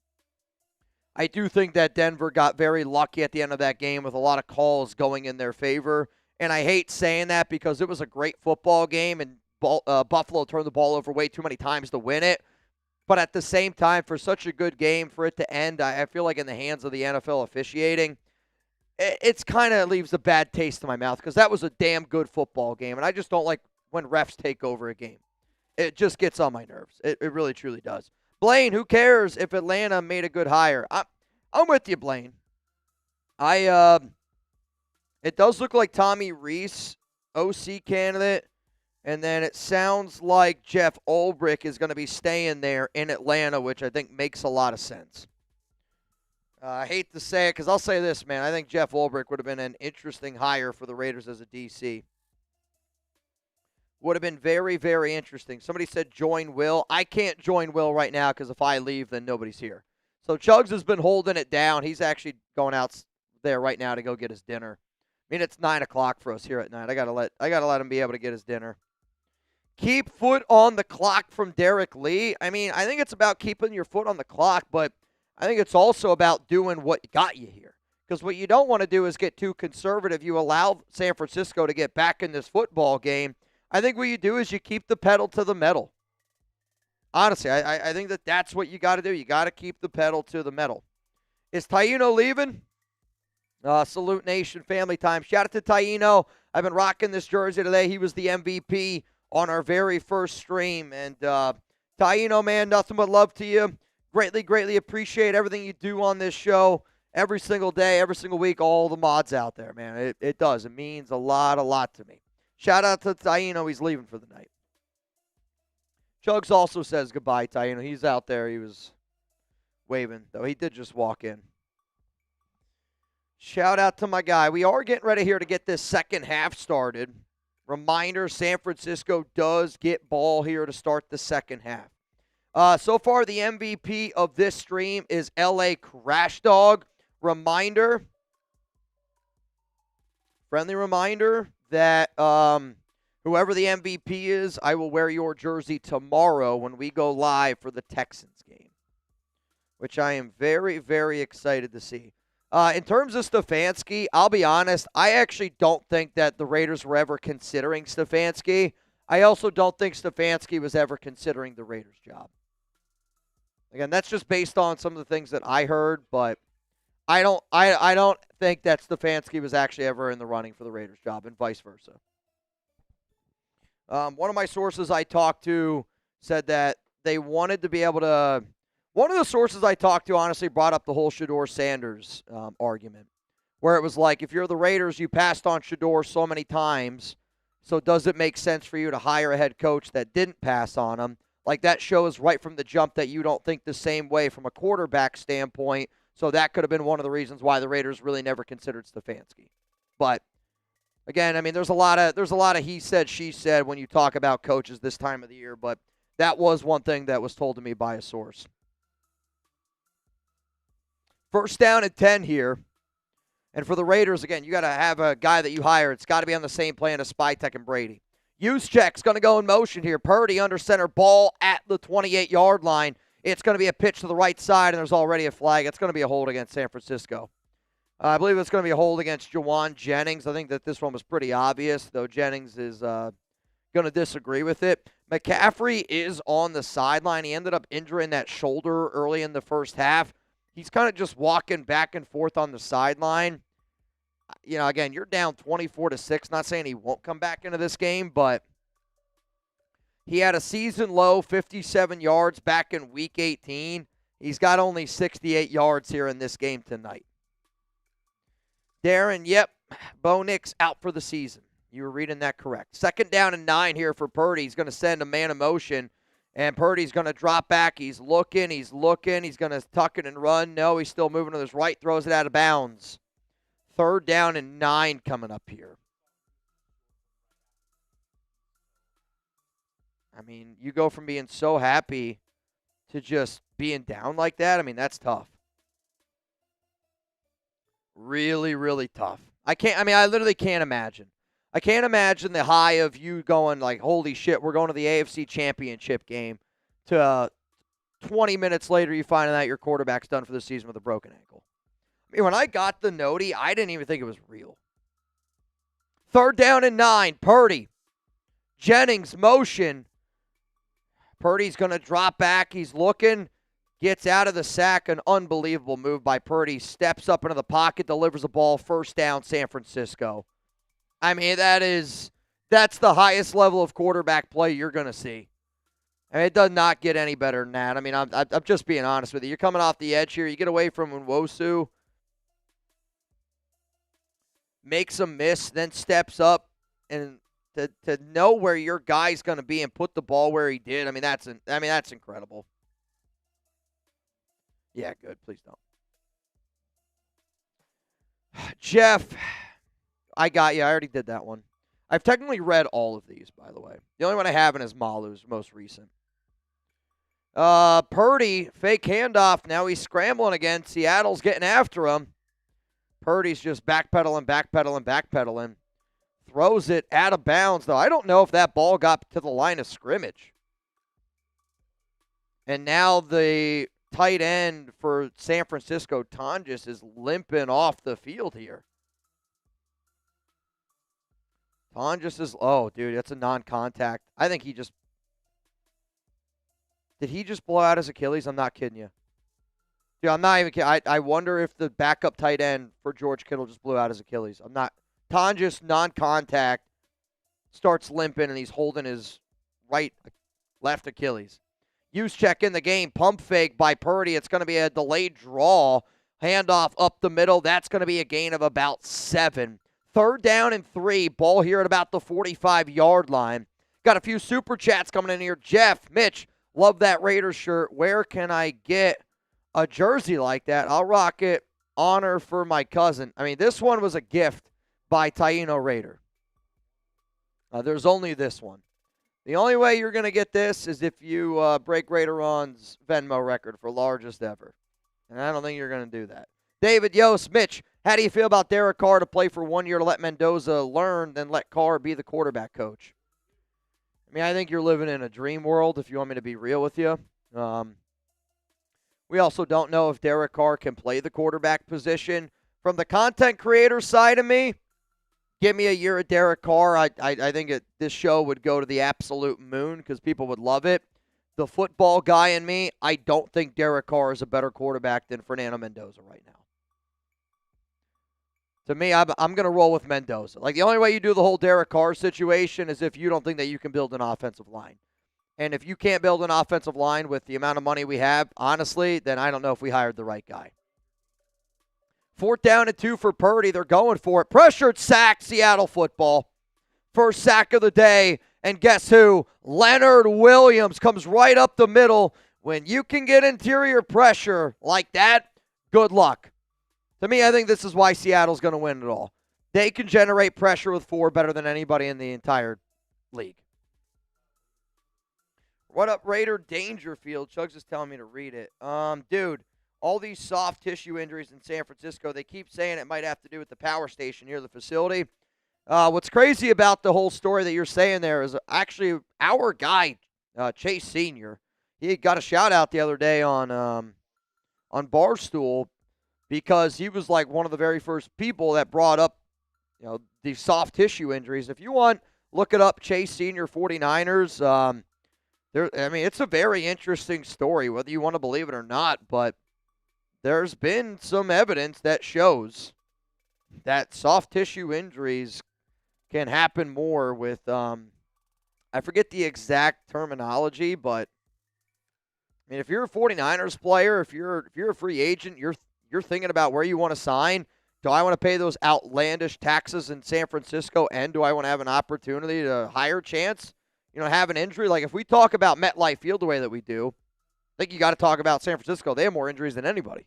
I do think that Denver got very lucky at the end of that game with a lot of calls going in their favor. And I hate saying that because it was a great football game and Buffalo turned the ball over way too many times to win it. But at the same time, for such a good game, for it to end, I feel like in the hands of the NFL officiating, it's kind of leaves a bad taste in my mouth because that was a damn good football game. And I just don't like when refs take over a game. It just gets on my nerves. It really, truly does. Blaine, who cares if Atlanta made a good hire? I'm with you, Blaine. It does look like Tommy Reese, OC candidate. And then it sounds like Jeff Ulbrich is going to be staying there in Atlanta, which I think makes a lot of sense. I hate to say it because I'll say this, man. I think Jeff Ulbrich would have been an interesting hire for the Raiders as a DC. Would have been very, very interesting. Somebody said join Will. I can't join Will right now because if I leave, then nobody's here. So Chugs has been holding it down. He's actually going out there right now to go get his dinner. It's 9 o'clock for us here at night. I gotta let him be able to get his dinner. Keep foot on the clock from Derek Lee. I think it's about keeping your foot on the clock, but I think it's also about doing what got you here. Because what you don't want to do is get too conservative. You allow San Francisco to get back in this football game. I think what you do is you keep the pedal to the metal. Honestly, I think that's what you got to do. You got to keep the pedal to the metal. Is Taino leaving? Salute Nation, family time. Shout out to Taino. I've been rocking this jersey today. He was the MVP on our very first stream. And Taino, man, nothing but love to you. Greatly, greatly appreciate everything you do on this show every single day, every single week, all the mods out there, man. It does. It means a lot to me. Shout out to Taino. He's leaving for the night. Chugs also says goodbye, Taino. He's out there. He was waving, though he did just walk in. Shout out to my guy. We are getting ready here to get this second half started. Reminder, San Francisco does get ball here to start the second half. So far, the MVP of this stream is LA Crash Dog. Reminder, friendly reminder that whoever the MVP is, I will wear your jersey tomorrow when we go live for the Texans game, which I am very, very excited to see. In terms of Stefanski, I'll be honest, I actually don't think that the Raiders were ever considering Stefanski. I also don't think Stefanski was ever considering the Raiders' job. Again, that's just based on some of the things that I heard, but I don't think that Stefanski was actually ever in the running for the Raiders' job, and vice versa. One of my sources I talked to said that they wanted to be able to. One of the sources I talked to honestly brought up the whole Shedeur Sanders argument, where it was like, if you're the Raiders, you passed on Shedeur so many times, so does it make sense for you to hire a head coach that didn't pass on him? Like, that shows right from the jump that you don't think the same way from a quarterback standpoint, so that could have been one of the reasons why the Raiders really never considered Stefanski. But again, I mean, there's a lot of he said, she said when you talk about coaches this time of the year, but that was one thing that was told to me by a source. First down and 10 here. And for the Raiders, again, you got to have a guy that you hire. It's got to be on the same plan as Spytek and Brady. Juszczyk's going to go in motion here. Purdy under center, ball at the 28-yard line. It's going to be a pitch to the right side, and there's already a flag. It's going to be a hold against San Francisco. I believe it's going to be a hold against Jawan Jennings. I think that this one was pretty obvious, though Jennings is going to disagree with it. McCaffrey is on the sideline. He ended up injuring that shoulder early in the first half. He's kind of just walking back and forth on the sideline. You know, again, you're down 24-6. Not saying he won't come back into this game, but he had a season-low 57 yards back in Week 18. He's got only 68 yards here in this game tonight. Darren, yep, Bo Nix out for the season. You were reading that correct. Second down and 9 here for Purdy. He's going to send a man in motion. And Purdy's going to drop back. He's looking. He's going to tuck it and run. No, he's still moving to his right. Throws it out of bounds. Third down and 9 coming up here. I mean, you go from being so happy to just being down like that. I mean, that's tough. Really, really tough. I literally can't imagine. I can't imagine the high of you going like, holy shit, we're going to the AFC Championship game, to 20 minutes later you find out your quarterback's done for the season with a broken ankle. I mean, when I got the noti, I didn't even think it was real. Third down and 9, Purdy. Jennings, motion. Purdy's going to drop back. He's looking, gets out of the sack. An unbelievable move by Purdy. Steps up into the pocket, delivers the ball, first down, San Francisco. I mean, that's the highest level of quarterback play you're going to see. I mean, it does not get any better than that. I mean, I'm just being honest with you. You're coming off the edge here. You get away from Nwosu, makes a miss, then steps up, and to know where your guy's going to be and put the ball where he did. I mean, that's incredible. Yeah, good. Please don't. Jeff. I got you. I already did that one. I've technically read all of these, by the way. The only one I haven't is Malu's most recent. Purdy, fake handoff. Now he's scrambling again. Seattle's getting after him. Purdy's just backpedaling. Throws it out of bounds, though. I don't know if that ball got to the line of scrimmage. And now the tight end for San Francisco, Tonjes, is limping off the field here. Tonjes is, oh, dude, that's a non-contact. I think he just, did he just blow out his Achilles? I'm not kidding you. Dude, I'm not even kidding. I wonder if the backup tight end for George Kittle just blew out his Achilles. I'm not. Tonjes, non-contact, starts limping, and he's holding his left Achilles. Juszczyk in the game. Pump fake by Purdy. It's going to be a delayed draw. Handoff up the middle. That's going to be a gain of about 7. Third down and 3. Ball here at about the 45-yard line. Got a few super chats coming in here. Jeff, Mitch, love that Raiders shirt. Where can I get a jersey like that? I'll rock it honor for my cousin. I mean, this one was a gift by Taino Raider. There's only this one. The only way you're going to get this is if you break Raider Ron's Venmo record for largest ever. And I don't think you're going to do that. David Yost, Mitch, how do you feel about Derek Carr to play for 1 year to let Mendoza learn, then let Carr be the quarterback coach? I mean, I think you're living in a dream world, if you want me to be real with you. We also don't know if Derek Carr can play the quarterback position. From the content creator side of me, give me a year at Derek Carr. I think this show would go to the absolute moon because people would love it. The football guy in me, I don't think Derek Carr is a better quarterback than Fernando Mendoza right now. To me, I'm going to roll with Mendoza. Like, the only way you do the whole Derek Carr situation is if you don't think that you can build an offensive line. And if you can't build an offensive line with the amount of money we have, honestly, then I don't know if we hired the right guy. 4th down and 2 for Purdy. They're going for it. Pressured sack, Seattle football. First sack of the day. And guess who? Leonard Williams comes right up the middle. When you can get interior pressure like that, good luck. To me, I think this is why Seattle's going to win it all. They can generate pressure with 4 better than anybody in the entire league. What up, Raider Dangerfield? Chugs is telling me to read it. Dude, all these soft tissue injuries in San Francisco, they keep saying it might have to do with the power station near the facility. What's crazy about the whole story that you're saying there is actually our guy, Chase Sr., he got a shout-out the other day on Barstool because he was like one of the very first people that brought up, these soft tissue injuries. If you want, look it up, Chase Sr. 49ers. It's a very interesting story, whether you want to believe it or not, but there's been some evidence that shows that soft tissue injuries can happen more with, I forget the exact terminology, but I mean, if you're a 49ers player, if you're a free agent, you're thinking about where you want to sign. Do I want to pay those outlandish taxes in San Francisco, and do I want to have an opportunity to higher chance? Have an injury. Like, if we talk about MetLife Field the way that we do, I think you got to talk about San Francisco. They have more injuries than anybody.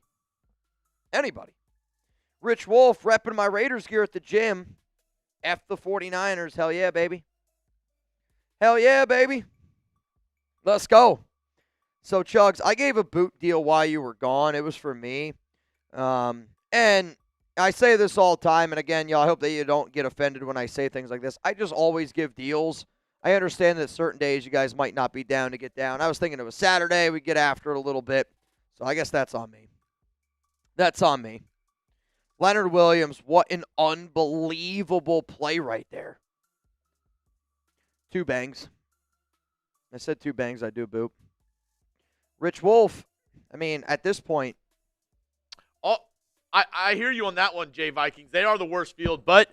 Rich Wolf, repping my Raiders gear at the gym. F the 49ers. Hell yeah, baby. Hell yeah, baby. Let's go. So, Chugs, I gave a boot deal while you were gone. It was for me. And I say this all the time, and again, y'all, I hope that you don't get offended when I say things like this. I just always give deals. I understand that certain days you guys might not be down to get down. I was thinking it was Saturday. We'd get after it a little bit. So I guess that's on me. Leonard Williams, what an unbelievable play right there. 2 bangs. I said 2 bangs. I do boop. Rich Wolf, I mean, at this point. Oh, I hear you on that one, Jay Vikings. They are the worst field, but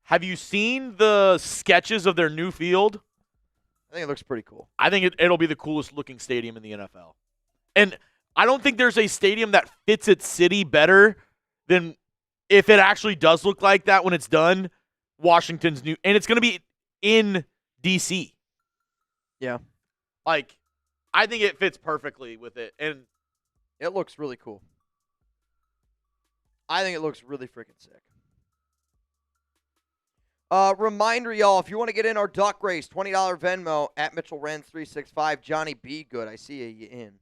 have you seen the sketches of their new field? I think it looks pretty cool. I think it'll be the coolest looking stadium in the NFL. And I don't think there's a stadium that fits its city better than, if it actually does look like that when it's done, Washington's new. And it's going to be in D.C. Yeah. Like, I think it fits perfectly with it. And it looks really cool. I think it looks really freaking sick. Reminder, y'all, if you want to get in our duck race, $20 Venmo at Mitchell Renz 365. Johnny B. Good. I see you in.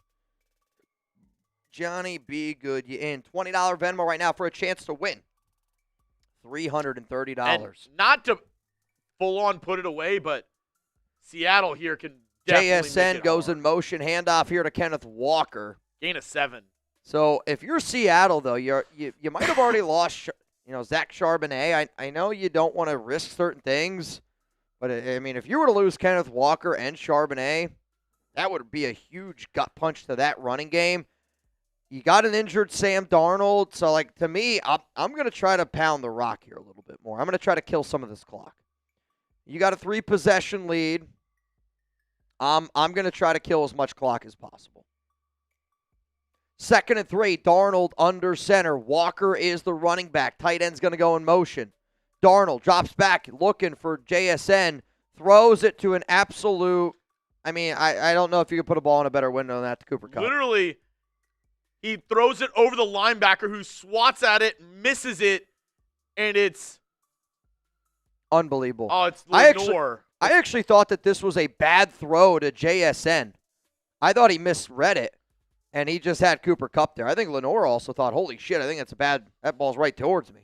Johnny B. Good, you in. $20 Venmo right now for a chance to win. $330. And not to full-on put it away, but Seattle here can definitely JSN make it goes hard. in motion. Handoff here to Kenneth Walker. Gain of 7. So if you're Seattle, though, you might have already lost Zach Charbonnet. I know you don't want to risk certain things, but, I mean, if you were to lose Kenneth Walker and Charbonnet, that would be a huge gut punch to that running game. You got an injured Sam Darnold, so, like, to me, I'm going to try to pound the rock here a little bit more. I'm going to try to kill some of this clock. You got a 3-possession lead. I'm going to try to kill as much clock as possible. 2nd and 3, Darnold under center. Walker is the running back. Tight end's going to go in motion. Darnold drops back, looking for JSN. Throws it to an absolute, I don't know if you could put a ball in a better window than that to Cooper Kupp. Literally, He throws it over the linebacker who swats at it, misses it, and it's unbelievable. it's I Lenore. actually thought that this was a bad throw to JSN. I thought he misread it, and he just had Cooper Kupp there. I think Lenore also thought, holy shit, I think that ball's right towards me.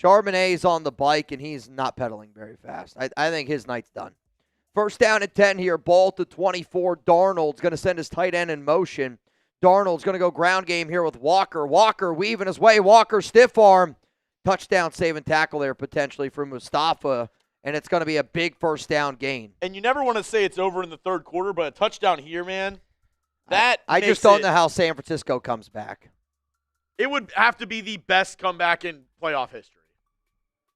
Charbonnet's on the bike, and he's not pedaling very fast. I think his night's done. First down and 10 here, ball to 24. Darnold's going to send his tight end in motion. Darnold's going to go ground game here with Walker. Walker weaving his way. Walker stiff arm. Touchdown saving tackle there potentially for Mustafa, and it's going to be a big first down gain. And you never want to say it's over in the third quarter, but a touchdown here, man, I just don't know how San Francisco comes back. It would have to be the best comeback in playoff history,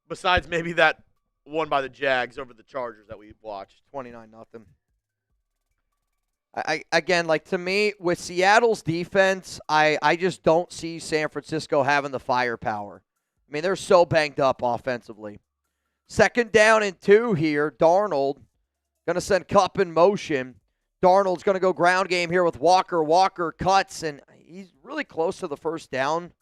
besides maybe that one by the Jags over the Chargers that we watched. 29-0. Again, like to me, with Seattle's defense, I just don't see San Francisco having the firepower. I mean, they're so banged up offensively. Second down and 2 here. Darnold going to send Kupp in motion. Darnold's going to go ground game here with Walker. Walker cuts, and he's really close to the first down.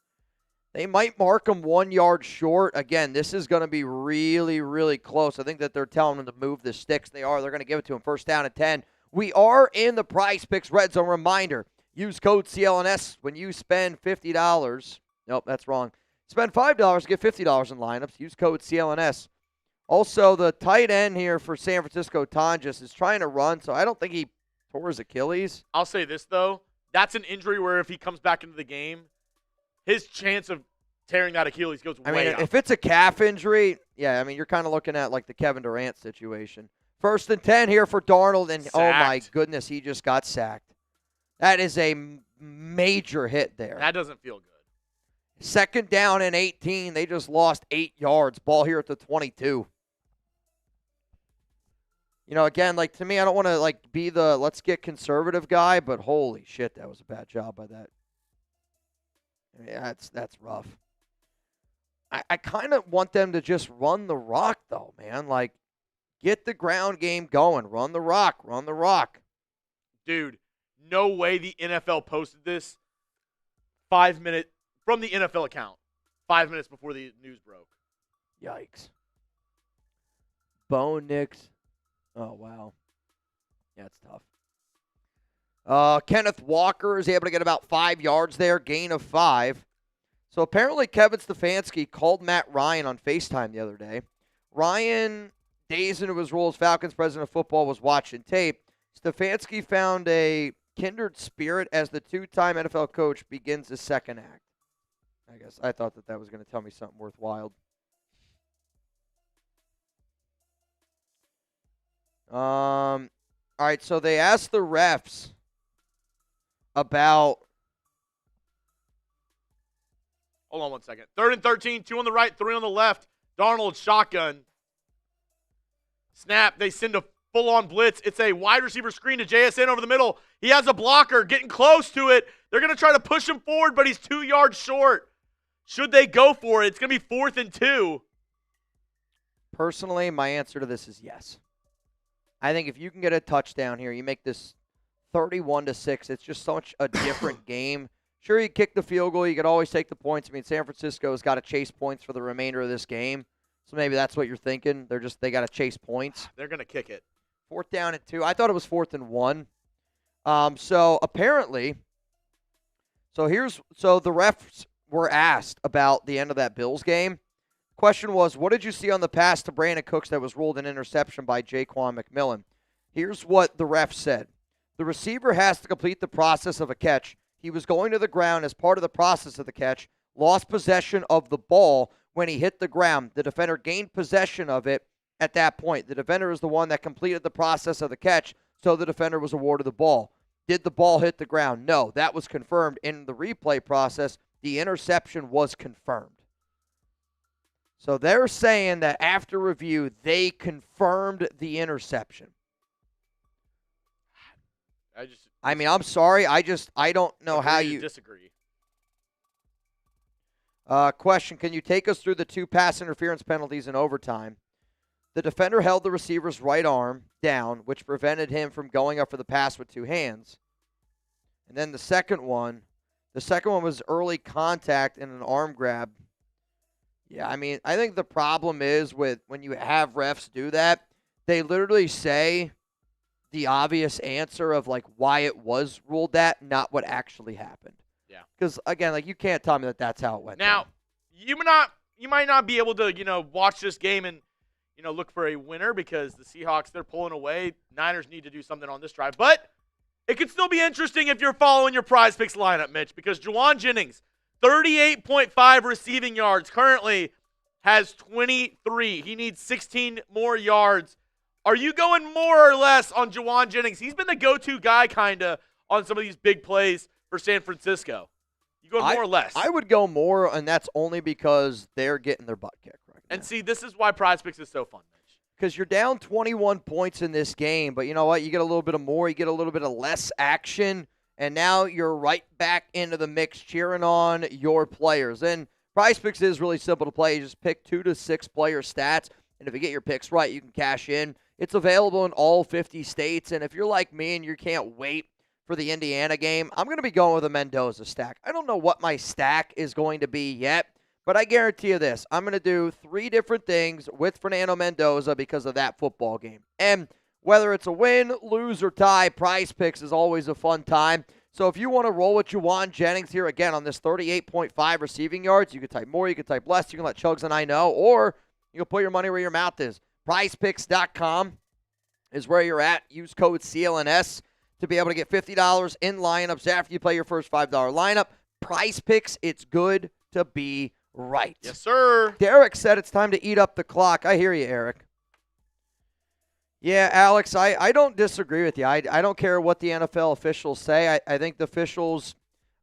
They might mark him 1 yard short. Again, this is going to be really, really close. I think that they're telling him to move the sticks. They're going to give it to him. First down and 10. We are in the Prize Picks Red Zone. Reminder, use code CLNS when you spend $50. Nope, that's wrong. Spend $5, get $50 in lineups. Use code CLNS. Also, the tight end here for San Francisco, Tonjes, is trying to run, so I don't think he tore his Achilles. I'll say this, though. That's an injury where if he comes back into the game, his chance of tearing that Achilles goes way up. If it's a calf injury, yeah, you're kind of looking at like the Kevin Durant situation. First and 10 here for Darnold, and oh my goodness, he just got sacked. That is a major hit there. That doesn't feel good. Second down and 18. They just lost 8 yards. Ball here at the 22. Again, like to me, I don't want to like be the let's get conservative guy, but holy shit, that was a bad job by that. That's rough. I kind of want them to just run the rock, though, man. Like, get the ground game going. Run the rock. Run the rock. Dude, no way the NFL posted this 5 minutes from the NFL account 5 minutes before the news broke. Yikes. Bo Nix. Oh, wow. Yeah, it's tough. Kenneth Walker is able to get about 5 yards there, gain of 5. So apparently Kevin Stefanski called Matt Ryan on FaceTime the other day. Ryan, days into his role as Falcons president of football, was watching tape. Stefanski found a kindred spirit as the two-time NFL coach begins his second act. I guess I thought that was going to tell me something worthwhile. All right, so they asked the refs about. Hold on 1 second. 3rd and 13, 2 on the right, 3 on the left. Darnold shotgun. Snap. They send a full-on blitz. It's a wide receiver screen to JSN over the middle. He has a blocker getting close to it. They're going to try to push him forward, but he's 2 yards short. Should they go for it? It's going to be 4th and 2. Personally, my answer to this is yes. I think if you can get a touchdown here, you make this 31-6. It's just such a different game. Sure, you kick the field goal. You could always take the points. San Francisco has got to chase points for the remainder of this game. So maybe that's what you're thinking. They got to chase points. They're going to kick it. 4th down and 2. I thought it was 4th and 1. So apparently, the refs were asked about the end of that Bills game. Question was, what did you see on the pass to Brandon Cooks that was ruled an interception by Jaquan McMillan? Here's what the ref said. The receiver has to complete the process of a catch. He was going to the ground as part of the process of the catch, lost possession of the ball when he hit the ground. The defender gained possession of it at that point. The defender is the one that completed the process of the catch, so the defender was awarded the ball. Did the ball hit the ground? No, that was confirmed in the replay process. The interception was confirmed. So they're saying that after review, they confirmed the interception. I'm sorry. I don't know how you disagree. Question, can you take us through the 2 pass interference penalties in overtime? The defender held the receiver's right arm down, which prevented him from going up for the pass with 2 hands. And then the second one, The second one was early contact and an arm grab. Yeah, I mean, I think the problem is with when you have refs do that, they literally say the obvious answer of like why it was ruled that, not what actually happened. Yeah. Because again, like you can't tell me that that's how it went. Now, down. you might not be able to, watch this game and, look for a winner because the Seahawks, they're pulling away. Niners need to do something on this drive. But it could still be interesting if you're following your Prize Picks lineup, Mitch, because Juwan Jennings, 38.5 receiving yards, currently has 23. He needs 16 more yards. Are you going more or less on Juwan Jennings? He's been the go-to guy kind of on some of these big plays for San Francisco. You going more or less? I would go more, and that's only because they're getting their butt kicked right now. And see, this is why Prize Picks is so fun, Mitch. Because you're down 21 points in this game, but you know what? You get a little bit of more, you get a little bit of less action, and now you're right back into the mix cheering on your players. And Prize Picks is really simple to play. You just pick 2 to 6 player stats, and if you get your picks right, you can cash in. It's available in all 50 states, and if you're like me and you can't wait for the Indiana game, I'm going to be going with a Mendoza stack. I don't know what my stack is going to be yet, but I guarantee you this. I'm going to do 3 different things with Fernando Mendoza because of that football game. And whether it's a win, lose, or tie, Prize Picks is always a fun time. So if you want to roll with Juwan Jennings here again on this 38.5 receiving yards, you can type more, you can type less, you can let Chugs and I know, or you can put your money where your mouth is. PrizePicks.com is where you're at. Use code CLNS to be able to get $50 in lineups after you play your first $5 lineup. Prize Picks, it's good to be right. Yes, sir. Derek said it's time to eat up the clock. I hear you, Eric. Yeah, Alex, I don't disagree with you. I don't care what the NFL officials say. I think officials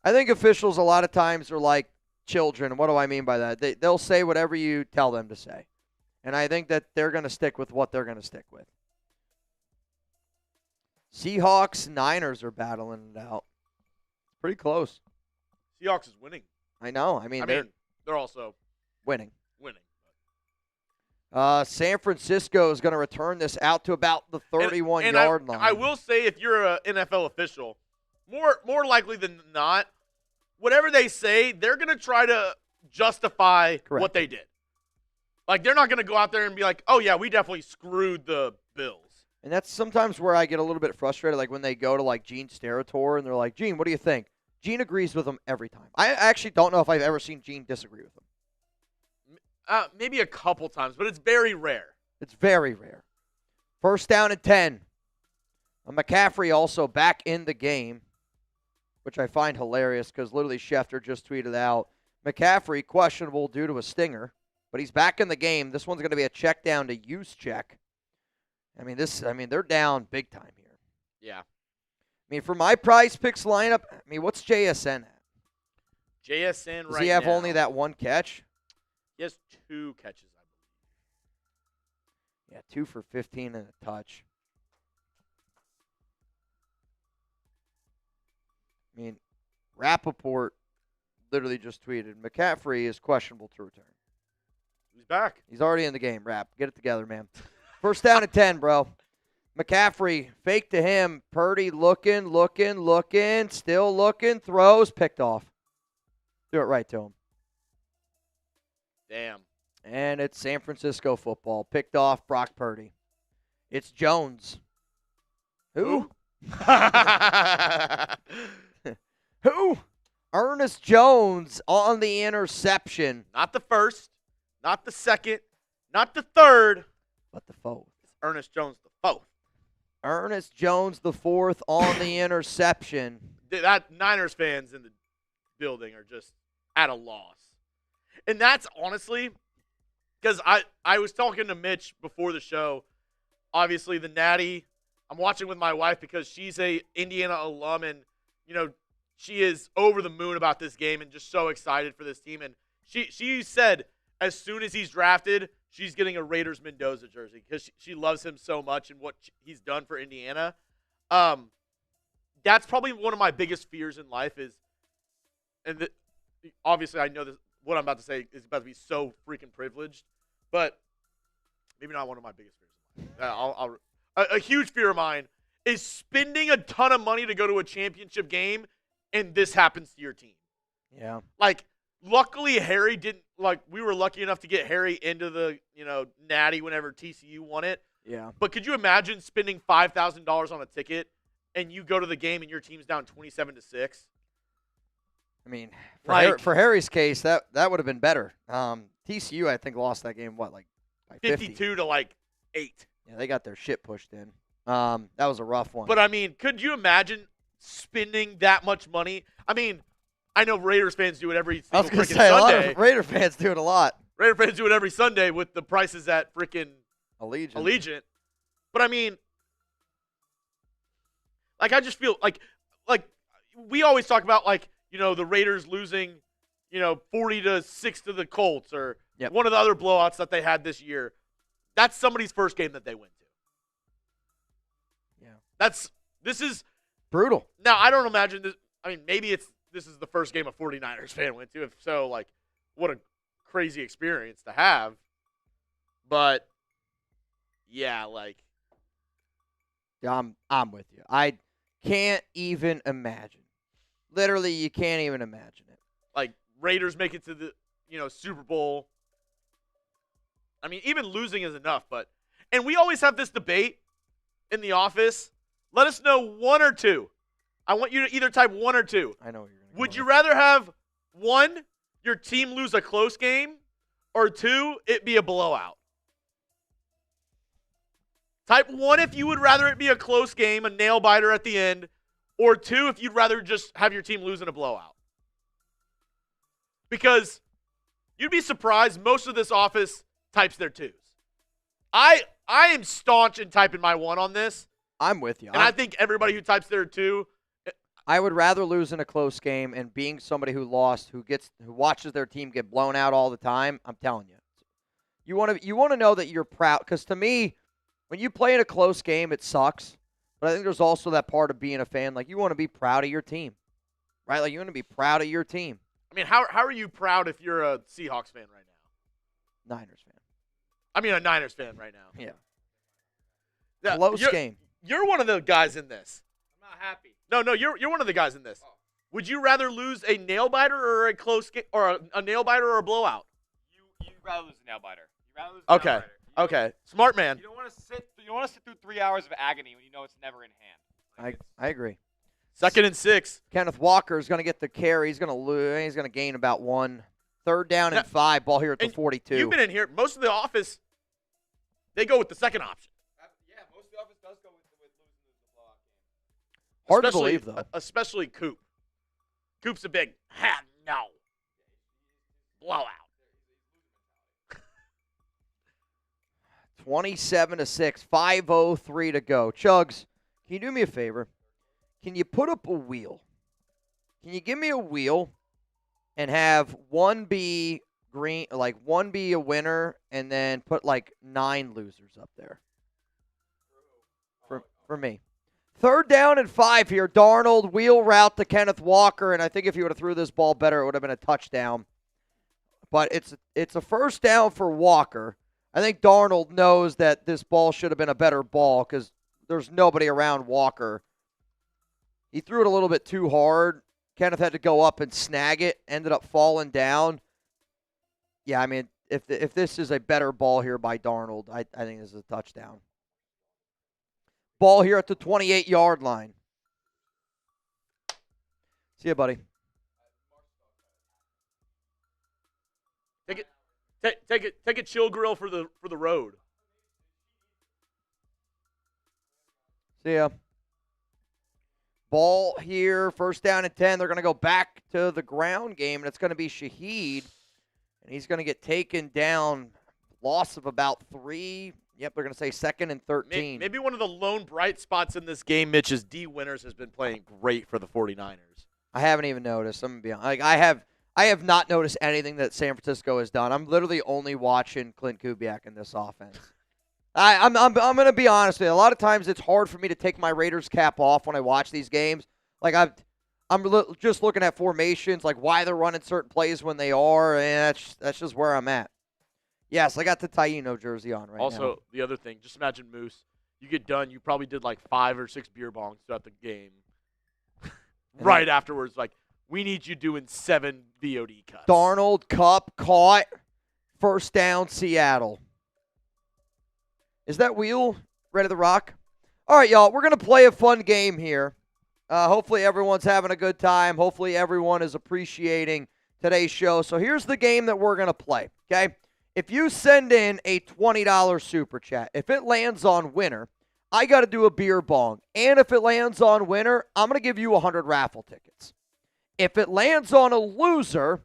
a lot of times are like children. What do I mean by that? They'll say whatever you tell them to say. And I think that they're going to stick with what they're going to stick with. Seahawks, Niners are battling it out. Pretty close. Seahawks is winning. I know. I mean, they're also winning. winning. San Francisco is going to return this out to about the 31-yard line. I will say, if you're an NFL official, more likely than not, whatever they say, they're going to try to justify what they did. Like, they're not going to go out there and be like, oh, yeah, we definitely screwed the Bills. And that's sometimes where I get a little bit frustrated, like when they go to, like, Gene's territory and they're like, Gene, what do you think? Gene agrees with them every time. I actually don't know if I've ever seen Gene disagree with them. Maybe a couple times, but it's very rare. It's very rare. First down and 10. McCaffrey also back in the game, which I find hilarious because literally Schefter just tweeted out, McCaffrey questionable due to a stinger, but he's back in the game. This one's going to be a check down to use check. I mean, they're down big time here. Yeah. I mean, for my Prize Picks lineup, what's JSN at? JSN right now. Does he have only that one catch? He has 2 catches, I believe. Yeah, 2 for 15 and a touch. I mean, Rappaport literally just tweeted, McCaffrey is questionable to return. He's back. He's already in the game, Rapp. Get it together, man. First down and 10, bro. McCaffrey, fake to him. Purdy looking, still looking, throws, picked off. Do it right to him. Damn. And it's San Francisco football. Picked off Brock Purdy. It's Jones. Who? Who? Ernest Jones on the interception. Not the first, not the second, not the third, but the fourth. It's Ernest Jones the fourth. Ernest Jones the fourth on the interception. That Niners fans in the building are just at a loss. And that's honestly, because I was talking to Mitch before the show. Obviously, the Natty, I'm watching with my wife because she's a Indiana alum, and, she is over the moon about this game and just so excited for this team. And she said as soon as he's drafted, she's getting a Raiders Mendoza jersey because she loves him so much and what he's done for Indiana. That's probably one of my biggest fears in life is, and obviously I know this, what I'm about to say is about to be so freaking privileged, but maybe not one of my biggest fears in life. A huge fear of mine is spending a ton of money to go to a championship game and this happens to your team. Yeah. Like, luckily Harry didn't, like, we were lucky enough to get Harry into the, natty whenever TCU won it. Yeah. But could you imagine spending $5,000 on a ticket and you go to the game and your team's down 27-6? I mean, Like- for Harry's case, that would have been better. TCU, I think, lost that game, by 50? 52 to, 8. Yeah, they got their shit pushed in. That was a rough one. But, I mean, could you imagine spending that much money? I mean, I know Raiders fans do it every I was single going to freaking say, a lot Sunday. of Raider fans do it a lot. Raider fans do it every Sunday with the prices at freaking Allegiant. But, I mean, I just feel like we always talk about, the Raiders losing, 40-6 to the Colts or Yep. one of the other blowouts that they had this year. That's somebody's first game that they went to. Yeah. This is Brutal. now. I don't imagine this. I mean, maybe this is the first game a 49ers fan went to. If so, what a crazy experience to have. But yeah, Yeah, I'm with you. I can't even imagine. Literally, you can't even imagine it. Raiders make it to the Super Bowl. I mean, even losing is enough, and we always have this debate in the office. Let us know 1 or 2. I want you to either type 1 or 2. I know what you're going to Would you rather have 1, your team lose a close game, or 2, it be a blowout? Type 1 if you would rather it be a close game, a nail biter at the end, or 2 if you'd rather just have your team lose in a blowout. Because you'd be surprised, most of this office types their 2s. I am staunch in typing my 1 on this, I'm with you. and I think everybody who types their 2, I would rather lose in a close game, and being somebody who lost, who watches their team get blown out all the time, I'm telling you. You want to know that you're proud, because to me, when you play in a close game, it sucks. But I think there's also that part of being a fan, you want to be proud of your team, right? You want to be proud of your team. I mean, how are you proud if you're a Seahawks fan right now? Niners fan. I mean, a Niners fan right now. Yeah. Close game. You're one of the guys in this. I'm not happy. No, you're one of the guys in this. Oh. Would you rather lose a nail biter or a close game, or a nail biter or a blowout? You'd rather lose a nail biter. You'd rather lose a Okay. nail biter. You don't- Okay, smart man. You don't want to sit. You don't want to sit through 3 hours of agony when you know it's never in hand. I agree. 2nd and 6. Kenneth Walker is going to get the carry. He's going to lose. He's going to gain about 1. 3rd down and 5. Ball here at the And 42. You've been in here. Most of the office, they go with the second option. Yeah, most of the office does go with losing the blowout game. Hard to Especially- believe, though. Especially Coop. Coop's a big, no. Blowout. 27-6. 5:03 to go. Chugs, can you do me a favor? Can you put up a wheel? Can you give me a wheel and have one be green, one be a winner, and then put 9 losers up there for me? 3rd down and 5 here. Darnold wheel route to Kenneth Walker, and I think if he would have threw this ball better, it would have been a touchdown. But it's a 1st down for Walker. I think Darnold knows that this ball should have been a better ball because there's nobody around Walker. He threw it a little bit too hard. Kenneth had to go up and snag it, ended up falling down. Yeah, I mean, if this is a better ball here by Darnold, I think this is a touchdown. Ball here at the 28-yard line. See ya, buddy. Take a chill grill for the road. See ya. Ball here, 1st down and 10. They're going to go back to the ground game, and it's going to be Shaheed. And he's going to get taken down. Loss of about 3. Yep, they're going to say 2nd and 13. Maybe one of the lone bright spots in this game, Mitch, is D. Winters has been playing great for the 49ers. I haven't even noticed. I'm going to be honest. I have not noticed anything that San Francisco has done. I'm literally only watching Clint Kubiak in this offense. I'm going to be honest with you. A lot of times it's hard for me to take my Raiders cap off when I watch these games. I'm just looking at formations, why they're running certain plays when they are, and that's just where I'm at. Yes, I got the Taino jersey on right now. Also, the other thing, just imagine, Moose, you get done, you probably did 5 or 6 beer bongs throughout the game. right afterwards, like, we need you doing 7 VOD cuts. Darnold, Cup, caught. First down, Seattle. Is that wheel ready to rock? All right, y'all, we're going to play a fun game here. Hopefully everyone's having a good time. Hopefully everyone is appreciating today's show. So here's the game that we're going to play, okay? If you send in a $20 super chat, if it lands on winner, I got to do a beer bong. And if it lands on winner, I'm going to give you 100 raffle tickets. If it lands on a loser,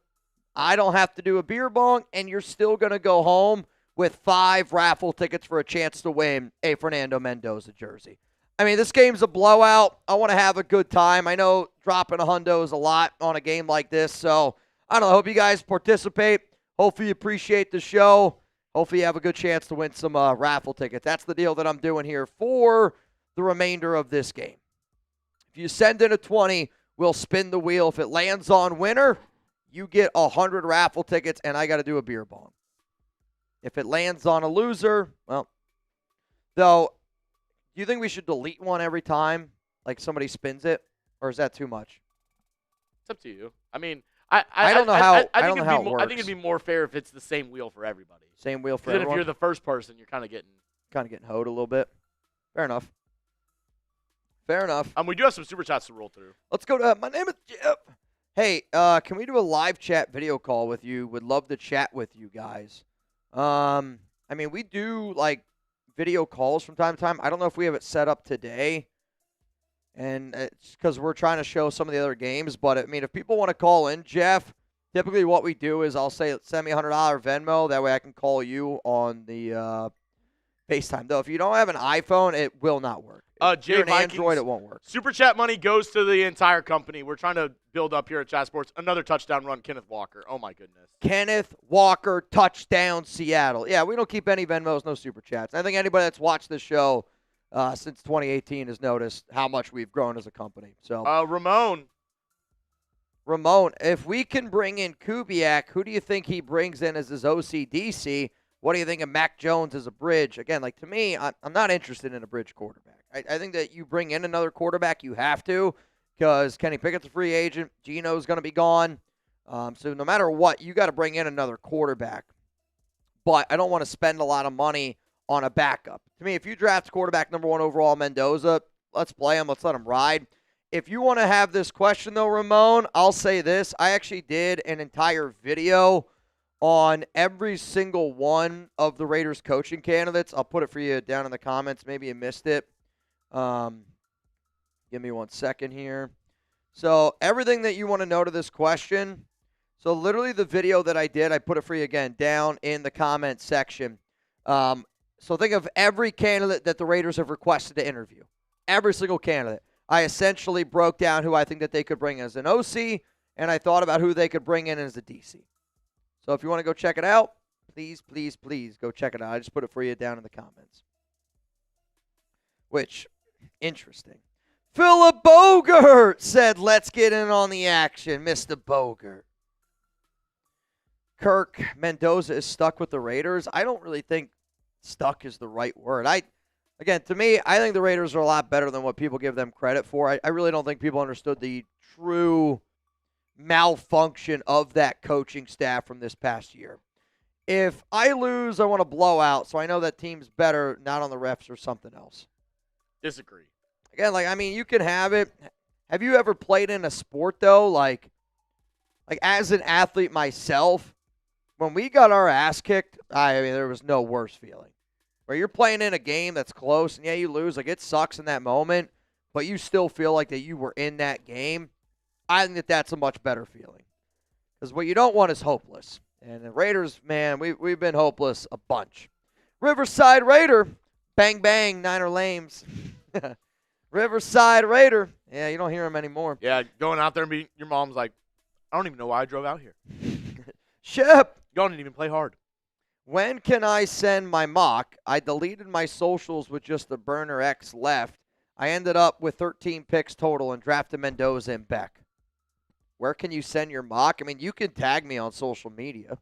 I don't have to do a beer bong, and you're still going to go home with 5 raffle tickets for a chance to win a Fernando Mendoza jersey. I mean, this game's a blowout. I want to have a good time. I know dropping a hundo is a lot on a game like this, so I don't know. I hope you guys participate. Hopefully you appreciate the show. Hopefully you have a good chance to win some raffle tickets. That's the deal that I'm doing here for the remainder of this game. If you send in a 20, we'll spin the wheel. If it lands on winner, you get 100 raffle tickets, and I got to do a beer bong. If it lands on a loser, well, though, do you think we should delete one every time, like somebody spins it, or is that too much? It's up to you. I mean, I don't know how it I think works. it'd be more fair if it's the same wheel for everybody. Same wheel for Then if everyone. you're the first person, you're kind of getting Hoed a little bit. Fair enough. Fair enough. We do have some super chats to roll through. Let's go to my name is Jeff. Hey, can we do a live chat video call with you? Would love to chat with you guys. I mean, we do like video calls from time to time. I don't know if we have it set up today, and it's because we're trying to show some of the other games. But I mean, if people want to call in, Jeff, typically what we do is I'll say send me $100 Venmo. That way I can call you on the FaceTime. Though if you don't have an iPhone, it will not work. If Jay you're an Vikings, Android, it won't work. Super chat money goes to the entire company. We're trying to build up here at Chat Sports. Another touchdown run, Kenneth Walker. Oh, my goodness. Kenneth Walker, touchdown, Seattle. Yeah, we don't keep any Venmos, no Super Chats. I think anybody that's watched this show since 2018 has noticed how much we've grown as a company. So, Ramon, if we can bring in Kubiak, who do you think he brings in as his OCDC? What do you think of Mac Jones as a bridge? Again, like to me, I'm not interested in a bridge quarterback. I think that you bring in another quarterback, you have to, because Kenny Pickett's a free agent. Geno's going to be gone. So no matter what, you got to bring in another quarterback. But I don't want to spend a lot of money on a backup. To me, if you draft quarterback number 1 overall Mendoza, let's play him. Let's let him ride. If you want to have this question, though, Ramon, I'll say this. I actually did an entire video on every single one of the Raiders coaching candidates. I'll put it for you down in the comments. Maybe you missed it. Give me 1 second here. So everything that you want to know to this question. So literally the video that I did, I put it for you again down in the comment section. So think of every candidate that the Raiders have requested to interview. Every single candidate. I essentially broke down who I think that they could bring as an OC, and I thought about who they could bring in as a DC. So if you want to go check it out, please, please, please go check it out. I just put it for you down in the comments. Which, interesting. Philip Bogert said, let's get in on the action, Mr. Bogert. Kirk, Mendoza is stuck with the Raiders. I don't really think stuck is the right word. Again, to me, I think the Raiders are a lot better than what people give them credit for. I really don't think people understood the true malfunction of that coaching staff from this past year. If I lose, I want to blow out, so I know that team's better, not on the refs or something else. disagree. Again, like, I mean, you can have it. Have you ever played in a sport, though? Like as an athlete myself, when we got our ass kicked, I mean, there was no worse feeling. Where you're playing in a game that's close, and yeah, you lose. Like, it sucks in that moment, but you still feel like that you were in that game. I think that that's a much better feeling. Because what you don't want is hopeless. And the Raiders, man, we've been hopeless a bunch. Riverside Raider, bang, bang, Niner Lames. Riverside Raider. Yeah, you don't hear him anymore. Yeah, going out there and being your mom's like, I don't even know why I drove out here. Shep. Y'all didn't even play hard. When can I send my mock? I deleted my socials with just the burner X left. I ended up with 13 picks total and drafted Mendoza and Beck. Where can you send your mock? I mean, you can tag me on social media.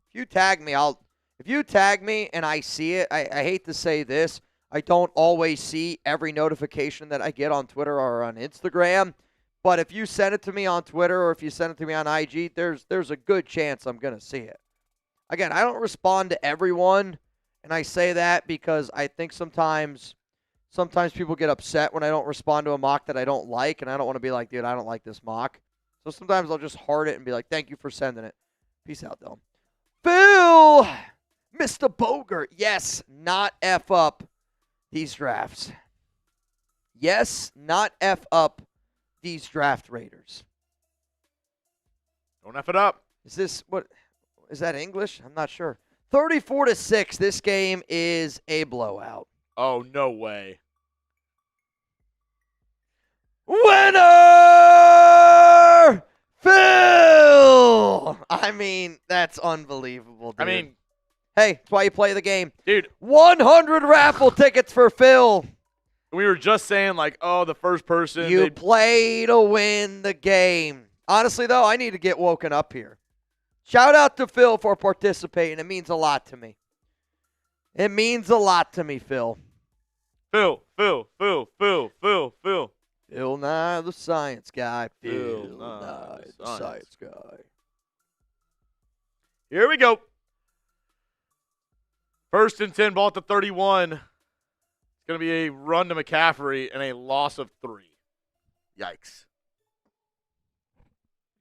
If you tag me, if you tag me and I see it, I hate to say this, I don't always see every notification that I get on Twitter or on Instagram, But if you send it to me on Twitter or if you send it to me on IG, there's a good chance I'm going to see it. Again, I don't respond to everyone, and I say that because I think sometimes people get upset when I don't respond to a mock that I don't like, and I don't want to be like, dude, I don't like this mock. So sometimes I'll just heart it and be like, thank you for sending it. Peace out, Dylan. Phil! Mr. Bogert. Yes, not F up these drafts. Yes, not F up these draft raiders. Don't F it up. Is this, what, is that English? I'm not sure. 34-6, this game is a blowout. Oh, no way. Winner! Phil! I mean, that's unbelievable, dude. I mean, hey, that's why you play the game. dude, 100 raffle tickets for Phil. we were just saying, like, oh, the first person. You play to win the game. Honestly, though, I need to get woken up here. Shout out to Phil for participating. It means a lot to me. It means a lot to me, Phil. Phil. Phil Nye, the science guy. Phil Phil Nye, Nye, the the science science guy. Here we go. 1st and 10, ball at the 31. It's going to be a run to McCaffrey and a loss of 3. Yikes.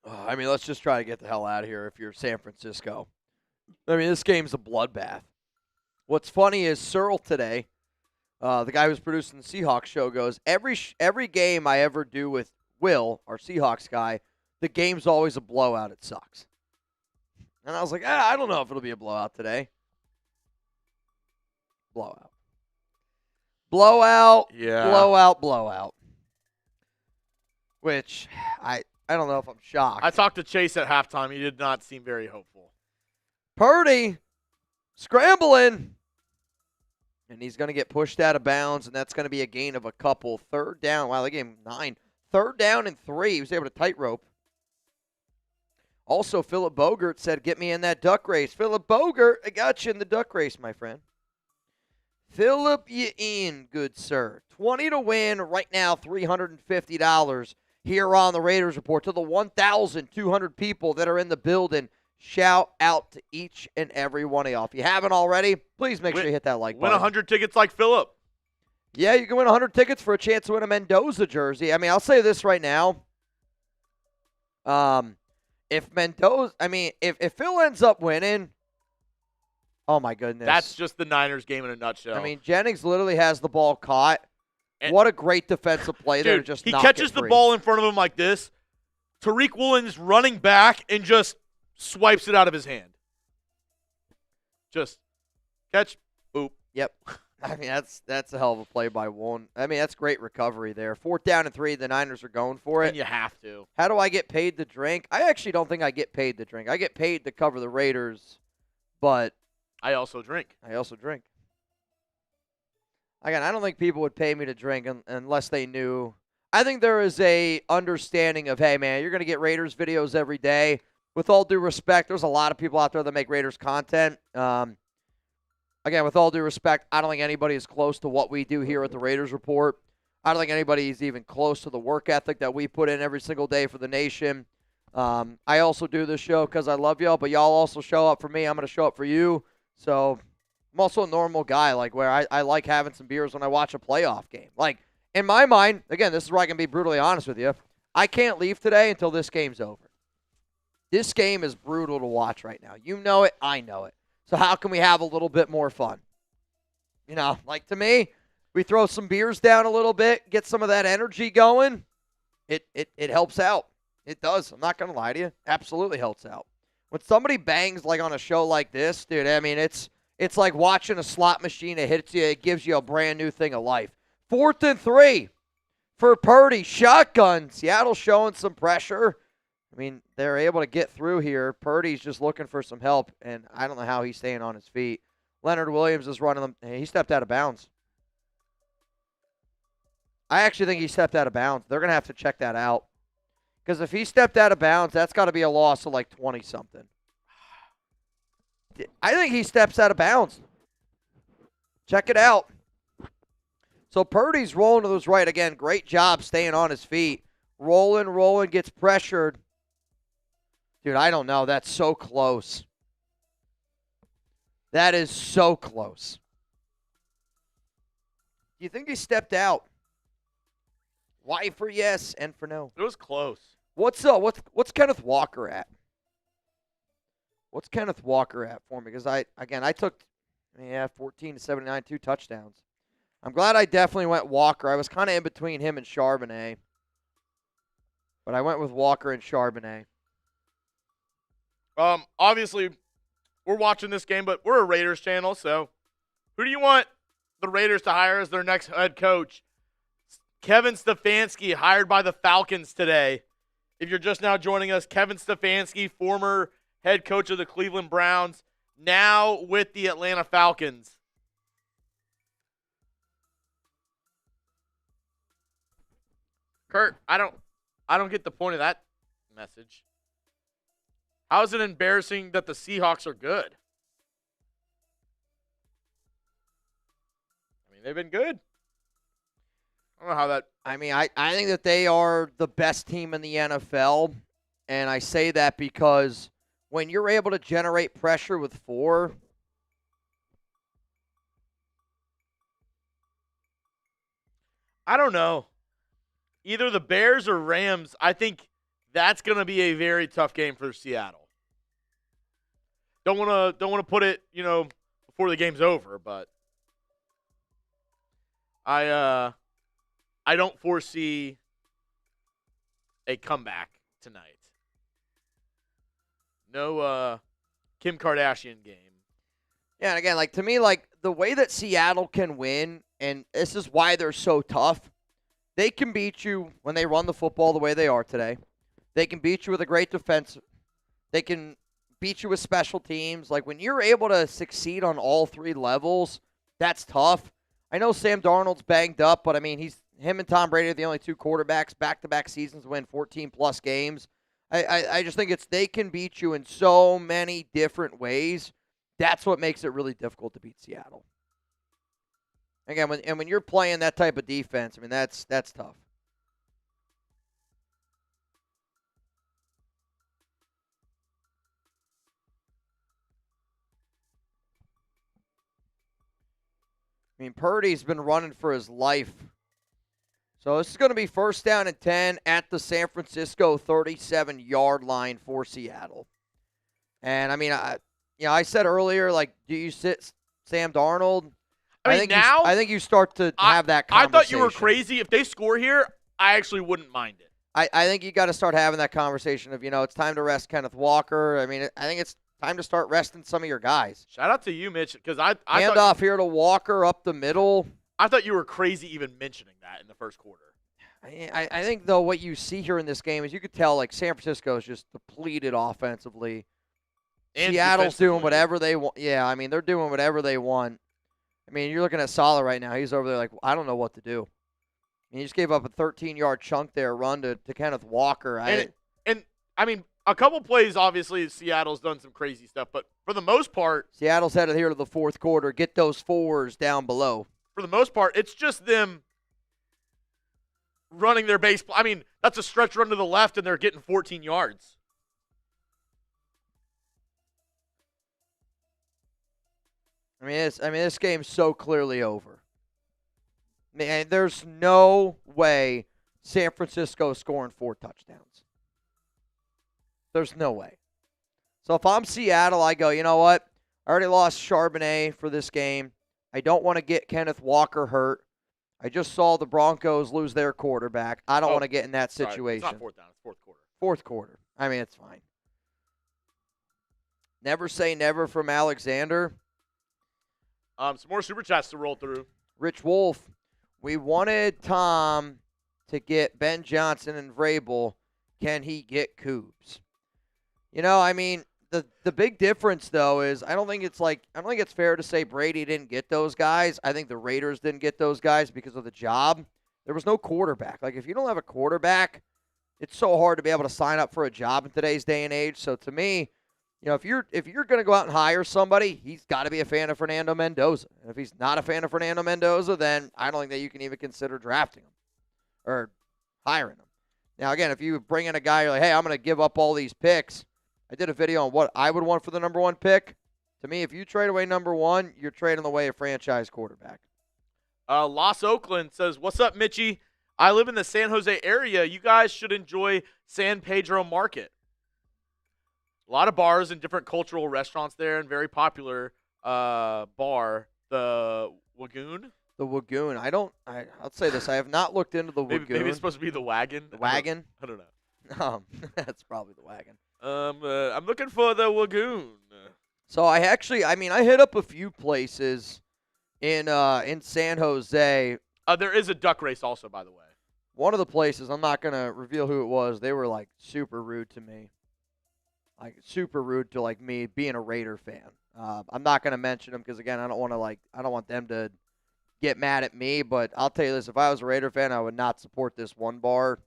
I mean, let's just try to get the hell out of here if you're San Francisco. I mean, this game's a bloodbath. What's funny is Searle today, the guy who's producing the Seahawks show, goes, every game I ever do with Will, our Seahawks guy, the game's always a blowout. It sucks. And I was like, I don't know if it'll be a blowout today. Blowout. Blowout. Yeah. Blowout. Which, I don't know if I'm shocked. I talked to Chase at halftime. He did not seem very hopeful. Purdy scrambling. And he's going to get pushed out of bounds, and that's going to be a gain of a couple. 3rd down. Wow, they gave him 9. 3rd down and 3. He was able to tightrope. Also, Philip Bogert said, get me in that duck race. Philip Bogert, I got you in the duck race, my friend. Philip, you in, good sir. 20 to win right now, $350 here on the Raiders Report. To the 1,200 people that are in the building, shout out to each and every one of y'all. If you haven't already, please make sure you hit that like Win button. 100 tickets like Philip. Yeah, you can win 100 tickets for a chance to win a Mendoza jersey. I mean, I'll say this right now. If Phil ends up winning, oh my goodness. That's just the Niners game in a nutshell. I mean, Jennings literally has the ball caught. And what a great defensive play there. dude, Just he knock catches it the free. ball in front of him like this. Tariq Woolen's running back and just swipes it out of his hand. Just catch, boop. Yep. I mean, that's a hell of a play by Woolen. I mean, that's great recovery there. 4th down and 3. The Niners are going for it. And you have to. How do I get paid to drink? I actually don't think I get paid to drink. I get paid to cover the Raiders, but I also drink. I also drink. Again, I don't think people would pay me to drink unless they knew. I think there is a understanding of, hey, man, you're going to get Raiders videos every day. With all due respect, there's a lot of people out there that make Raiders content. Again, with all due respect, I don't think anybody is close to what we do here at the Raiders Report. I don't think anybody is even close to the work ethic that we put in every single day for the nation. I also do this show because I love y'all, but y'all also show up for me. I'm going to show up for you. So I'm also a normal guy, like where I like having some beers when I watch a playoff game. Like, in my mind, again, this is where I can be brutally honest with you. I can't leave today until this game's over. This game is brutal to watch right now. You know it. I know it. So how can we have a little bit more fun? You know, like to me, we throw some beers down a little bit, get some of that energy going. It helps out. It does. I'm not going to lie to you. Absolutely helps out. When somebody bangs like on a show like this, dude, I mean, it's like watching a slot machine. It hits you. It gives you a brand new thing of life. 4th and 3 for Purdy. Shotgun. Seattle showing some pressure. I mean, they're able to get through here. Purdy's just looking for some help, and I don't know how he's staying on his feet. Leonard Williams is running them. He stepped out of bounds. I actually think he stepped out of bounds. They're going to have to check that out. Because if he stepped out of bounds, that's got to be a loss of like 20-something. I think he steps out of bounds. Check it out. So Purdy's rolling to his right. Again, great job staying on his feet. rolling, gets pressured. Dude, I don't know. That's so close. That is so close. Do you think he stepped out? Y for yes, N for no. It was close. What's Kenneth Walker at? What's Kenneth Walker at for me? Because I took 14 to 79, 2 touchdowns. I'm glad I definitely went Walker. I was kind of in between him and Charbonnet. But I went with Walker and Charbonnet. Obviously, we're watching this game, but we're a Raiders channel, so who do you want the Raiders to hire as their next head coach? Kevin Stefanski, hired by the Falcons today. If you're just now joining us, Kevin Stefanski, former head coach of the Cleveland Browns, now with the Atlanta Falcons. Kurt, I don't get the point of that message. How is it embarrassing that the Seahawks are good? I mean, they've been good. I don't know how that... I mean, I think that they are the best team in the NFL, and I say that because when you're able to generate pressure with 4, I don't know. Either the Bears or Rams, I think that's going to be a very tough game for Seattle. Don't want to put it, before the game's over, but I don't foresee a comeback tonight. No Kim Kardashian game. Yeah, and again, to me, the way that Seattle can win, and this is why they're so tough, they can beat you when they run the football the way they are today. They can beat you with a great defense. They can beat you with special teams. When you're able to succeed on all 3 levels, that's tough. I know Sam Darnold's banged up, but, him and Tom Brady are the only 2 quarterbacks back-to-back seasons to win 14-plus games. I just think they can beat you in so many different ways. That's what makes it really difficult to beat Seattle. Again, when you're playing that type of defense, that's tough. Purdy's been running for his life. So this is going to be 1st down and 10 at the San Francisco 37-yard line for Seattle. And, I said earlier, do you sit Sam Darnold? I think you start to have that conversation. I thought you were crazy. If they score here, I actually wouldn't mind it. I think you got to start having that conversation of, it's time to rest Kenneth Walker. I think it's time to start resting some of your guys. Shout out to you, Mitch, because I hand off here to Walker up the middle. I thought you were crazy even mentioning that in the first quarter. I think, though, what you see here in this game is you could tell, San Francisco is just depleted offensively. And Seattle's doing whatever they want. Yeah, they're doing whatever they want. You're looking at Saleh right now. He's over there I don't know what to do. He just gave up a 13-yard chunk there, run to Kenneth Walker. A couple plays, obviously, Seattle's done some crazy stuff, but for the most part, Seattle's headed here to the 4th quarter. Get those 4s down below. For the most part, it's just them running their base. That's a stretch run to the left, and they're getting 14 yards. This game's so clearly over. There's no way San Francisco's scoring 4 touchdowns. There's no way. So if I'm Seattle, I go, you know what? I already lost Charbonnet for this game. I don't want to get Kenneth Walker hurt. I just saw the Broncos lose their quarterback. I don't want to get in that situation. It's not 4th down. It's 4th quarter. 4th quarter. It's fine. Never say never from Alexander. Some more Super Chats to roll through. Rich Wolf, we wanted Tom to get Ben Johnson and Vrabel. Can he get Coobs? The big difference, though, is I don't think it's fair to say Brady didn't get those guys. I think the Raiders didn't get those guys because of the job. There was no quarterback. If you don't have a quarterback, it's so hard to be able to sign up for a job in today's day and age. So to me, if you're going to go out and hire somebody, he's got to be a fan of Fernando Mendoza. And if he's not a fan of Fernando Mendoza, then I don't think that you can even consider drafting him or hiring him. Now, again, if you bring in a guy, you're like, hey, I'm going to give up all these picks. I did a video on what I would want for the number 1 pick. To me, if you trade away number 1, you're trading away a franchise quarterback. Los Oakland says, what's up, Mitchie? I live in the San Jose area. You guys should enjoy San Pedro Market. A lot of bars and different cultural restaurants there, and very popular bar, the Wagoon. The Wagoon. I'll say this. I have not looked into the Wagoon. Maybe it's supposed to be the Wagon. The Wagon? I don't know. That's probably the Wagon. I'm looking for the Wagoon. So I hit up a few places in San Jose. There is a duck race also, by the way. One of the places, I'm not going to reveal who it was, they were, like, super rude to me. Like, super rude to, like, me being a Raider fan. I'm not going to mention them because, again, I don't want them to get mad at me. But I'll tell you this, if I was a Raider fan, I would not support this one bar.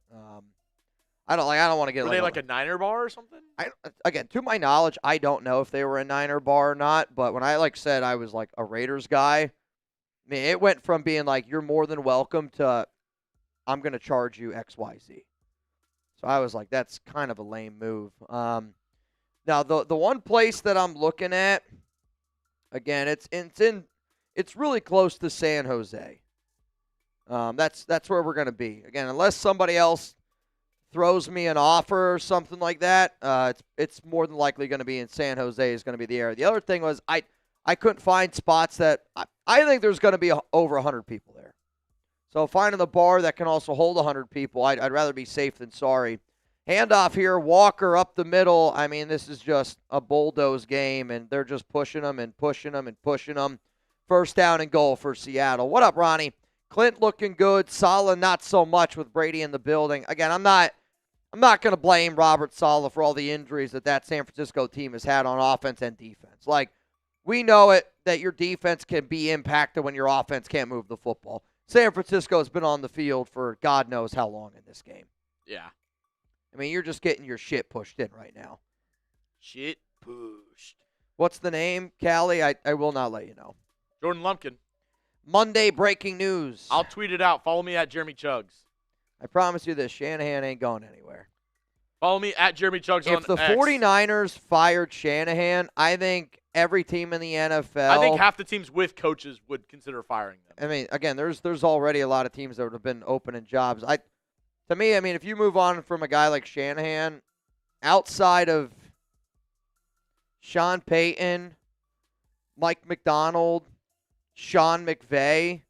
I don't want to get. Were they like a Niner bar or something? Again, to my knowledge, I don't know if they were a Niner bar or not. But when I said I was like a Raiders guy, I mean, it went from being like you're more than welcome to I'm going to charge you XYZ. So I was like, that's kind of a lame move. Now the one place that I'm looking at, again, it's really close to San Jose. That's where we're going to be. Again, unless somebody else throws me an offer or something like that, it's more than likely going to be in San Jose is going to be the area. The other thing was I couldn't find spots that I think there's going to be over 100 people there. So finding the bar that can also hold 100 people, I'd rather be safe than sorry. Handoff here, Walker up the middle. I mean, this is just a bulldoze game, and they're just pushing them and pushing them and pushing them. First down and goal for Seattle. What up, Ronnie? Clint looking good. Saleh not so much with Brady in the building. Again, I'm not going to blame Robert Saleh for all the injuries that San Francisco team has had on offense and defense. Like, we know it that your defense can be impacted when your offense can't move the football. San Francisco's been on the field for God knows how long in this game. Yeah. I mean, you're just getting your shit pushed in right now. Shit pushed. What's the name, Callie? I will not let you know. Jordan Lumpkin. Monday breaking news. I'll tweet it out. Follow me at Jeremy Chugs. I promise you this, Shanahan ain't going anywhere. Follow me at Jeremy Chugs on If the X. 49ers fired Shanahan, I think every team in the NFL. I think half the teams with coaches would consider firing them. I mean, again, there's already a lot of teams that would have been opening jobs. To me, I mean, if you move on from a guy like Shanahan, outside of Sean Payton, Mike McDonald, Sean McVay,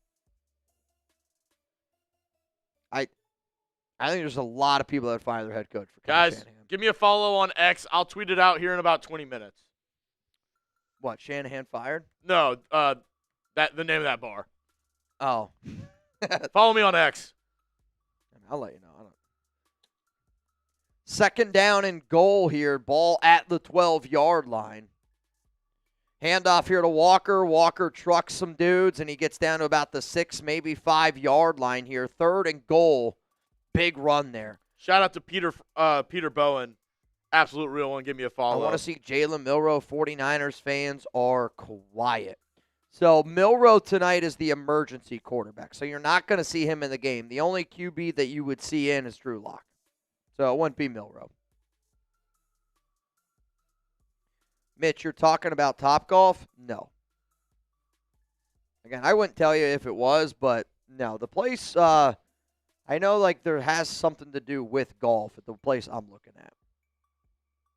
I think there's a lot of people that fire their head coach for Guys, Shanahan. give me a follow on X. I'll tweet it out here in about 20 minutes. What, Shanahan fired? No, the name of that bar. Oh. Follow me on X. I'll let you know. Second down and goal here. Ball at the 12-yard line. Handoff here to Walker. Walker trucks some dudes, and he gets down to about the 6, maybe 5-yard line here. Third and goal. Big run there. Shout out to Peter Bowen. Absolute real one. Give me a follow. I want to see Jalen Milroe. 49ers fans are quiet. So Milroe tonight is the emergency quarterback. So you're not going to see him in the game. The only QB that you would see in is Drew Lock. So it wouldn't be Milroe. Mitch, you're talking about Topgolf? No. Again, I wouldn't tell you if it was, but no. The place, I know like there has something to do with golf at the place I'm looking at.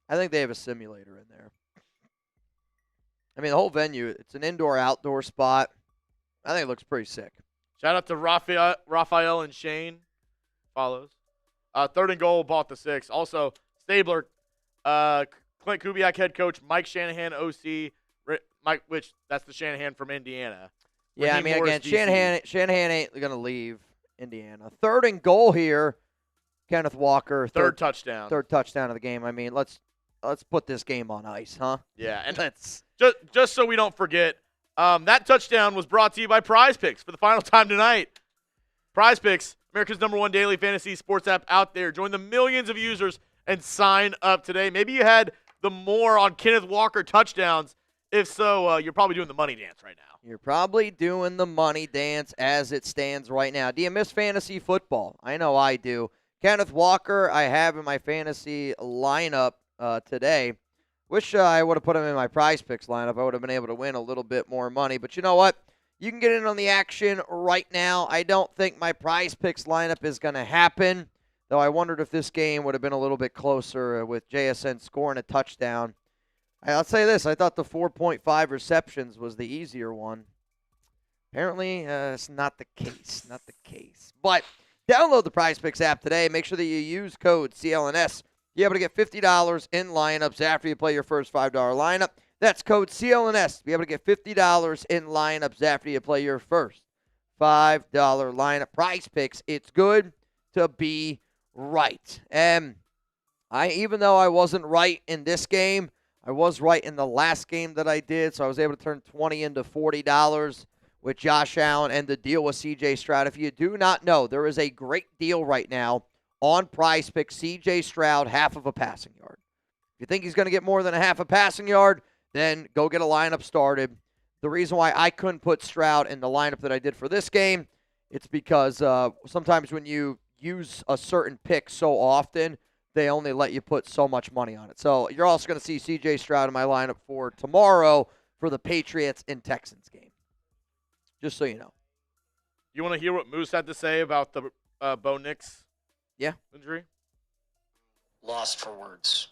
I think they have a simulator in there. I mean, the whole venue, it's an indoor-outdoor spot. I think it looks pretty sick. Shout out to Raphael and Shane. Follows. Third and goal, bought the 6. Also, Stabler, Clint Kubiak head coach, Mike Shanahan OC, which that's the Shanahan from Indiana. Yeah, Raheem I mean, Morris, again, DC. Shanahan ain't going to leave Indiana. Third and goal here, Kenneth Walker. Third touchdown. Third touchdown of the game. I mean, let's put this game on ice, huh? Yeah, and Let's. just so we don't forget, that touchdown was brought to you by Prize Picks for the final time tonight. Prize Picks, America's #1 daily fantasy sports app out there. Join the millions of users and sign up today. Maybe you had the more on Kenneth Walker touchdowns. If so, you're probably doing the money dance right now. You're probably doing the money dance as it stands right now. Do you miss fantasy football? I know I do. Kenneth Walker, I have in my fantasy lineup today. Wish I would have put him in my prize picks lineup. I would have been able to win a little bit more money. But you know what? You can get in on the action right now. I don't think my prize picks lineup is going to happen, though I wondered if this game would have been a little bit closer with JSN scoring a touchdown. I'll say this. I thought the 4.5 receptions was the easier one. Apparently, it's not the case. Not the case. But download the Prize Picks app today. Make sure that you use code CLNS. You're able to get $50 in lineups after you play your first $5 lineup. That's code CLNS. Be able to get $50 in lineups after you play your first $5 lineup. Prize Picks, it's good to be right. And even though I wasn't right in this game, I was right in the last game that I did, so I was able to turn $20 into $40 with Josh Allen and the deal with C.J. Stroud. If you do not know, there is a great deal right now on Prize Picks. C.J. Stroud, half of a passing yard. If you think he's going to get more than a half a passing yard, then go get a lineup started. The reason why I couldn't put Stroud in the lineup that I did for this game, it's because sometimes when you use a certain pick so often, they only let you put so much money on it. So you're also going to see C.J. Stroud in my lineup for tomorrow for the Patriots and Texans game. Just so you know. You want to hear what Moose had to say about the Bo Nix injury? Lost for words.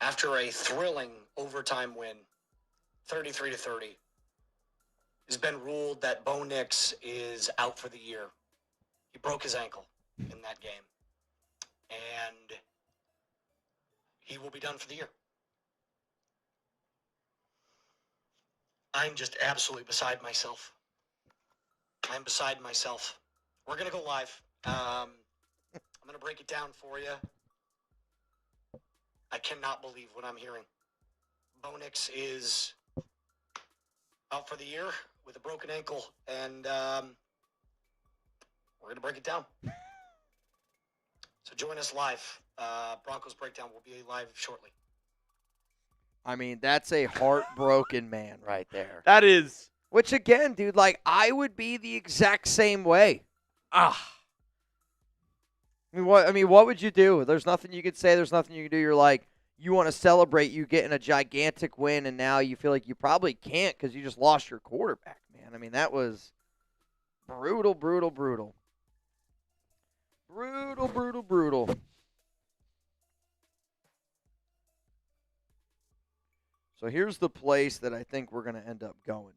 After a thrilling overtime win, 33-30, it's been ruled that Bo Nix is out for the year. He broke his ankle in that game. And he will be done for the year. I'm just absolutely beside myself. I'm beside myself. We're going to go live. I'm going to break it down for you. I cannot believe what I'm hearing. Bo Nix is out for the year with a broken ankle, and we're going to break it down. So join us live. Broncos Breakdown will be live shortly. I mean, that's a heartbroken man right there. That is. Which, again, dude, like, I would be the exact same way. I mean, what would you do? There's nothing you could say. There's nothing you can do. You're like, you want to celebrate you getting a gigantic win, and now you feel like you probably can't because you just lost your quarterback, man. I mean, that was brutal, brutal, brutal. Brutal, brutal, brutal. So here's the place that I think we're going to end up going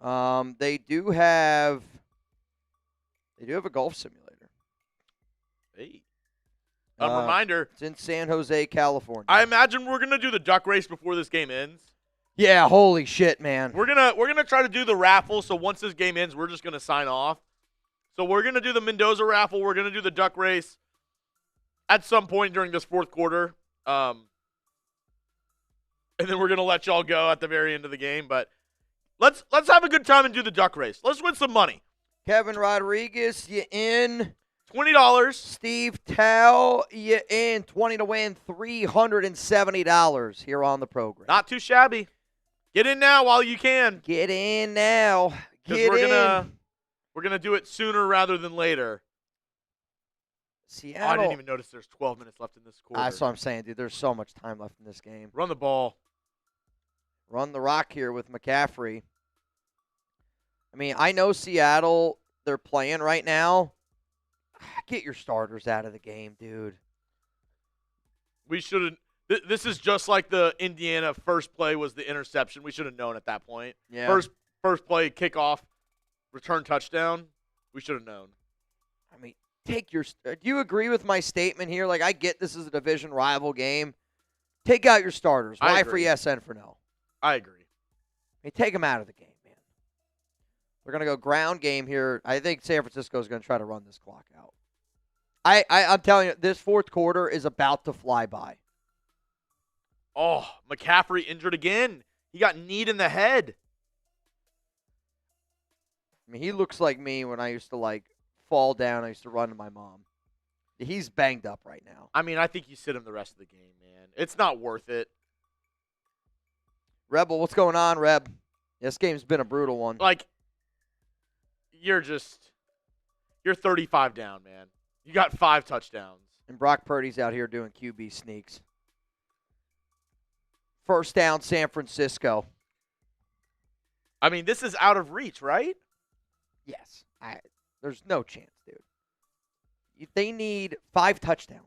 to. They do have a golf simulator. Hey. Reminder. It's in San Jose, California. I imagine we're going to do the duck race before this game ends. Yeah, holy shit, man. We're gonna try to do the raffle, so once this game ends, we're just going to sign off. So we're going to do the Mendoza raffle. We're going to do the duck race at some point during this fourth quarter. And then we're going to let y'all go at the very end of the game. But let's have a good time and do the duck race. Let's win some money. Kevin Rodriguez, you in? $20. Steve Tao, you in? 20 to win, $370 here on the program. Not too shabby. Get in now while you can. Get in now. Get in. We're going to do it sooner rather than later. Seattle. Oh, I didn't even notice there's 12 minutes left in this quarter. That's what I'm saying, dude. There's so much time left in this game. Run the ball. Run the rock here with McCaffrey. I mean, I know Seattle, they're playing right now. Get your starters out of the game, dude. We should have. This is just like the Indiana first play was the interception. We should have known at that point. Yeah. First play, kickoff, return touchdown. We should have known. I mean, take your. Do you agree with my statement here? Like, I get this is a division rival game. Take out your starters. I Y agree. for yes, N for no. I agree. I mean, take them out of the game, man. They're going to go ground game here. I think San Francisco is going to try to run this clock out. I'm telling you, this fourth quarter is about to fly by. Oh, McCaffrey injured again. He got kneed in the head. I mean, he looks like me when I used to, like, fall down. I used to run to my mom. He's banged up right now. I mean, I think you sit him the rest of the game, man. It's not worth it. Rebel, what's going on, Reb? This game's been a brutal one. Like, You're 35 down, man. You got 5 touchdowns. And Brock Purdy's out here doing QB sneaks. First down, San Francisco. I mean, this is out of reach, right? Yes. There's no chance, dude. They need 5 touchdowns.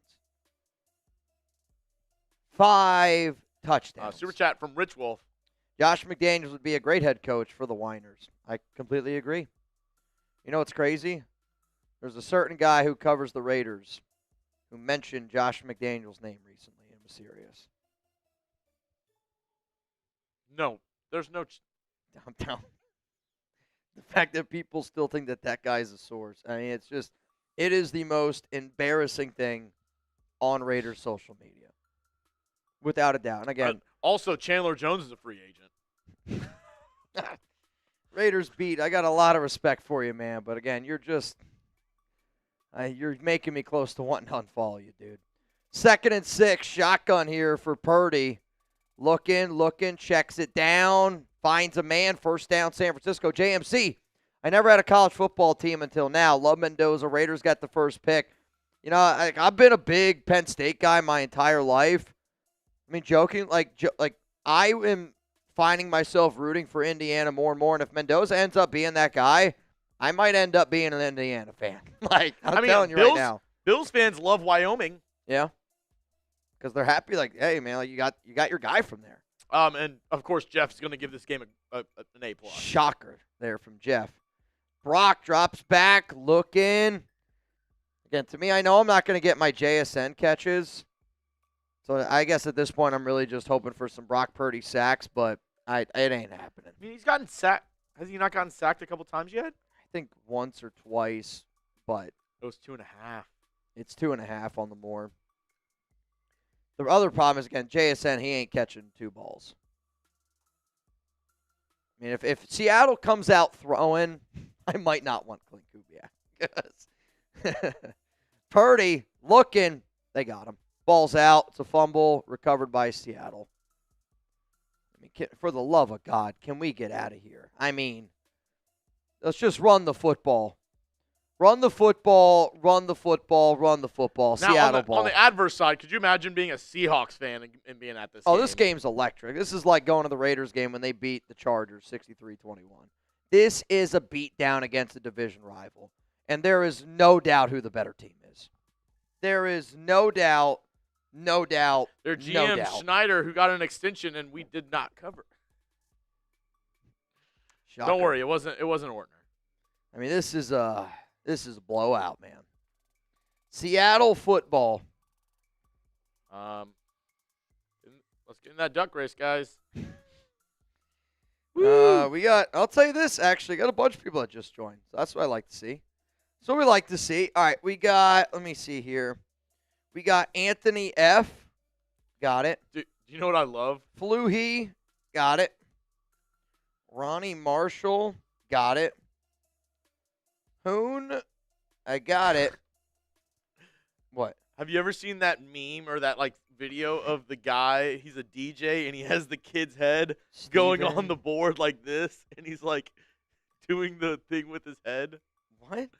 5 touchdowns. Super chat from Rich Wolf. Josh McDaniels would be a great head coach for the Winers. I completely agree. You know what's crazy? There's a certain guy who covers the Raiders who mentioned Josh McDaniels' name recently and was serious. No, there's no. I'm down. The fact that people still think that guy's a source. I mean, it is the most embarrassing thing on Raiders social media. Without a doubt. And again, also, Chandler Jones is a free agent. Raiders beat. I got a lot of respect for you, man. But again, you're making me close to wanting to unfollow you, dude. 2nd and 6, shotgun here for Purdy. Looking, checks it down, finds a man, first down, San Francisco. JMC, I never had a college football team until now. Love Mendoza. Raiders got the first pick. You know, I've been a big Penn State guy my entire life. I mean, joking, like I am finding myself rooting for Indiana more and more, and if Mendoza ends up being that guy, I might end up being an Indiana fan. I'm telling you right now. Bills fans love Wyoming. Yeah. Because they're happy, like, hey, man, like, you got your guy from there. And, of course, Jeff's going to give this game an A+. Shocker there from Jeff. Brock drops back, looking. Again, to me, I know I'm not going to get my JSN catches. So I guess at this point I'm really just hoping for some Brock Purdy sacks, but it ain't happening. I mean, he's gotten sacked. Has he not gotten sacked a couple times yet? I think once or twice, but it was 2.5. It's 2.5 on the more. The other problem is, again, JSN, he ain't catching 2 balls. I mean, if Seattle comes out throwing, I might not want Clint Kubiak. Purdy looking, they got him. Ball's out. It's a fumble recovered by Seattle. I mean, for the love of God, can we get out of here? I mean, let's just run the football. Run the football, run the football, run the football. Now, Seattle ball. On the adverse side, could you imagine being a Seahawks fan and being at this game? Oh, this game's electric. This is like going to the Raiders game when they beat the Chargers 63-21. This is a beatdown against a division rival. And there is no doubt who the better team is. There is no doubt. No doubt. Their GM, no doubt. Schneider, who got an extension and we did not cover. Shocker. Don't worry, it wasn't Ortner. I mean, this is a blowout, man. Seattle football. Let's get in that duck race, guys. I'll tell you this, actually, got a bunch of people that just joined. So that's what I like to see. So we like to see. All right, let me see here. We got Anthony F. Got it. Do you know what I love? Fluhey. Got it. Ronnie Marshall. Got it. Hoon. I got it. What? Have you ever seen that meme or that video of the guy? He's a DJ and he has the kid's head going on the board like this, and he's doing the thing with his head. What?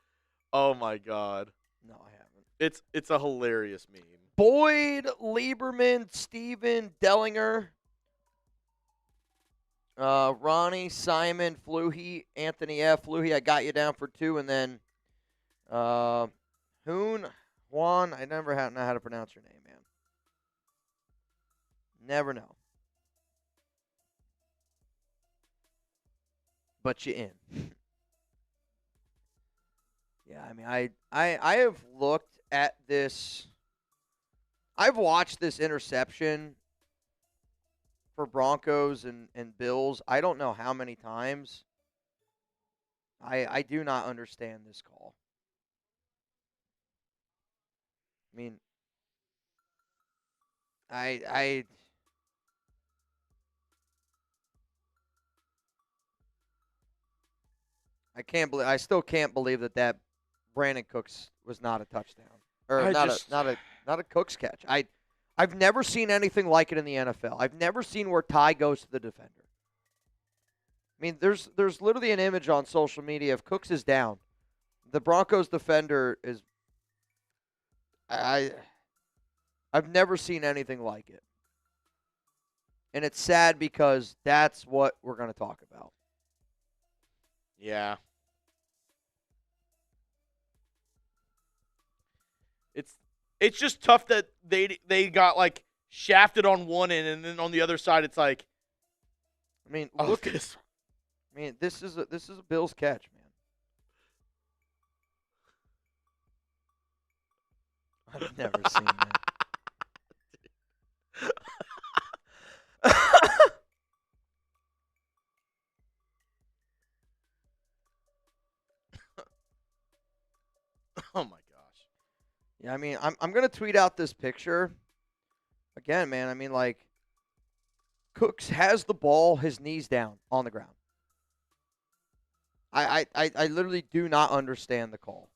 Oh my God. No, I haven't. It's a hilarious meme. Boyd, Lieberman, Steven, Dellinger, Ronnie, Simon, Fluhey, Anthony F. Fluhey, I got you down for 2, and then Hoon, Juan. I never know how to pronounce your name, man. Never know. But you in. Yeah, I mean, I have looked at this. I've watched this interception for Broncos and Bills. I don't know how many times. I do not understand this call. I mean, I still can't believe that Brandon Cooks was not a touchdown. Or not a Cooks catch. I've never seen anything like it in the NFL. I've never seen where Ty goes to the defender. I mean, there's literally an image on social media of Cooks is down. the Broncos defender is I've never seen anything like it. And it's sad because that's what we're going to talk about. Yeah. It's just tough that they got like shafted on one end, and then on the other side it's like, I mean, oh, look at this. I mean, this is a Bills catch, man. I've never seen that. Oh my gosh. Yeah, I mean, I'm gonna tweet out this picture again, man. I mean, like, Cooks has the ball, his knees down on the ground. I literally do not understand the call.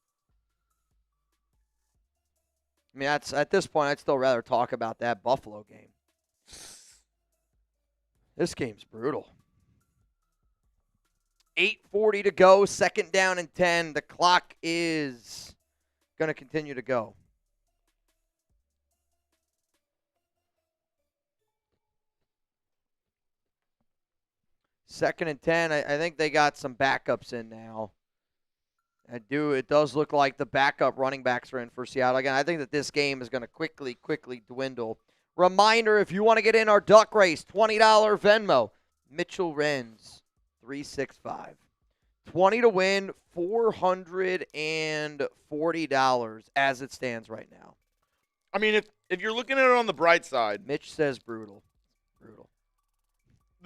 I mean, at this point, I'd still rather talk about that Buffalo game. This game's brutal. 8:40 to go, 2nd down and 10. The clock is going to continue to go. Second and 10. I think they got some backups in now. It does look like the backup running backs are in for Seattle. Again, I think that this game is going to quickly dwindle. Reminder, if you want to get in our duck race, $20 Venmo. Mitchell Renz, 365. 20 to win, $440 as it stands right now. I mean, if you're looking at it on the bright side, Mitch says brutal. Brutal.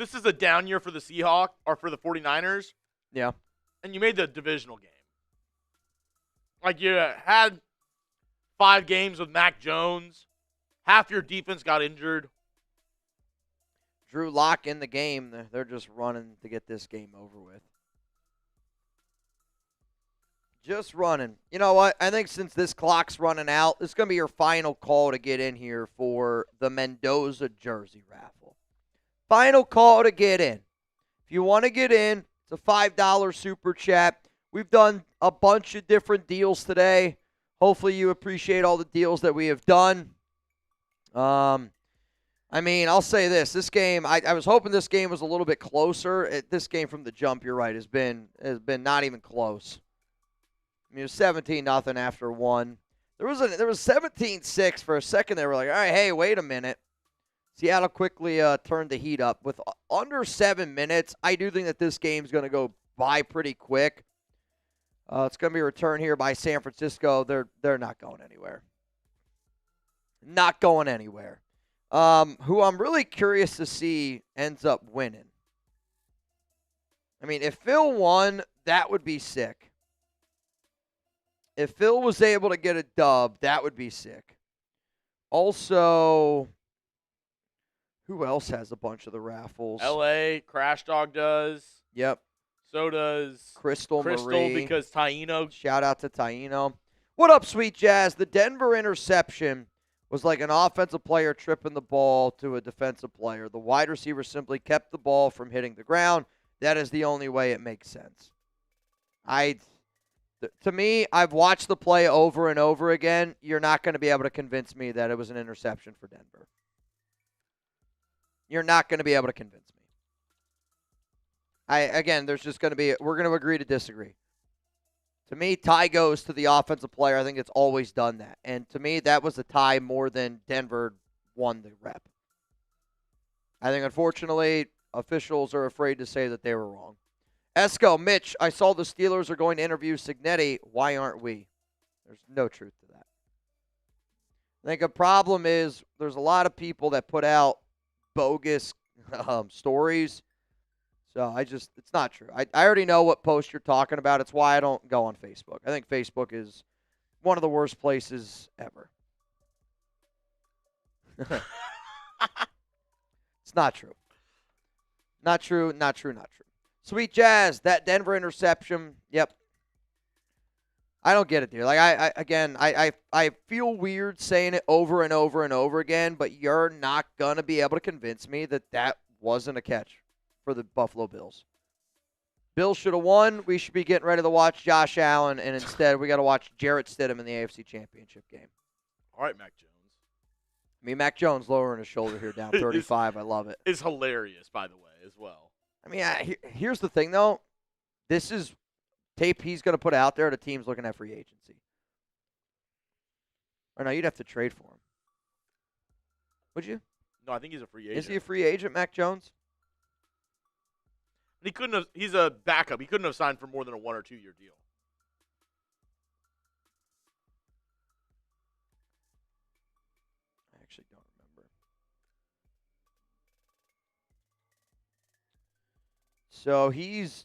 this is a down year for the Seahawks or for the 49ers. Yeah. And you made the divisional game. Like, you had 5 games with Mac Jones. Half your defense got injured. Drew Lock in the game. They're just running to get this game over with. Just running. You know what? I think since this clock's running out, this is going to be your final call to get in here for the Mendoza jersey raffle. Final call to get in. If you want to get in, it's a $5 super chat. We've done a bunch of different deals today. Hopefully you appreciate all the deals that we have done. I mean, I'll say this. This game, I was hoping this game was a little bit closer. This game from the jump, you're right, has been not even close. I mean, it was 17-0 after 1. There was 17-6 for a second. They were like, all right, hey, wait a minute. Seattle quickly turned the heat up. With under 7 minutes, I do think that this game's going to go by pretty quick. It's going to be a return here by San Francisco. They're not going anywhere. Not going anywhere. Who I'm really curious to see ends up winning. I mean, if Phil won, that would be sick. If Phil was able to get a dub, that would be sick. Also, who else has a bunch of the raffles? L.A., Crash Dog does. Yep. So does Crystal Marie. because Taino. Shout out to Taino. What up, Sweet Jazz? The Denver interception was like an offensive player tripping the ball to a defensive player. The wide receiver simply kept the ball from hitting the ground. That is the only way it makes sense. To me, I've watched the play over and over again. You're not going to be able to convince me that it was an interception for Denver. You're not going to be able to convince me. There's just going to be, we're going to agree to disagree. To me, tie goes to the offensive player. I think it's always done that. And to me, that was a tie more than Denver won the rep. I think, unfortunately, officials are afraid to say that they were wrong. Esco, Mitch, I saw the Steelers are going to interview Signetti. Why aren't we? There's no truth to that. I think a problem is there's a lot of people that put out bogus stories. So it's not true. I already know what post you're talking about. It's why I don't go on Facebook. I think Facebook is one of the worst places ever. It's not true. Not true. Sweet Jazz, that Denver interception. Yep. I don't get it, dude. Like I feel weird saying it over and over and over again, but you're not gonna be able to convince me that wasn't a catch for the Buffalo Bills. Bills should have won. We should be getting ready to watch Josh Allen, and instead we got to watch Jarrett Stidham in the AFC Championship game. All right, Mac Jones. I mean, Mac Jones lowering his shoulder here down 35. I love it. Is hilarious, by the way, as well. I mean, here's the thing, though. This is tape he's going to put out there to teams looking at free agency. Or no, you'd have to trade for him. Would you? No, I think he's a free agent. Is he a free agent, Mac Jones? He couldn't have. He's a backup. He couldn't have signed for more than a 1 or 2 year deal. I actually don't remember. So he's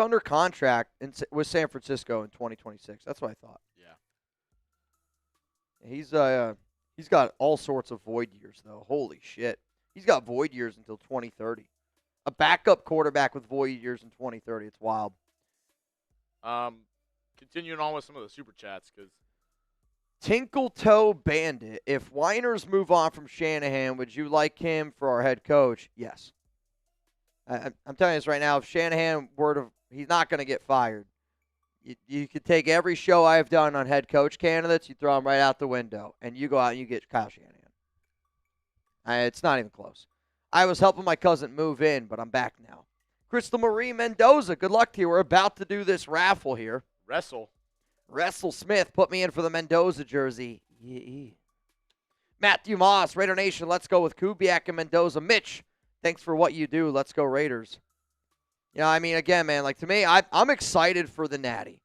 under contract with San Francisco in 2026. That's what I thought. Yeah. He's got all sorts of void years though. Holy shit. He's got void years until 2030. A backup quarterback with void years in 2030. It's wild. Continuing on with some of the super chats, because Tinkle Toe Bandit. If Weiners move on from Shanahan, would you like him for our head coach? Yes. I'm telling you this right now. If Shanahan he's not going to get fired. You could take every show I've done on head coach candidates, you throw them right out the window, and you go out and you get Kyle Shanahan. It's not even close. I was helping my cousin move in, but I'm back now. Crystal Marie Mendoza, good luck to you. We're about to do this raffle here. Wrestle Smith put me in for the Mendoza jersey. Yeah. Matthew Moss, Raider Nation, let's go with Kubiak and Mendoza. Mitch, thanks for what you do. Let's go Raiders. I mean, again, man, like to me, I'm excited for the Natty.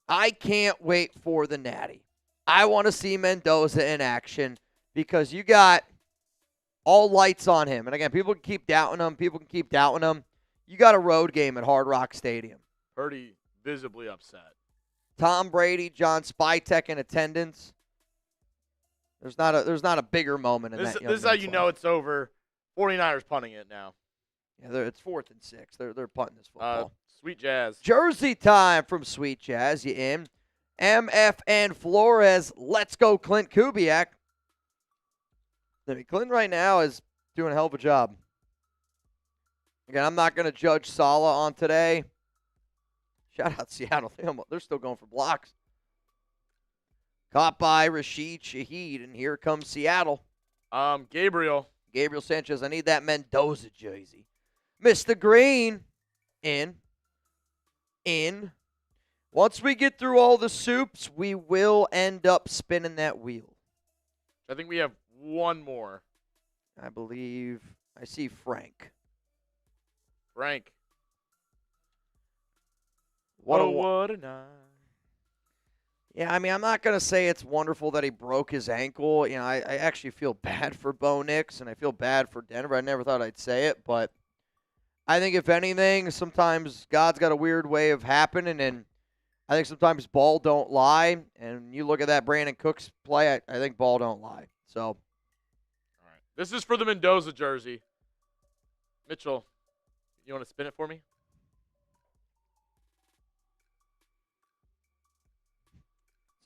I can't wait for the Natty. I want to see Mendoza in action because you got all lights on him. And again, people can keep doubting him. You got a road game at Hard Rock Stadium. Purdy visibly upset. Tom Brady, John Spytek in attendance. There's not a bigger moment in that. This is how you know it's over. 49ers punting it now. Yeah, it's 4th and 6. They're punting this football. Sweet Jazz. Jersey time from Sweet Jazz. You in? MFN Flores. Let's go, Clint Kubiak. I mean, Clint right now is doing a hell of a job. Again, I'm not going to judge Saleh on today. Shout out Seattle. They're still going for blocks. Caught by Rashid Shaheed, and here comes Seattle. Gabriel Sanchez, I need that Mendoza jersey. Mr. Green, in. Once we get through all the soups, we will end up spinning that wheel. I think we have one more. I believe I see Frank. What a night. Yeah, I mean, I'm not going to say it's wonderful that he broke his ankle. I actually feel bad for Bo Nix, and I feel bad for Denver. I never thought I'd say it, but I think if anything, sometimes God's got a weird way of happening, and I think sometimes ball don't lie. And you look at that Brandon Cooks play, I think ball don't lie. So, all right, this is for the Mendoza jersey. Mitchell, you want to spin it for me?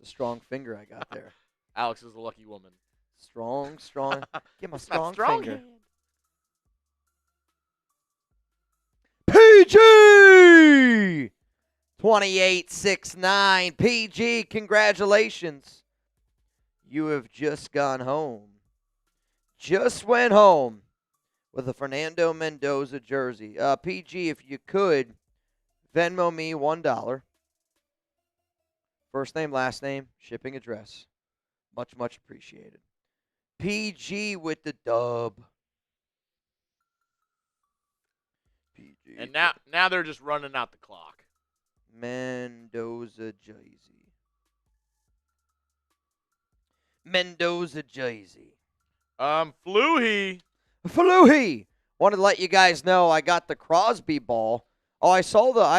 It's a strong finger I got there. Alex is a lucky woman. Strong. Give him a strong finger. Hand. PG! 2869. PG, congratulations. You have just gone home. Just went home with a Fernando Mendoza jersey. PG, if you could, Venmo me $1. First name, last name, shipping address. Much, much appreciated. PG with the dub. PG. And now they're just running out the clock. Mendoza jersey. Fluhey. Wanted to let you guys know I got the Crosby ball. Oh, I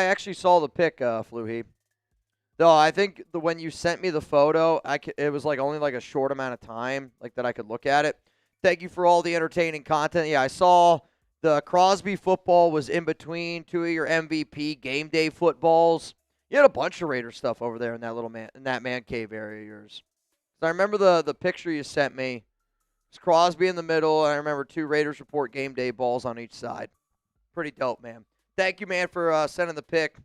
actually saw the pic, Fluhey. Though I think when you sent me the photo, it was only a short amount of time that I could look at it. Thank you for all the entertaining content. Yeah, I saw the Crosby football was in between two of your MVP game day footballs. You had a bunch of Raider stuff over there in that man cave area of yours. So I remember the picture you sent me. It's Crosby in the middle, and I remember two Raiders Report game day balls on each side. Pretty dope, man. thank you, man, for sending the pic.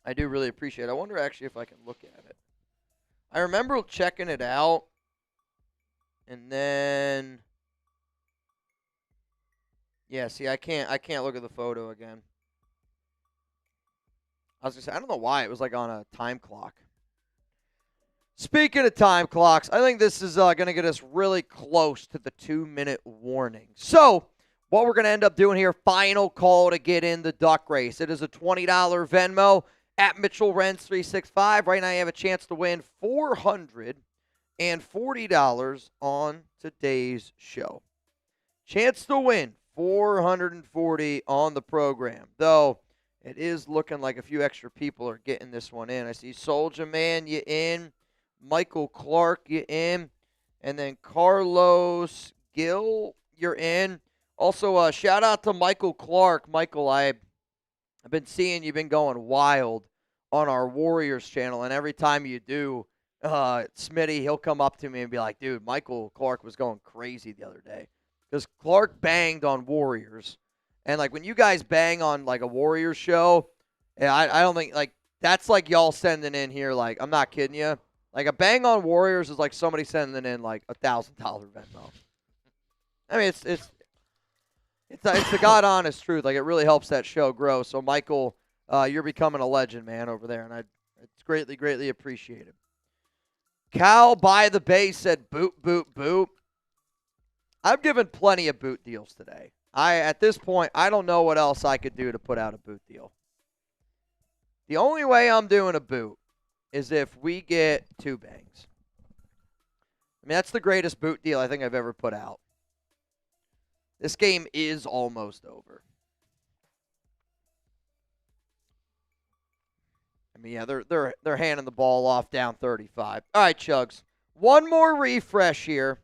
I do really appreciate it. I wonder actually if I can look at it. I remember checking it out, and then yeah, see, I can't look at the photo again. I was gonna say I don't know why it was like on a time clock. Speaking of time clocks, I think this is going to get us really close to the 2-minute warning. So, what we're going to end up doing here, final call to get in the duck race. It is a $20 Venmo at Mitchell Renz 365. Right now, you have a chance to win $440 on today's show. Chance to win $440 on the program, though it is looking like a few extra people are getting this one in. I see Soldier Man, you in. Michael Clark, you in. And then Carlos Gill, you're in. Also, shout out to Michael Clark. Michael, I've been seeing you've been going wild on our Warriors channel, and every time you do, Smitty, he'll come up to me and be like, dude, Michael Clark was going crazy the other day. Because Clark banged on Warriors. And, like, when you guys bang on, like, a Warriors show, I don't think, like, that's like y'all sending in here, like, I'm not kidding you. Like, a bang on Warriors is like somebody sending in, like, $1,000 Venmo. I mean, it's the God-honest truth. Like, it really helps that show grow. So, Michael, you're becoming a legend, man, over there. And it's greatly, greatly appreciated. Cal by the Bay said, boot, boot, boot. I've given plenty of boot deals today. At this point, I don't know what else I could do to put out a boot deal. The only way I'm doing a boot is if we get 2 bangs. I mean, that's the greatest boot deal I think I've ever put out. This game is almost over. I mean, yeah, they're handing the ball off down 35. All right, Chugs. One more refresh here.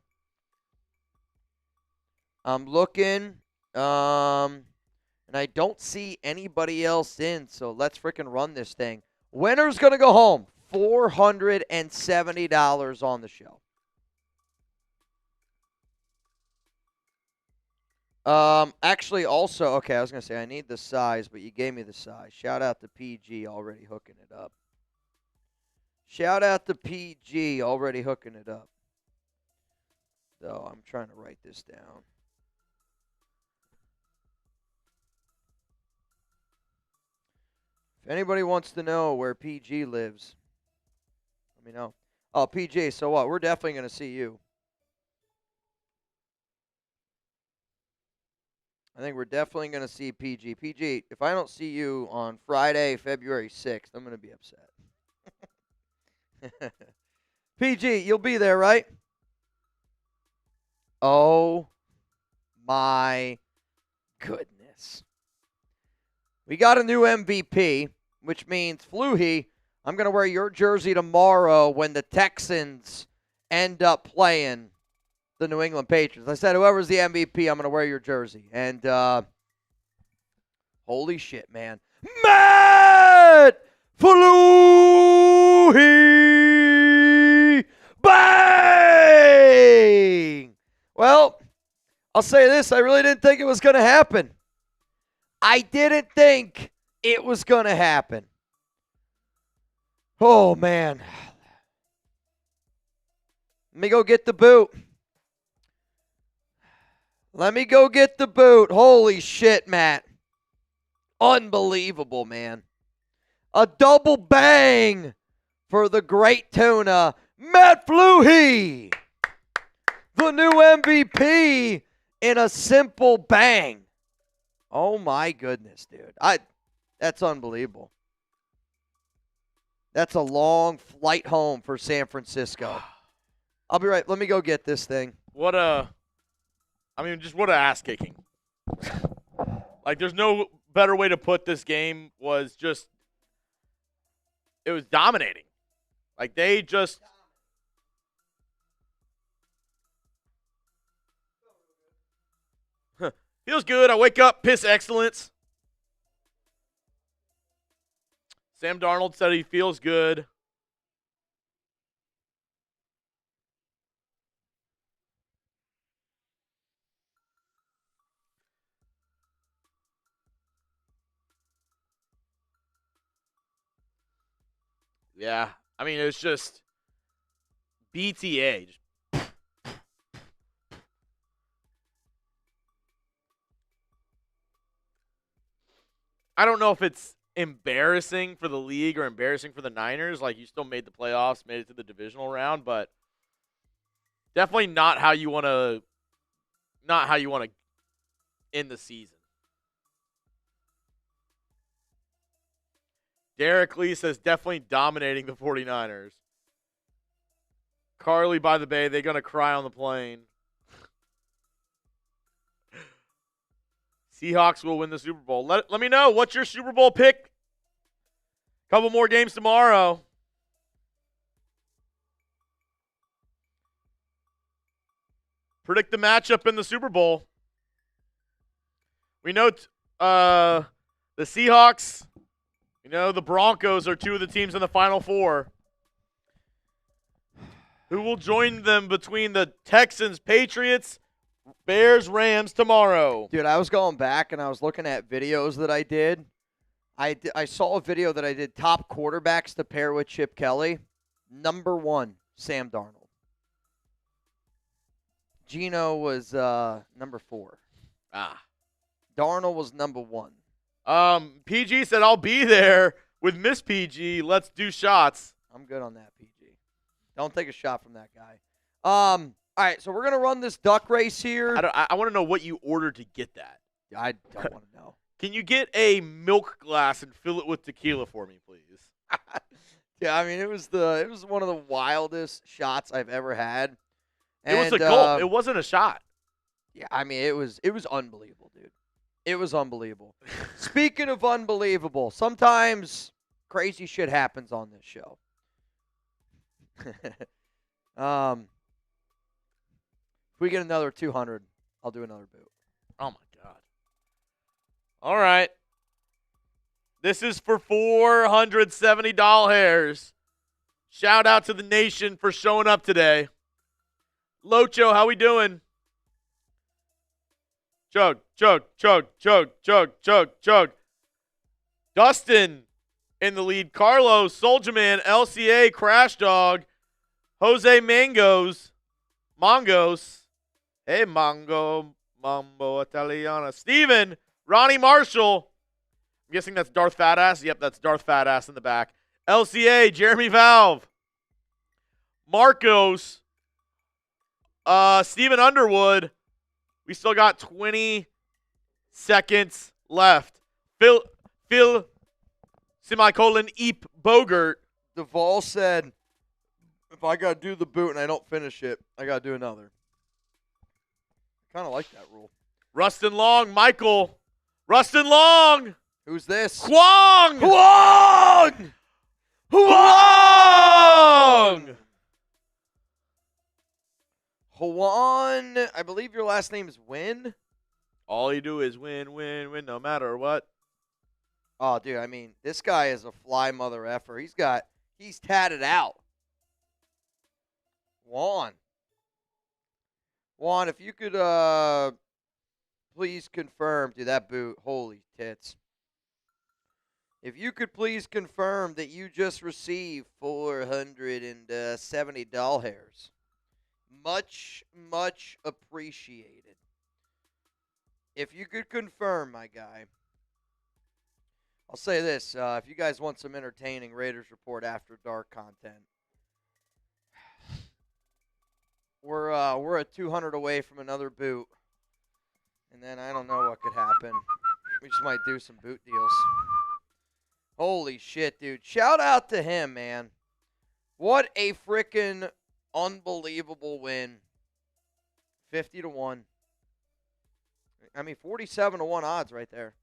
I'm looking, and I don't see anybody else in, so let's freaking run this thing. Winner's going to go home. $470 on the show. Actually, also, okay, I was going to say I need the size, but you gave me the size. Shout out to PG already hooking it up. Shout out to PG already hooking it up. So I'm trying to write this down. If anybody wants to know where PG lives, let me know. Oh, PG, so what? We're definitely going to see you. I think we're definitely going to see PG. PG, if I don't see you on Friday, February 6th, I'm going to be upset. PG, you'll be there, right? Oh, my goodness. We got a new MVP, which means, Fluhy, I'm going to wear your jersey tomorrow when the Texans end up playing the New England Patriots. I said, whoever's the MVP, I'm going to wear your jersey. And, holy shit, man. Matt Fluhy! Bang! Well, I'll say this. I really didn't think it was going to happen. I didn't think it was going to happen. Oh, man. Let me go get the boot. Let me go get the boot. Holy shit, Matt. Unbelievable, man. A double bang for the great tuna, Matt Fluhy. The new MVP in a simple bang. Oh, my goodness, dude. That's unbelievable. That's a long flight home for San Francisco. I'll be right. Let me go get this thing. What a ass kicking. Like, there's no better way to put this game. It was dominating. Like, they just. Feels good. I wake up, piss excellence. Sam Darnold said he feels good. Yeah. I mean, it's just BTA. I don't know if it's embarrassing for the league or embarrassing for the Niners. Like, you still made the playoffs, made it to the divisional round, but definitely not how you want to end the season. Derek Lee says definitely dominating the 49ers. Carly by the Bay, they're going to cry on the plane. Seahawks will win the Super Bowl. Let me know. What's your Super Bowl pick? Couple more games tomorrow. Predict the matchup in the Super Bowl. We know the Seahawks, the Broncos are two of the teams in the Final Four. Who will join them between the Texans, Patriots, Bears, Rams tomorrow? Dude, I was going back and I was looking at videos that I did. I saw a video that I did top quarterbacks to pair with Chip Kelly. Number 1, Sam Darnold. Geno was number 4. Darnold was number 1. PG said, I'll be there with Miss PG. Let's do shots. I'm good on that, PG. Don't take a shot from that guy. All right, so we're going to run this duck race here. I want to know what you ordered to get that. I don't want to know. Can you get a milk glass and fill it with tequila for me, please? Yeah, I mean, it was one of the wildest shots I've ever had. It was a gulp. It wasn't a shot. Yeah, I mean, it was unbelievable, dude. It was unbelievable. Speaking of unbelievable, sometimes crazy shit happens on this show. If we get another 200, I'll do another boot. Oh, my God. All right. This is for $470 hairs. Shout out to the nation for showing up today. Locho, how we doing? Chug, chug, chug, chug, chug, chug, chug. Dustin in the lead. Carlos, Soldier Man, LCA, Crash Dog, Jose Mangos. Hey, Mambo Italiana. Steven, Ronnie Marshall. I'm guessing that's Darth Fatass. Yep, that's Darth Fatass in the back. LCA, Jeremy Valve. Marcos. Steven Underwood. We still got 20 seconds left. Phil semicolon Eep Bogert. Duvall said, if I got to do the boot and I don't finish it, I got to do another. I kind of like that rule. Rustin Long, Michael. Rustin Long. Who's this? Kwong. Kwong! Kwong! Juan, I believe your last name is Win. All you do is win, win, win, no matter what. Oh, dude, I mean, this guy is a fly mother effer. He's tatted out. Juan, if you could please confirm, dude, that boot, holy tits. If you could please confirm that you just received 470 doll hairs. Much, much appreciated. If you could confirm, my guy. I'll say this. If you guys want some entertaining Raiders Report After Dark content, we're at 200 away from another boot. And then I don't know what could happen. We just might do some boot deals. Holy shit, dude. Shout out to him, man. What a freaking unbelievable win. 50-1. I mean, 47-1 odds right there.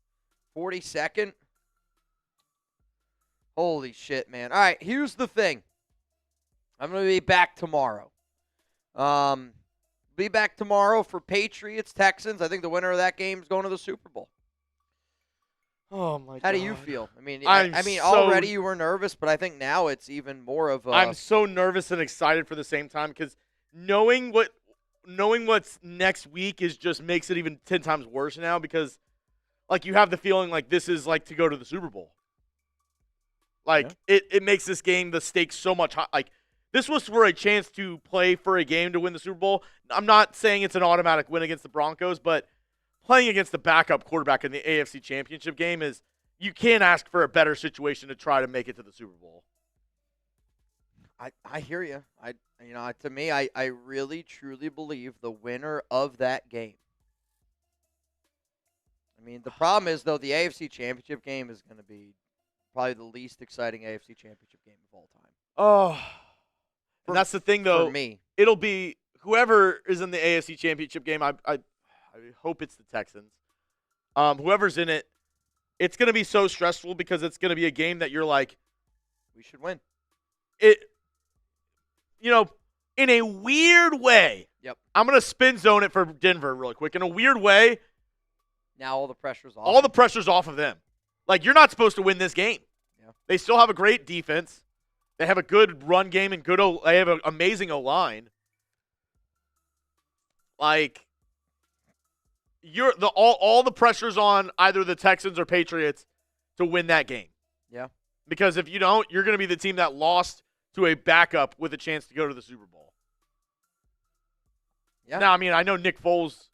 42nd. Holy shit, man. All right, here's the thing. I'm going to be back tomorrow. Be back tomorrow for Patriots, Texans. I think the winner of that game is going to the Super Bowl. Oh, my God. How do you feel? I mean, so already you were nervous, but I think now it's even more of a... I'm so nervous and excited for the same time because knowing what's next week just makes it even 10 times worse now because, like, you have the feeling like this is like to go to the Super Bowl. Like, it makes this game, the stakes so much high. Like, this was for a chance to play for a game to win the Super Bowl. I'm not saying it's an automatic win against the Broncos, but playing against the backup quarterback in the AFC Championship game is, you can't ask for a better situation to try to make it to the Super Bowl. I hear you. To me, I really truly believe the winner of that game. I mean, the problem is, though, the AFC Championship game is going to be probably the least exciting AFC Championship game of all time. Oh, and that's the thing, though. For me, it'll be whoever is in the AFC Championship game. I hope it's the Texans. Whoever's in it, it's going to be so stressful because it's going to be a game that you're like, we should win. In a weird way. Yep. I'm going to spin zone it for Denver really quick. In a weird way, now all the pressure's off. all the pressure's off of them. Like, you're not supposed to win this game. Yeah. They still have a great defense. They have a good run game and they have an amazing O-line. Like, all the pressure's on either the Texans or Patriots to win that game. Yeah. Because if you don't, you're going to be the team that lost to a backup with a chance to go to the Super Bowl. Yeah. Now, I mean, I know Nick Foles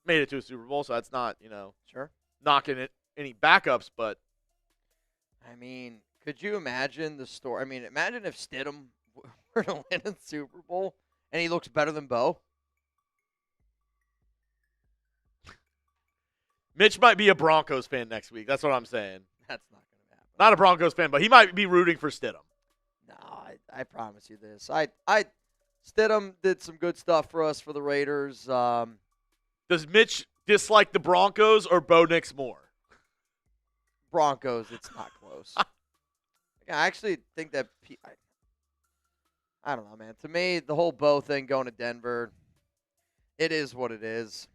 made it to a Super Bowl, so that's not, Sure. knocking it any backups, but I mean, could you imagine the story? I mean, imagine if Stidham were to win a Super Bowl and he looks better than Bo. Mitch might be a Broncos fan next week. That's what I'm saying. That's not going to happen. Not a Broncos fan, but he might be rooting for Stidham. No, I promise you this. Stidham did some good stuff for us for the Raiders. Does Mitch dislike the Broncos or Bo Nix more? Broncos, it's not close. I actually think that I don't know, man. To me, the whole Bo thing going to Denver, it is what it is.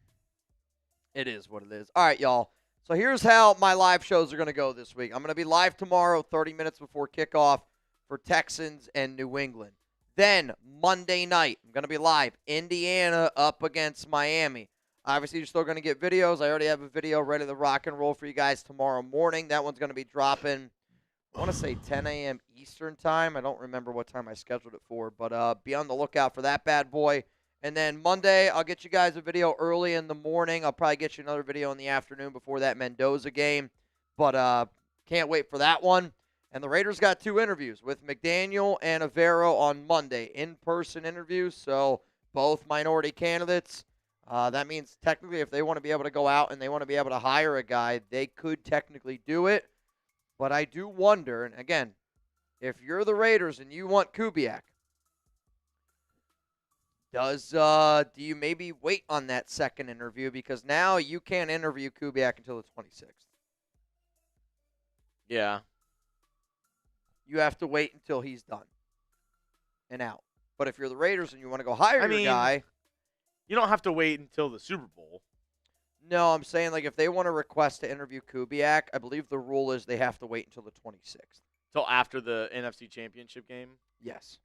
It is what it is. All right, y'all. So here's how my live shows are going to go this week. I'm going to be live tomorrow, 30 minutes before kickoff for Texans and New England. Then Monday night, I'm going to be live, Indiana up against Miami. Obviously, you're still going to get videos. I already have a video ready to rock and roll for you guys tomorrow morning. That one's going to be dropping, I want to say 10 a.m. Eastern time. I don't remember what time I scheduled it for, but be on the lookout for that bad boy. And then Monday, I'll get you guys a video early in the morning. I'll probably get you another video in the afternoon before that Mendoza game. But can't wait for that one. And the Raiders got 2 interviews with McDaniel and Avero on Monday. In-person interviews, so both minority candidates. That means technically if they want to be able to go out and they want to be able to hire a guy, they could technically do it. But I do wonder, and again, if you're the Raiders and you want Kubiak, do you maybe wait on that second interview? Because now you can't interview Kubiak until the 26th. Yeah. You have to wait until he's done and out. But if you're the Raiders and you want to go hire your guy, you don't have to wait until the Super Bowl. No, I'm saying like if they want to request to interview Kubiak, I believe the rule is they have to wait until the 26th. Till after the NFC Championship game? Yes.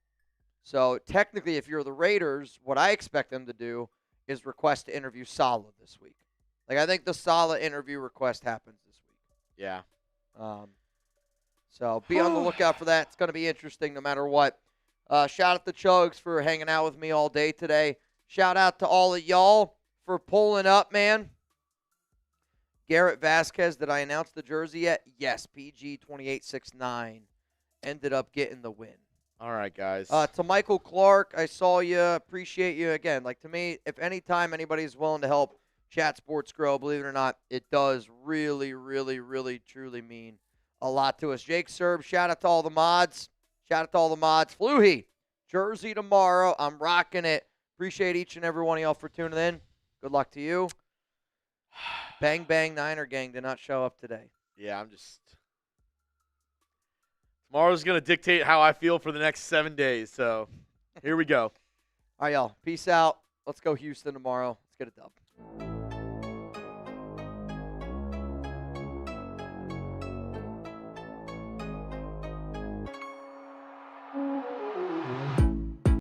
So technically, if you're the Raiders, what I expect them to do is request to interview Saleh this week. Like I think the Saleh interview request happens this week. Yeah. So be on the lookout for that. It's going to be interesting no matter what. Shout out to Chugs for hanging out with me all day today. Shout out to all of y'all for pulling up, man. Garrett Vasquez, did I announce the jersey yet? Yes, PG 2869 ended up getting the win. All right, guys. To Michael Clark, I saw you. Appreciate you again. Like, to me, if any time anybody's willing to help Chat Sports grow, believe it or not, it does really, really, really, truly mean a lot to us. Jake Serb, shout out to all the mods. Shout out to all the mods. Fluhy, jersey tomorrow. I'm rocking it. Appreciate each and every one of y'all for tuning in. Good luck to you. Bang Bang Niner Gang did not show up today. Yeah, tomorrow's going to dictate how I feel for the next 7 days, so here we go. All right, y'all. Peace out. Let's go Houston tomorrow. Let's get it done.